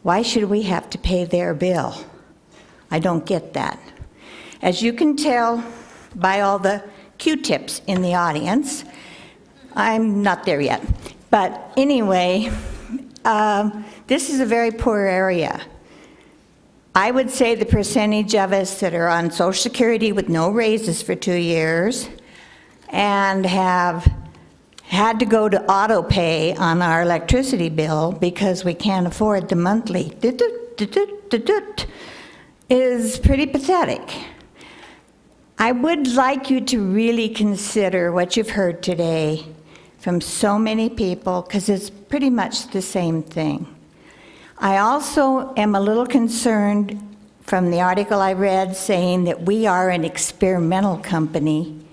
why should we have to pay their bill? I don't get that. As you can tell by all the Q-tips in the audience, I'm not there yet. But anyway, this is a very poor area. I would say the percentage of us that are on Social Security with no raises for 2 years and have had to go to auto pay on our electricity bill because we can't afford the monthly is pretty pathetic. I would like you to really consider what you've heard today from so many people, because it's pretty much the same thing. I also am a little concerned from the article I read saying that we are an experimental company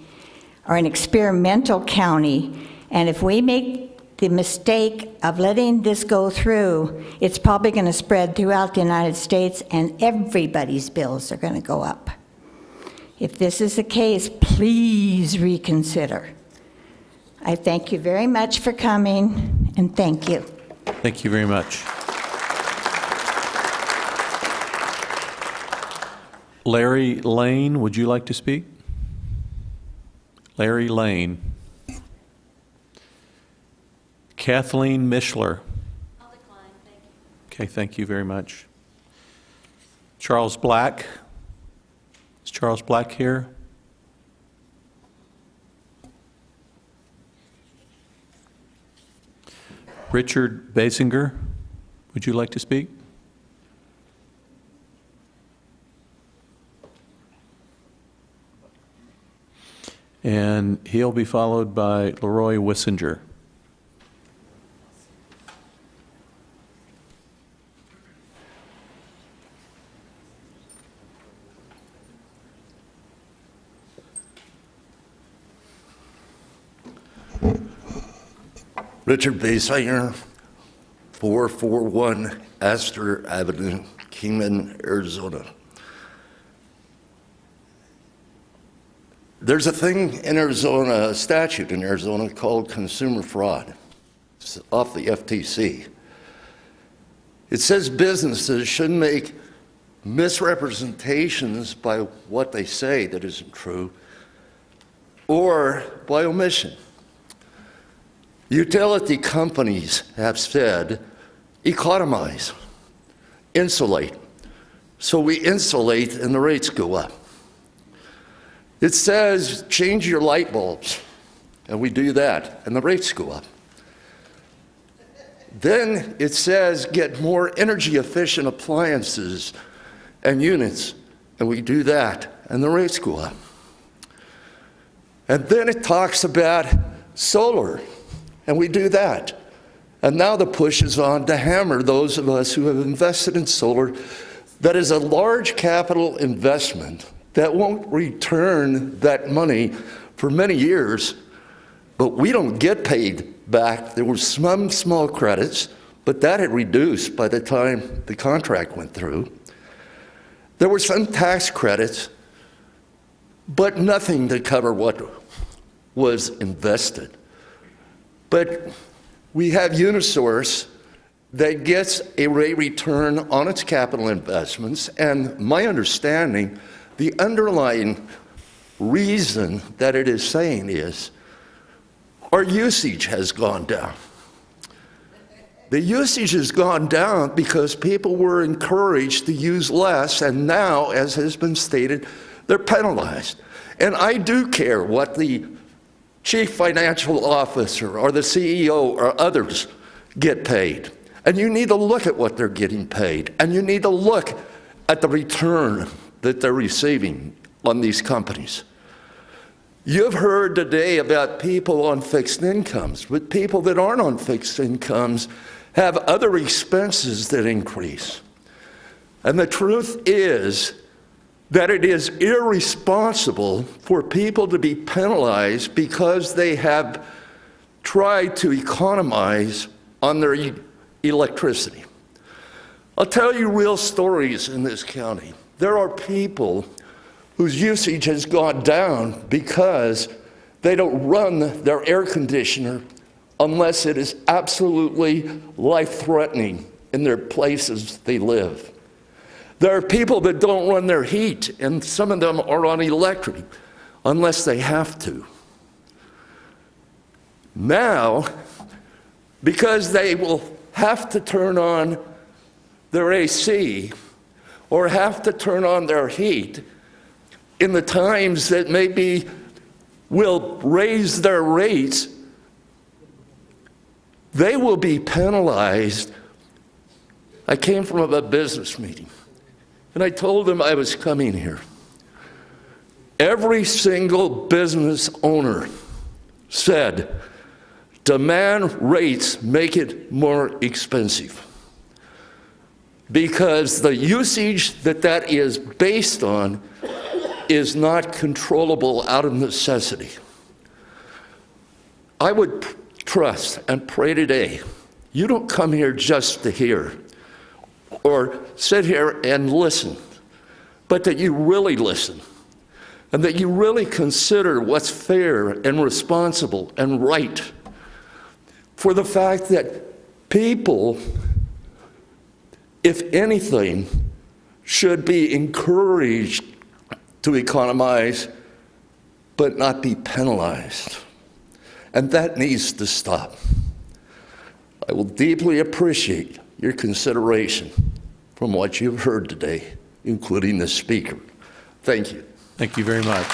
or an experimental county, and if we make the mistake of letting this go through, it's probably going to spread throughout the United States and everybody's bills are going to go up. If this is the case, please reconsider. I thank you very much for coming, and thank you. Thank you very much. Larry Lane, would you like to speak? Larry Lane. Kathleen Mishler. I'll decline, thank you. Okay, thank you very much. Charles Black. Is Charles Black here? Richard Basinger, would you like to speak? And he'll be followed by Leroy Wissinger. Richard Basinger, 441 Astor Avenue, Kingman, Arizona. There's a thing in Arizona, a statute in Arizona called consumer fraud. It's off the FTC. It says businesses shouldn't make misrepresentations by what they say that isn't true or by omission. Utility companies have said, economize, insulate. So we insulate and the rates go up. It says, change your light bulbs, and we do that, and the rates go up. Then it says, get more energy efficient appliances and units, and we do that, and the rates go up. And then it talks about solar, and we do that. And now the push is on to hammer those of us who have invested in solar. That is a large capital investment that won't return that money for many years, but we don't get paid back. There were some small credits, but that had reduced by the time the contract went through. There were some tax credits, but nothing to cover what was invested. But we have Unisource that gets a rate return on its capital investments, and my understanding, the underlying reason that it is saying is our usage has gone down. The usage has gone down because people were encouraged to use less, and now, as has been stated, they're penalized. And I do care what the chief financial officer or the CEO or others get paid. And you need to look at what they're getting paid, and you need to look at the return that they're receiving on these companies. You've heard today about people on fixed incomes, but people that aren't on fixed incomes have other expenses that increase. And the truth is that it is irresponsible for people to be penalized because they have tried to economize on their electricity. I'll tell you real stories in this county. There are people whose usage has gone down because they don't run their air conditioner unless it is absolutely life-threatening in their places they live. There are people that don't run their heat, and some of them are on electric unless they have to. Now, because they will have to turn on their AC or have to turn on their heat in the times that maybe will raise their rates, they will be penalized. I came from a business meeting, and I told them I was coming here. every single business owner said, demand rates make it more expensive. Because the usage that is based on is not controllable out of necessity. I would trust and pray today, you don't come here just to hear or sit here and listen, but that you really listen and that you really consider what's fair and responsible and right. For the fact that people, if anything, should be encouraged to economize, but not be penalized. And that needs to stop. I will deeply appreciate your consideration from what you've heard today, including the speaker. Thank you. Thank you very much.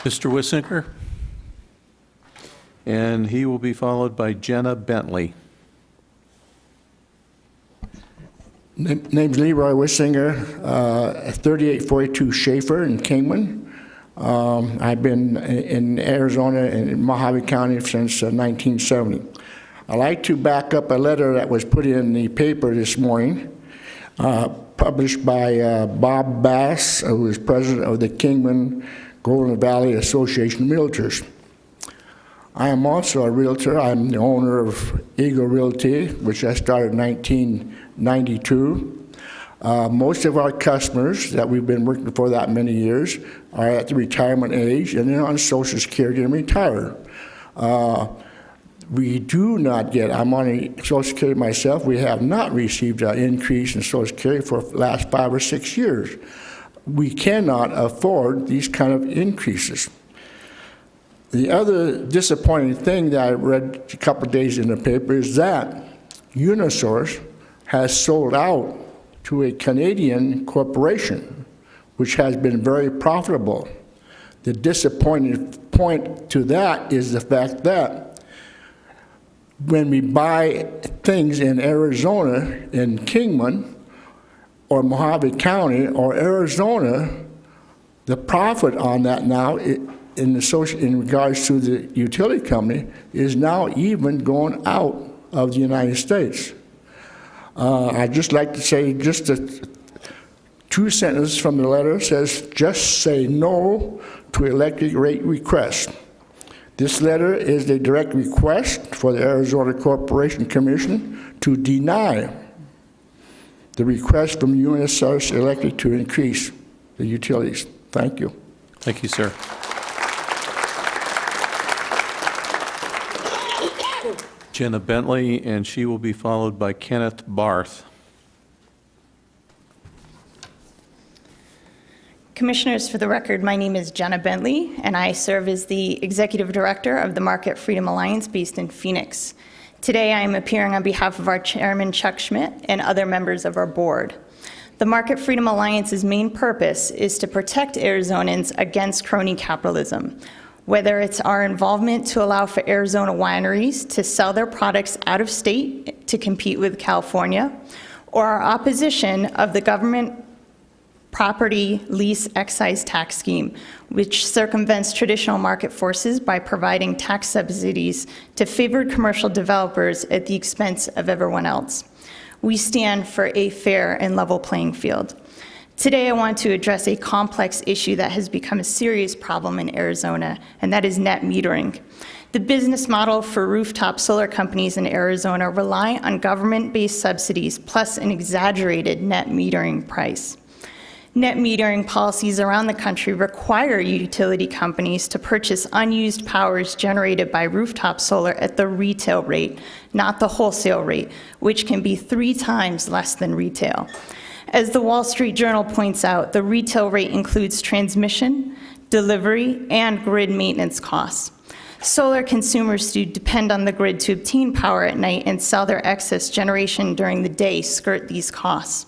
Mr. Wissinger? And he will be followed by Jenna Bentley. Name's Leroy Wissinger, 3842 Schaefer in Kingman. I've been in Arizona in Mojave County since 1970. I'd like to back up a letter that was put in the paper this morning, published by Bob Bass, who is president of the Kingman Golden Valley Association of Realtors. I am also a realtor. I'm the owner of Eagle Realty, which I started in 1992. Most of our customers that we've been working for that many years are at the retirement age and they're on Social Security and retired. We do not get, I'm on Social Security myself, we have not received an increase in Social Security for the last 5 or 6 years. We cannot afford these kind of increases. The other disappointing thing that I read a couple of days in the paper is that UNS has sold out to a Canadian corporation, which has been very profitable. The disappointing point to that is the fact that when we buy things in Arizona, in Kingman, or Mojave County, or Arizona, the profit on that now, in regards to the utility company, is now even going out of the United States. I'd just like to say just 2 sentences from the letter. Says, just say no to electric rate requests. This letter is a direct request for the Arizona Corporation Commission to deny the request from UNS Electric to increase the utilities. Thank you. Thank you, sir. Jenna Bentley, and she will be followed by Kenneth Barth. Commissioners, for the record, my name is Jenna Bentley, and I serve as the Executive Director of the Market Freedom Alliance based in Phoenix. Today, I am appearing on behalf of our Chairman, Chuck Schmidt, and other members of our board. The Market Freedom Alliance's main purpose is to protect Arizonans against crony capitalism, whether it's our involvement to allow for Arizona wineries to sell their products out of state to compete with California, or our opposition of the government property lease excise tax scheme, which circumvents traditional market forces by providing tax subsidies to favored commercial developers at the expense of everyone else. We stand for a fair and level playing field. Today, I want to address a complex issue that has become a serious problem in Arizona, and that is net metering. The business model for rooftop solar companies in Arizona rely on government-based subsidies plus an exaggerated net metering price. Net metering policies around the country require utility companies to purchase unused powers generated by rooftop solar at the retail rate, not the wholesale rate, which can be 3 times less than retail. As the Wall Street Journal points out, the retail rate includes transmission, delivery, and grid maintenance costs. Solar consumers who depend on the grid to obtain power at night and sell their excess generation during the day skirt these costs.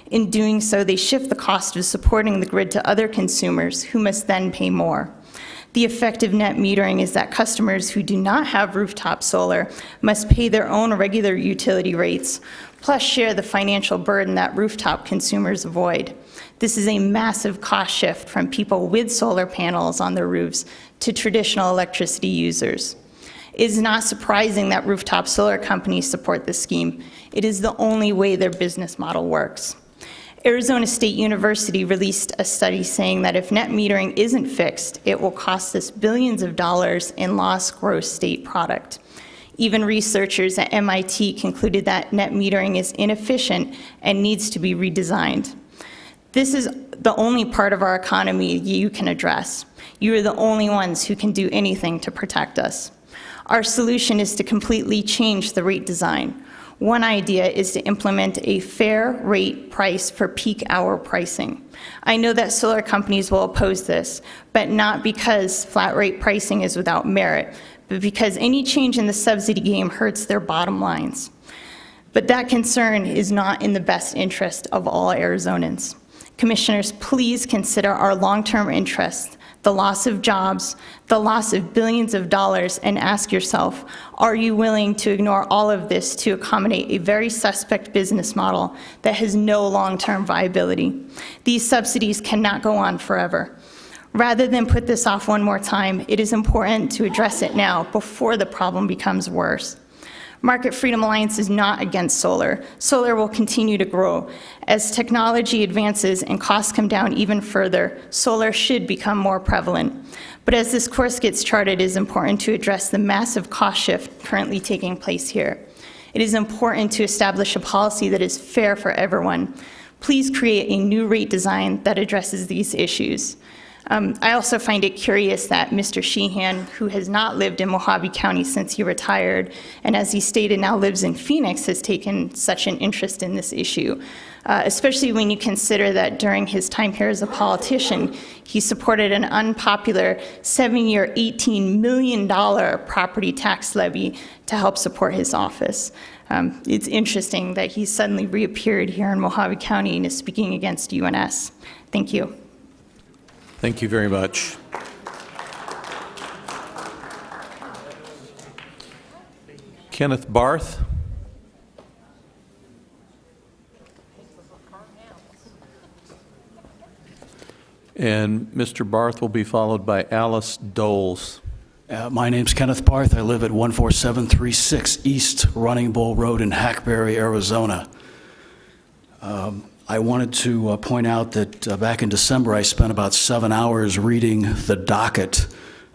In doing so, they shift the cost of supporting the grid to other consumers who must then pay more. The effect of net metering is that customers who do not have rooftop solar must pay their own regular utility rates, plus share the financial burden that rooftop consumers avoid. This is a massive cost shift from people with solar panels on their roofs to traditional electricity users. It is not surprising that rooftop solar companies support this scheme. It is the only way their business model works. Arizona State University released a study saying that if net metering isn't fixed, it will cost us billions of dollars in lost gross state product. Even researchers at MIT concluded that net metering is inefficient and needs to be redesigned. This is the only part of our economy you can address. You are the only ones who can do anything to protect us. Our solution is to completely change the rate design. One idea is to implement a fair rate price for peak hour pricing. I know that solar companies will oppose this, but not because flat rate pricing is without merit, but because any change in the subsidy game hurts their bottom lines. But that concern is not in the best interest of all Arizonans. Commissioners, please consider our long-term interest, the loss of jobs, the loss of billions of dollars, and ask yourself, are you willing to ignore all of this to accommodate a very suspect business model that has no long-term viability? These subsidies cannot go on forever. Rather than put this off one more time, it is important to address it now before the problem becomes worse. Market Freedom Alliance is not against solar. Solar will continue to grow. As technology advances and costs come down even further, solar should become more prevalent. But as this course gets charted, it is important to address the massive cost shift currently taking place here. It is important to establish a policy that is fair for everyone. Please create a new rate design that addresses these issues. I also find it curious that Mr. Sheehan, who has not lived in Mojave County since he retired, and as he stated now lives in Phoenix, has taken such an interest in this issue, especially when you consider that during his time here as a politician, he supported an unpopular 7-year, $18 million property tax levy to help support his office. It's interesting that he suddenly reappeared here in Mojave County and is speaking against UNS. Thank you. Thank you very much. Kenneth Barth. And Mr. Barth will be followed by Alice Doles. My name's Kenneth Barth. I live at 14736 East Running Bull Road in Hackberry, Arizona. I wanted to point out that back in December, I spent about 7 hours reading the docket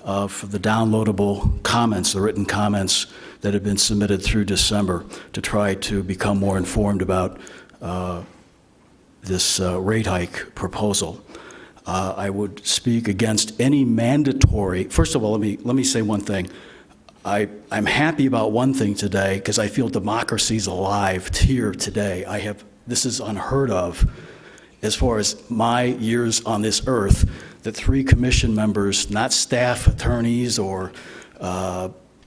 of the downloadable comments, the written comments that have been submitted through December to try to become more informed about this rate hike proposal. I would speak against any mandatory, first of all, let me say one thing. I'm happy about one thing today because I feel democracy's alive here today. This is unheard of as far as my years on this earth, that 3 commission members, not staff attorneys or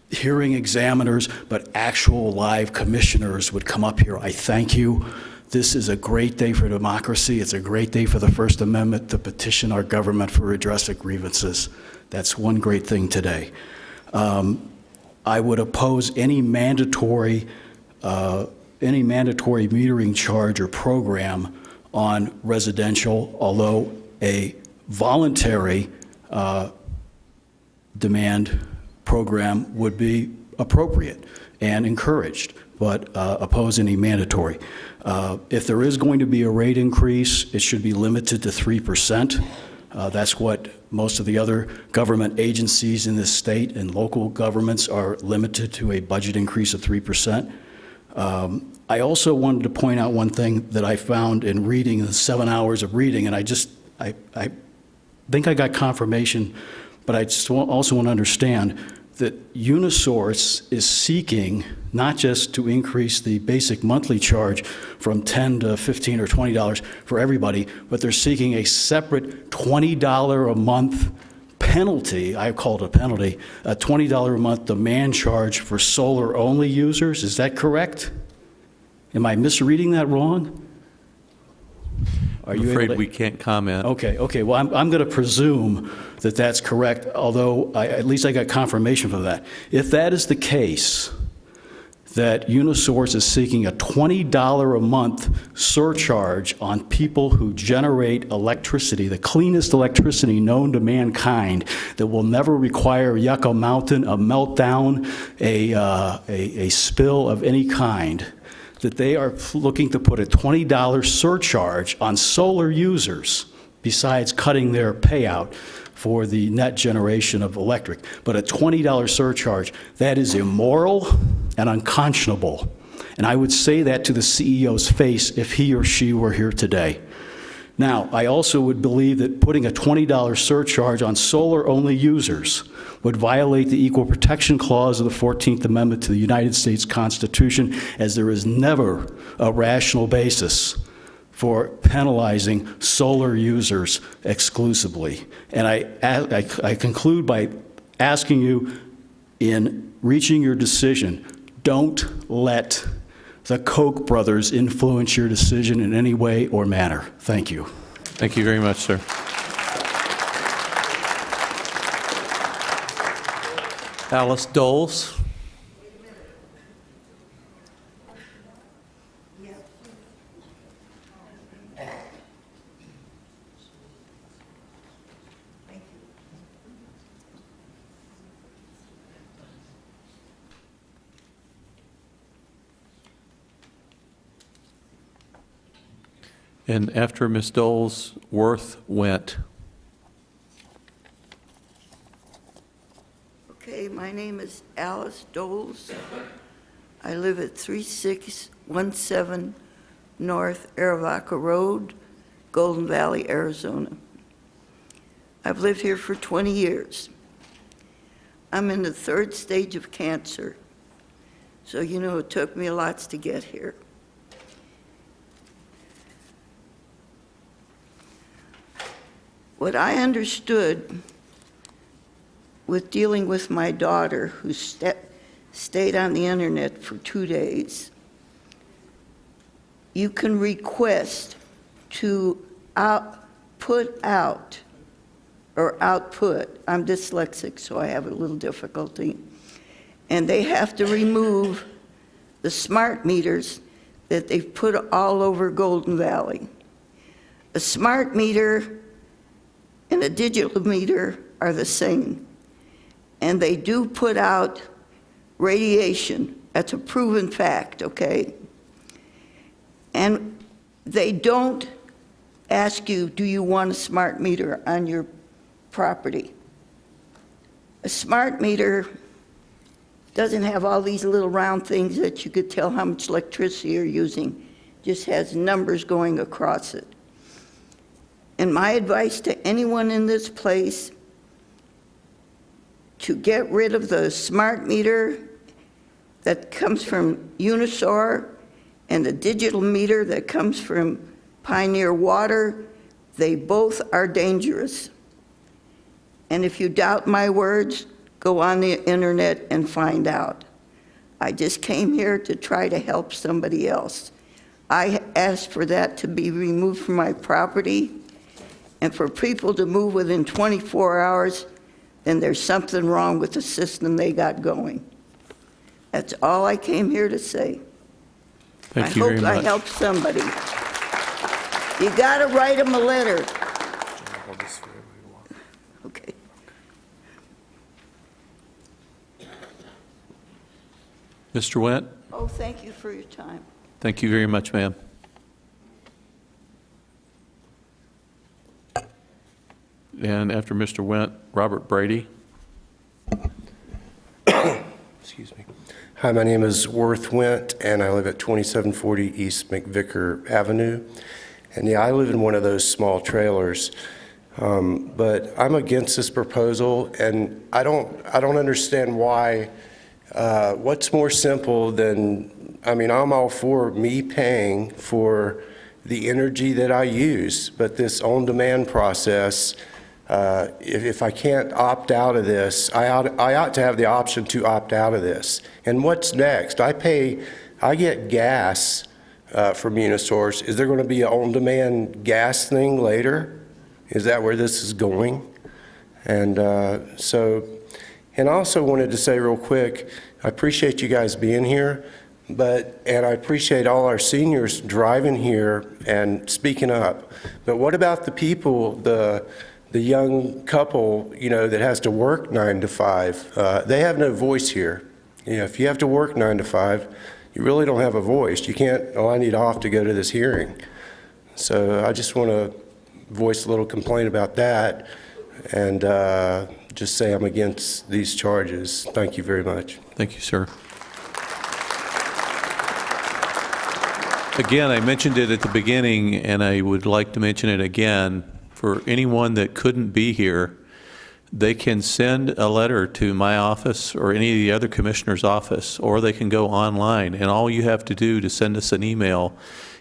hearing examiners, but actual live commissioners would come up here. I thank you. This is a great day for democracy. It's a great day for the First Amendment to petition our government for redress of grievances. That's one great thing today. I would oppose any mandatory metering charge or program on residential, although a voluntary demand program would be appropriate and encouraged, but oppose any mandatory. If there is going to be a rate increase, it should be limited to 3%. That's what most of the other government agencies in this state and local governments are limited to, a budget increase of 3%. I also wanted to point out one thing that I found in reading the 7 hours of reading, and I think I got confirmation, but I just also want to understand that Unisource is seeking not just to increase the basic monthly charge from $10 to $15 or $20 for everybody, but they're seeking a separate $20 a month penalty, I call it a penalty, a $20 a month demand charge for solar-only users. Is that correct? Am I misreading that wrong? Are I'm you able afraid to- we can't comment. Okay. Well, I'm going to presume that that's correct, although at least I got confirmation from that. If that is the case, that Unisource is seeking a $20 a month surcharge on people who generate electricity, the cleanest electricity known to mankind, that will never require Yucca Mountain, a meltdown, a spill of any kind, that they are looking to put a $20 surcharge on solar users besides cutting their payout for the net generation of electric. But a $20 surcharge, that is immoral and unconscionable. And I would say that to the CEO's face if he or she were here today. Now, I also would believe that putting a $20 surcharge on solar-only users would violate the Equal Protection Clause of the 14th Amendment to the United States Constitution, as there is never a rational basis for penalizing solar users exclusively. And I conclude by asking you, in reaching your decision, don't let the Koch brothers influence your decision in any way or manner. Thank you. Thank you very much, sir. Alice Doles. And after Ms. Doles, Worth went. Okay, my name is Alice Doles. I live at 3617 North Arivaca Road, Golden Valley, Arizona. I've lived here for 20 years. I'm in the 3rd stage of cancer, so you know it took me lots to get here. What I understood with dealing with my daughter, who stayed on the internet for 2 days, you can request to output, I'm dyslexic, so I have a little difficulty, and they have to remove the smart meters that they've put all over Golden Valley. A smart meter and a digital meter are the same. And they do put out radiation. That's a proven fact, okay? And they don't ask you, do you want a smart meter on your property? A smart meter doesn't have all these little round things that you could tell how much electricity you're using. Just has numbers going across it. And my advice to anyone in this place, to get rid of the smart meter that comes from Unisor and the digital meter that comes from Pioneer Water, they both are dangerous. And if you doubt my words, go on the internet and find out. I just came here to try to help somebody else. I asked for that to be removed from my property, and for people to move within 24 hours, then there's something wrong with the system they got going. That's all I came here to say. Thank you very much. I hope I helped somebody. You got to write them a letter. Okay. Mr. Wendt? Oh, thank you for your time. Thank you very much, ma'am. And after Mr. Wendt, Robert Brady. Excuse me. Hi, my name is Worth Wendt, and I live at 2740 East McVicker Avenue. And yeah, I live in one of those small trailers. But I'm against this proposal, and I don't understand why. What's more simple than, I'm all for me paying for the energy that I use, but this on-demand process, if I can't opt out of this, I ought to have the option to opt out of this. And what's next? I get gas from UNS. Is there going to be an on-demand gas thing later? Is that where this is going? And and I also wanted to say real quick, I appreciate you guys being here, and I appreciate all our seniors driving here and speaking up. But what about the people, the young couple, that has to work 9 to 5? They have no voice here. If you have to work 9 to 5, you really don't have a voice. You can't, oh, I need off to go to this hearing. So I just want to voice a little complaint about that and just say I'm against these charges. Thank you very much. Thank you, sir. Again, I mentioned it at the beginning, and I would like to mention it again. For anyone that couldn't be here, they can send a letter to my office or any of the other commissioner's office, or they can go online. And all you have to do to send us an email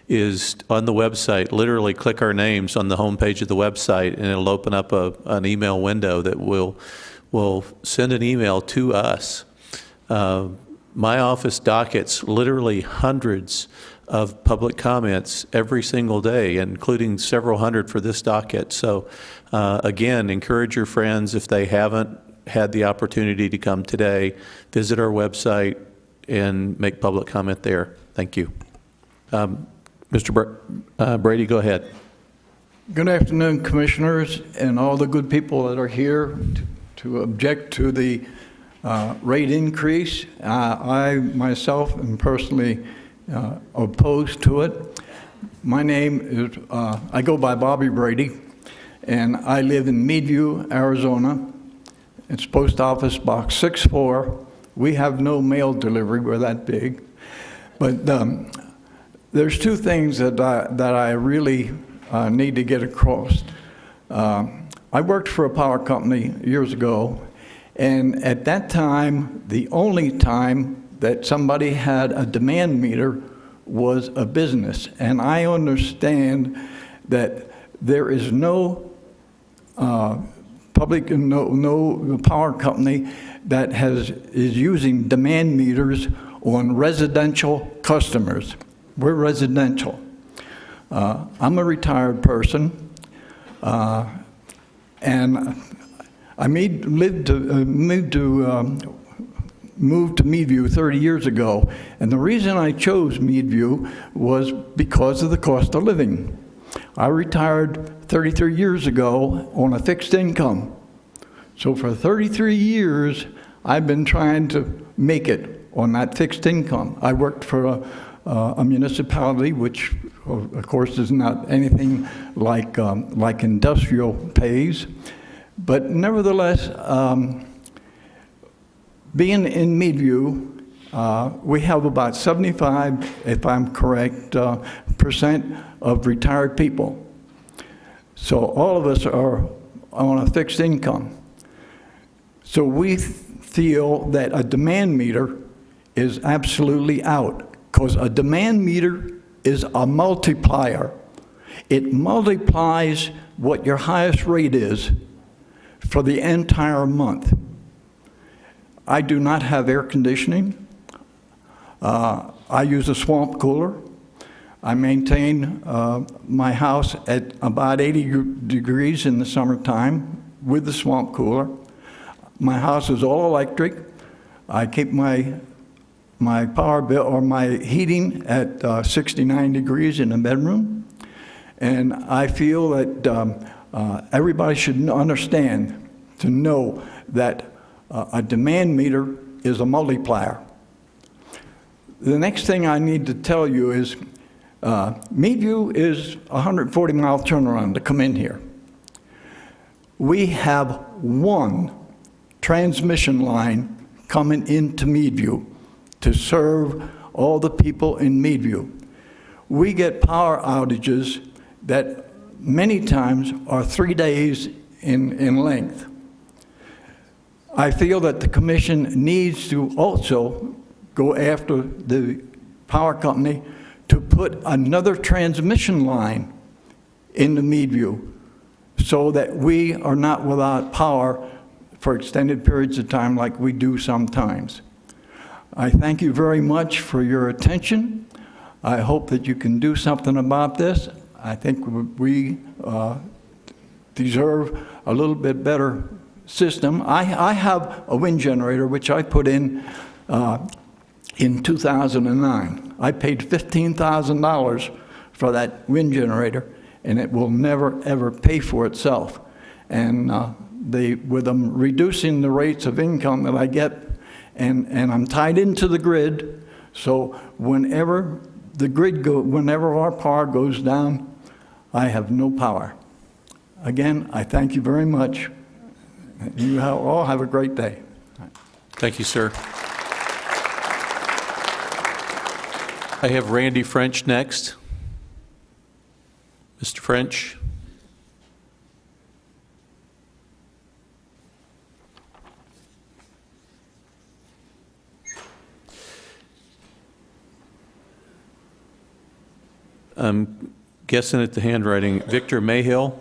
is on the website, literally click our names on the homepage of the website, and it'll open up an email window that will send an email to us. My office dockets literally hundreds of public comments every single day, including several hundred for this docket. So again, encourage your friends, if they haven't had the opportunity to come today, visit our website and make public comment there. Thank you. Mr. Brady, go ahead. Good afternoon, commissioners, and all the good people that are here to object to the rate increase. I myself am personally opposed to it. My name is, I go by Bobby Brady, and I live in Meadview, Arizona. It's Post Office Box 64. We have no mail delivery, we're that big. But there's two things that I really need to get across. I worked for a power company years ago, and at that time, the only time that somebody had a demand meter was a business. And I understand that there is no no power company that is using demand meters on residential customers. We're residential. I'm a retired person, and I moved to Meadview 30 years ago, and the reason I chose Meadview was because of the cost of living. I retired 33 years ago on a fixed income. So for 33 years, I've been trying to make it on that fixed income. I worked for a municipality, which of course is not anything like industrial pays, but nevertheless, being in Meadview, we have about 75, if I'm correct, percent of retired people. So all of us are on a fixed income. So we feel that a demand meter is absolutely out, because a demand meter is a multiplier. It multiplies what your highest rate is for the entire month. I do not have air conditioning. I use a swamp cooler. I maintain my house at about 80 degrees in the summertime with the swamp cooler. My house is all electric. I keep my power bill or my heating at 69 degrees in the bedroom. And I feel that everybody should understand to know that a demand meter is a multiplier. The next thing I need to tell you is Meadview is a 140-mile turnaround to come in here. We have one transmission line coming into Meadview to serve all the people in Meadview. We get power outages that many times are 3 days in length. I feel that the commission needs to also go after the power company to put another transmission line into Meadview so that we are not without power for extended periods of time like we do sometimes. I thank you very much for your attention. I hope that you can do something about this. I think we deserve a little bit better system. I have a wind generator which I put in 2009. I paid $15,000 for that wind generator, and it will never ever pay for itself. And with them reducing the rates of income that I get, and I'm tied into the grid, so whenever our power goes down, I have no power. Again, I thank you very much. You all have a great day. Thank you, sir. I have Randy French next. Mr. French. I'm guessing at the handwriting. Victor Mayhill.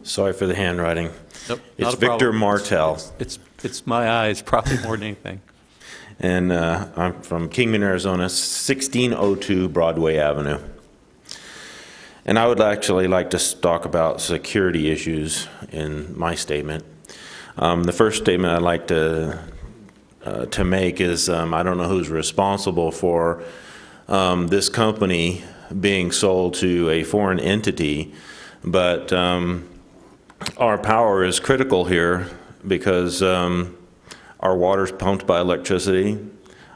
Sorry for the handwriting. Nope, it's not a Victor problem. Martell. It's my eyes, probably more than anything. And I'm from Kingman, Arizona, 1602 Broadway Avenue. And I would actually like to talk about security issues in my statement. The first statement I'd like to make is I don't know who's responsible for this company being sold to a foreign entity, but our power is critical here because our water's pumped by electricity,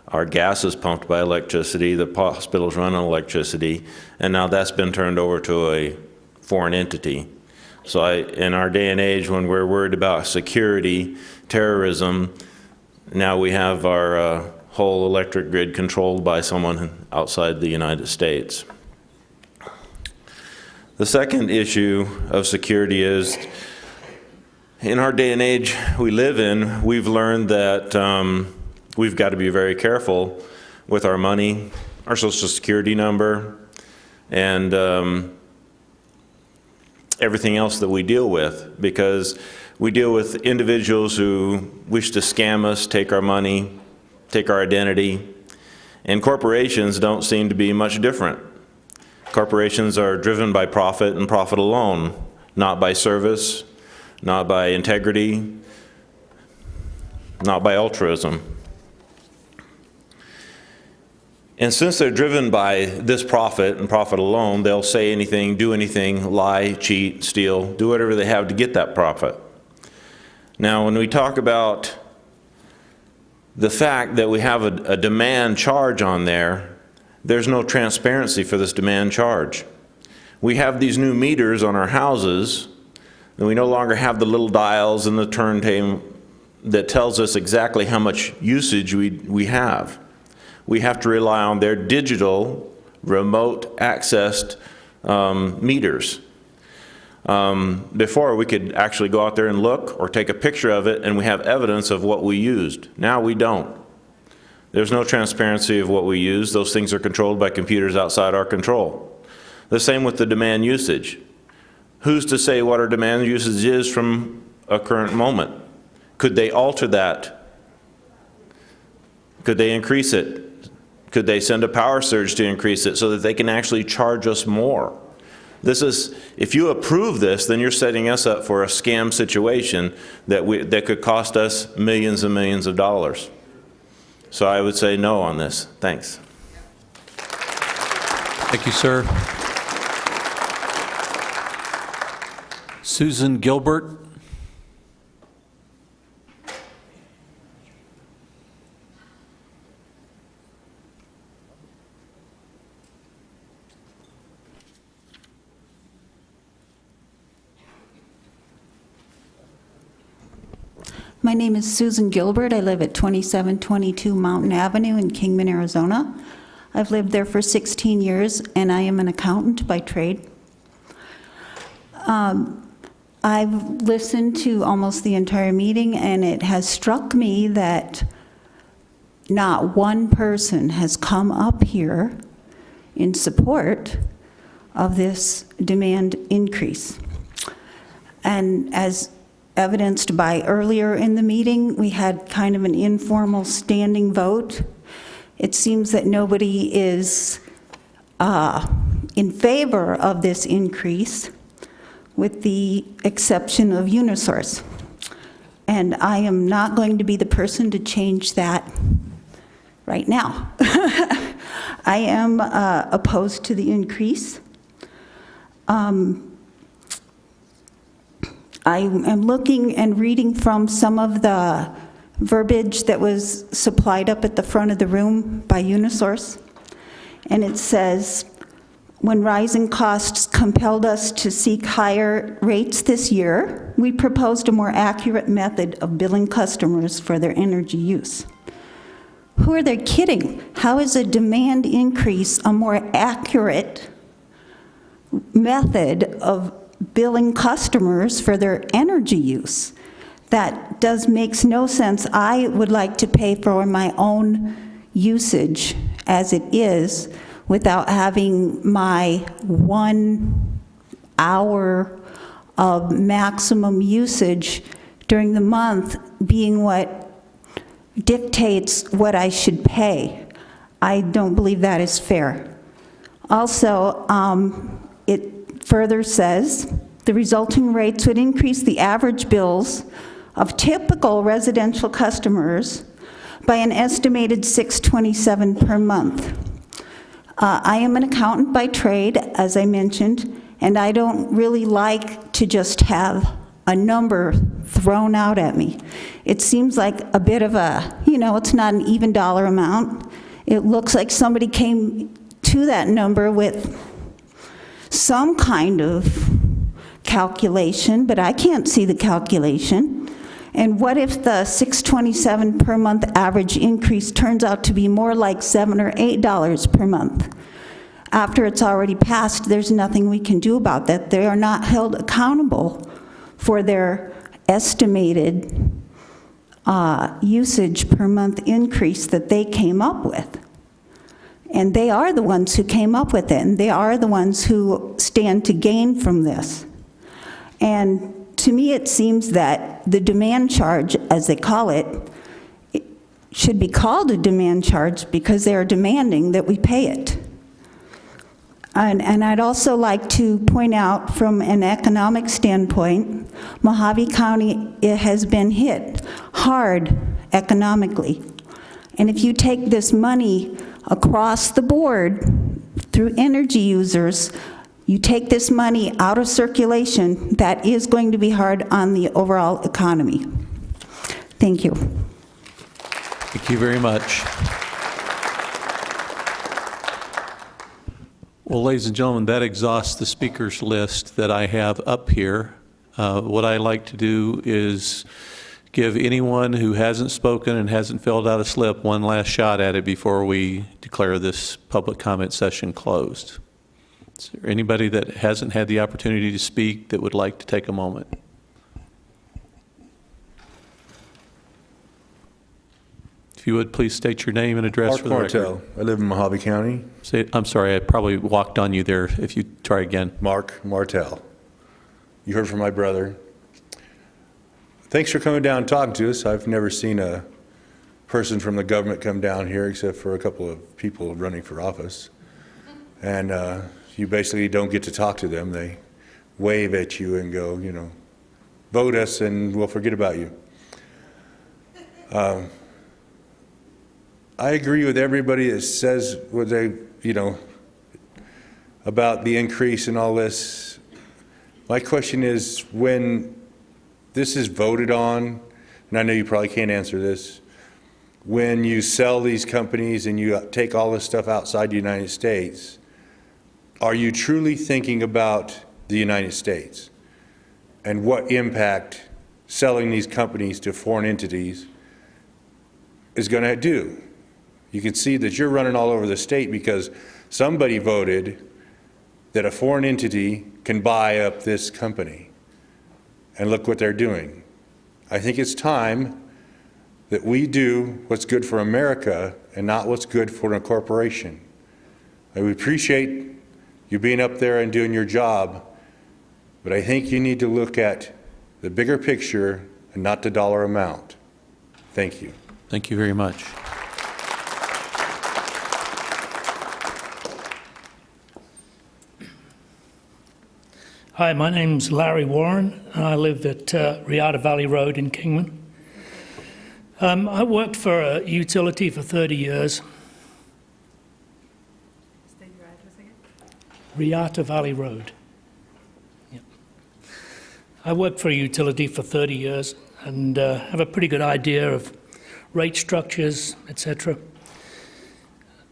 our gas is pumped by electricity, the hospitals run on electricity, and now that's been turned over to a foreign entity. So in our day and age when we're worried about security, terrorism, now we have our whole electric grid controlled by someone outside the United States. The second issue of security is, in our day and age we live in, we've learned that we've got to be very careful with our money, our Social Security number, and everything else that we deal with, because we deal with individuals who wish to scam us, take our money, take our identity, and corporations don't seem to be much different. Corporations are driven by profit and profit alone, not by service, not by integrity, not by altruism. And since they're driven by this profit and profit alone, they'll say anything, do anything, lie, cheat, steal, do whatever they have to get that profit. Now, when we talk about the fact that we have a demand charge on there, there's no transparency for this demand charge. We have these new meters on our houses, and we no longer have the little dials and the turntable that tells us exactly how much usage we have. We have to rely on their digital, remote accessed meters. Before, we could actually go out there and look or take a picture of it, and we have evidence of what we used. Now we don't. There's no transparency of what we use. Those things are controlled by computers outside our control. The same with the demand usage. Who's to say what our demand usage is from a current moment? Could they alter that? Could they increase it? Could they send a power surge to increase it so that they can actually charge us more? If you approve this, then you're setting us up for a scam situation that could cost us millions and millions of dollars. So I would say no on this. Thanks. Thank you, sir. Susan Gilbert. My name is Susan Gilbert. I live at 2722 Mountain Avenue in Kingman, Arizona. I've lived there for 16 years, and I am an accountant by trade. I've listened to almost the entire meeting, and it has struck me that not one person has come up here in support of this demand increase. And as evidenced by earlier in the meeting, we had kind of an informal standing vote. It seems that nobody is in favor of this increase, with the exception of UNS. And I am not going to be the person to change that right now. I am opposed to the increase. I am looking and reading from some of the verbiage that was supplied up at the front of the room by UNS, and it says, when rising costs compelled us to seek higher rates this year, we proposed a more accurate method of billing customers for their energy use. Who are they kidding? How is a demand increase a more accurate method of billing customers for their energy use? That makes no sense. I would like to pay for my own usage as it is without having my 1 hour of maximum usage during the month being what dictates what I should pay. I don't believe that is fair. Also, it further says, the resulting rates would increase the average bills of typical residential customers by an estimated $627 per month. I am an accountant by trade, as I mentioned, and I don't really like to just have a number thrown out at me. It seems like a bit of a, it's not an even dollar amount. It looks like somebody came to that number with some kind of calculation, but I can't see the calculation. And what if the $627 per month average increase turns out to be more like $7 or $8 per month? After it's already passed, there's nothing we can do about that. They are not held accountable for their estimated usage per month increase that they came up with. And they are the ones who came up with it, and they are the ones who stand to gain from this. And to me, it seems that the demand charge, as they call it should be called a demand charge because they are demanding that we pay it. And I'd also like to point out, from an economic standpoint, Mojave County, it has been hit hard economically. And if you take this money across the board through energy users, you take this money out of circulation, that is going to be hard on the overall economy. Thank you. Thank you very much. Well, ladies and gentlemen, that exhausts the speakers list that I have up here. What I like to do is give anyone who hasn't spoken and hasn't filled out a slip one last shot at it before we declare this public comment session closed. Is there anybody that hasn't had the opportunity to speak that would like to take a moment? If you would, please state your name and address for the record. Mark Martell. I live in Mojave County. I'm sorry, I probably walked on you there. If you try again. Mark Martell. You heard from my brother. Thanks for coming down and talking to us. I've never seen a person from the government come down here except for a couple of people running for office. And you basically don't get to talk to them. They wave at you and go, vote us and we'll forget about you. I agree with everybody that says what they, about the increase and all this. My question is, when this is voted on, and I know you probably can't answer this, when you sell these companies and you take all this stuff outside the United States, are you truly thinking about the United States and what impact selling these companies to foreign entities is going to do? You can see that you're running all over the state because somebody voted that a foreign entity can buy up this company. And look what they're doing. I think it's time that we do what's good for America and not what's good for a corporation. I appreciate you being up there and doing your job, but I think you need to look at the bigger picture and not the dollar amount. Thank you. Thank you very much. Hi, my name's Larry Warren, and I live at Riata Valley Road in Kingman. I worked for a utility for 30 years. State your address again? Riata Valley Road. Yep. I worked for a utility for 30 years and have a pretty good idea of rate structures, etc.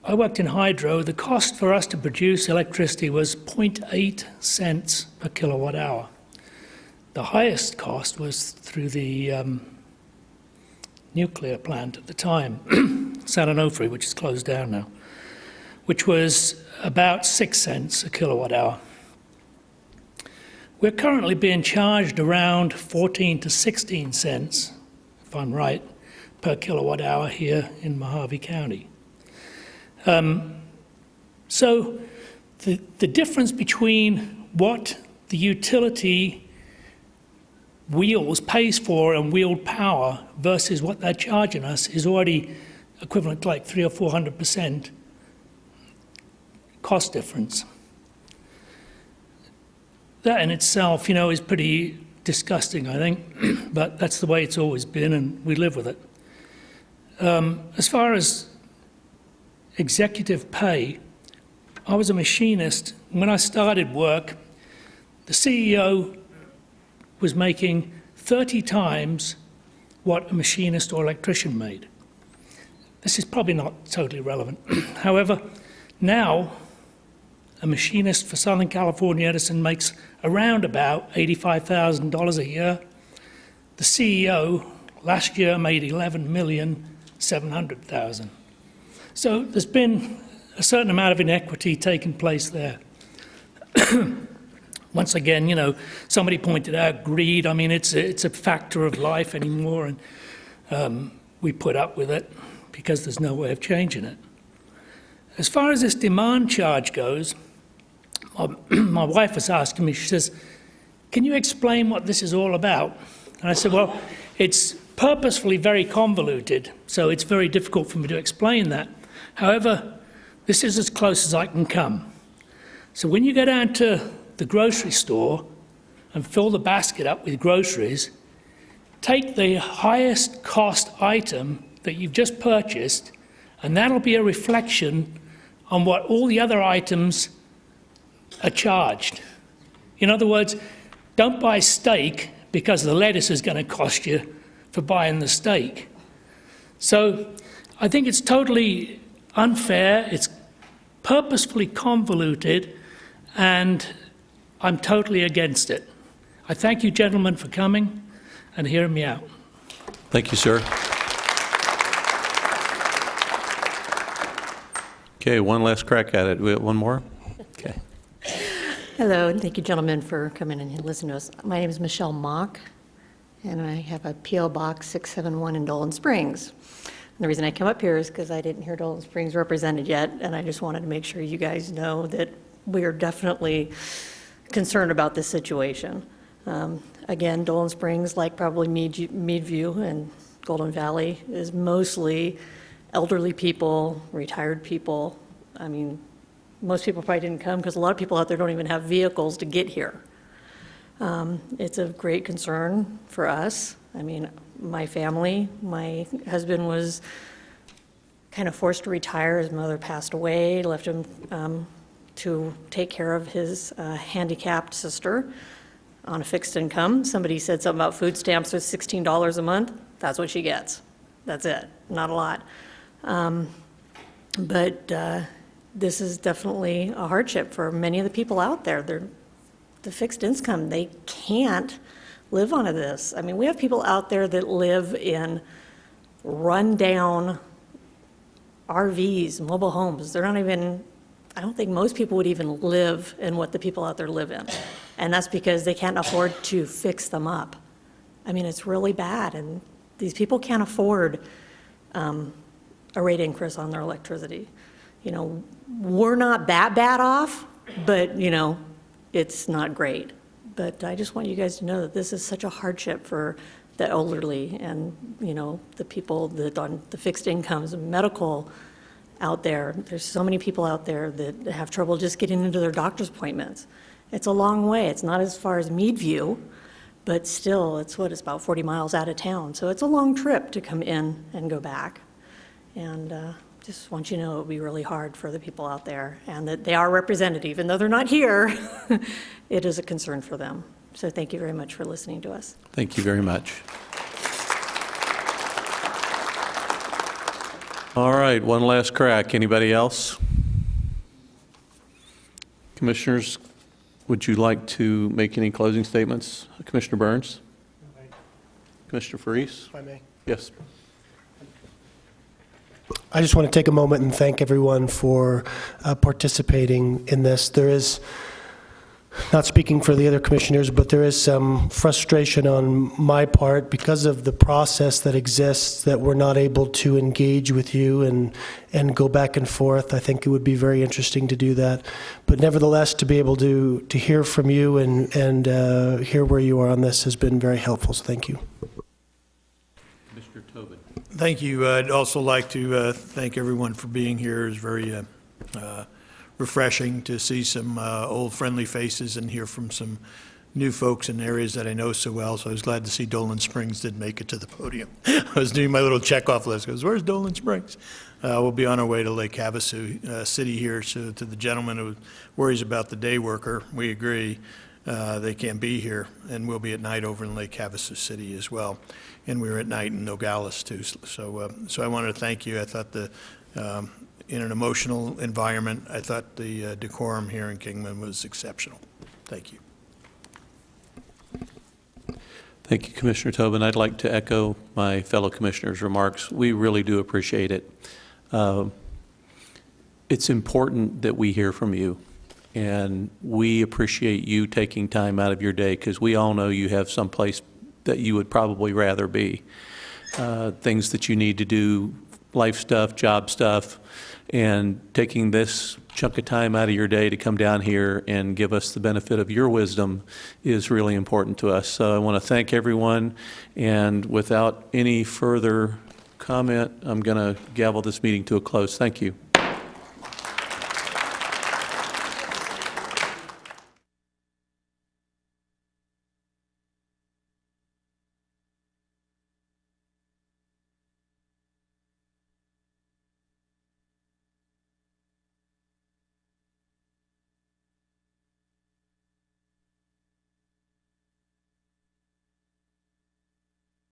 I worked in hydro. The cost for us to produce electricity was 0.8 cents per kilowatt hour. The highest cost was through the nuclear plant at the time, San Onofre, which is closed down now, which was about 6 cents a kilowatt hour. We're currently being charged around 14 to 16 cents, if I'm right, per kilowatt hour here in Mojave County. So the difference between what the utility wheels pays for and wheeled power versus what they're charging us is already equivalent to like 300 or 400% cost difference. That in itself, you know, is pretty disgusting, I think, but that's the way it's always been and we live with it. As far as executive pay, I was a machinist. When I started work, the CEO was making 30 times what a machinist or electrician made. This is probably not totally relevant. However, now a machinist for Southern California Edison makes around about $85,000 a year. The CEO last year made $11,700,000. So there's been a certain amount of inequity taking place there. Once again, you know, somebody pointed out greed. I mean, it's a factor of life anymore, and we put up with it because there's no way of changing it. As far as this demand charge goes, my wife was asking me, she says, can you explain what this is all about? And I said, well, it's purposefully very convoluted, so it's very difficult for me to explain that. However, this is as close as I can come. So when you go down to the grocery store and fill the basket up with groceries, take the highest cost item that you've just purchased, and that'll be a reflection on what all the other items are charged. In other words, don't buy steak because the lettuce is going to cost you for buying the steak. So I think it's totally unfair, it's purposefully convoluted, and I'm totally against it. I thank you, gentlemen, for coming and hearing me out. Thank you, sir. Okay, one last crack at it. We have one more? Okay. Hello, and thank you, gentlemen, for coming and listening to us. My name is Michelle Mock, and I have a P.O. Box 671 in Dolan Springs. And the reason I come up here is because I didn't hear Dolan Springs represented yet, and I just wanted to make sure you guys know that we are definitely concerned about this situation. Again, Dolan Springs, like probably Meadview and Golden Valley, is mostly elderly people, retired people. I mean, most people probably didn't come because a lot of people out there don't even have vehicles to get here. It's a great concern for us. I mean, my family, my husband was kind of forced to retire. His mother passed away, left him to take care of his handicapped sister on a fixed income. Somebody said something about food stamps with $16 a month. That's what she gets. That's it, not a lot. But this is definitely a hardship for many of the people out there. The fixed income, they can't live on this. I mean, we have people out there that live in run-down RVs, mobile homes. They're not even, I don't think most people would even live in what the people out there live in. And that's because they can't afford to fix them up. I mean, it's really bad, and these people can't afford a rate increase on their electricity. You know, we're not that bad off, but, you know, it's not great. But I just want you guys to know that this is such a hardship for the elderly and, you know, the people that on the fixed incomes and medical out there. There's so many people out there that have trouble just getting into their doctor's appointments. It's a long way. It's not as far as Meadview, but still, it's about 40 miles out of town. So it's a long trip to come in and go back. And just want you to know it would be really hard for the people out there, and that they are represented, even though they're not here. It is a concern for them. So thank you very much for listening to us. Thank you very much. All right, one last crack. Anybody else? Commissioners, would you like to make any closing statements? Commissioner Burns? Commissioner Faris? If I may. Yes. I just want to take a moment and thank everyone for participating in this. There is, not speaking for the other commissioners, but there is some frustration on my part because of the process that exists that we're not able to engage with you and go back and forth. I think it would be very interesting to do that. But nevertheless, to be able to hear from you and hear where you are on this has been very helpful, so thank you. Mr. Tobin. Thank you. I'd also like to thank everyone for being here. It's very refreshing to see some old friendly faces and hear from some new folks in areas that I know so well. So I was glad to see Dolan Springs did make it to the podium. I was doing my little checkoff list. Goes, where's Dolan Springs? We'll be on our way to Lake Havasu City here. So to the gentleman who worries about the day worker, we agree. They can't be here, and we'll be at night over in Lake Havasu City as well. And we were at night in Nogales too. So I wanted to thank you. I thought in an emotional environment, I thought the decorum here in Kingman was exceptional. Thank you. Thank you, Commissioner Tobin. I'd like to echo my fellow commissioners' remarks. We really do appreciate it. It's important that we hear from you, and we appreciate you taking time out of your day because we all know you have someplace that you would probably rather be. Things that you need to do, life stuff, job stuff, and taking this chunk of time out of your day to come down here and give us the benefit of your wisdom is really important to us. So I want to thank everyone, and without any further comment, I'm going to gavel this meeting to a close. Thank you.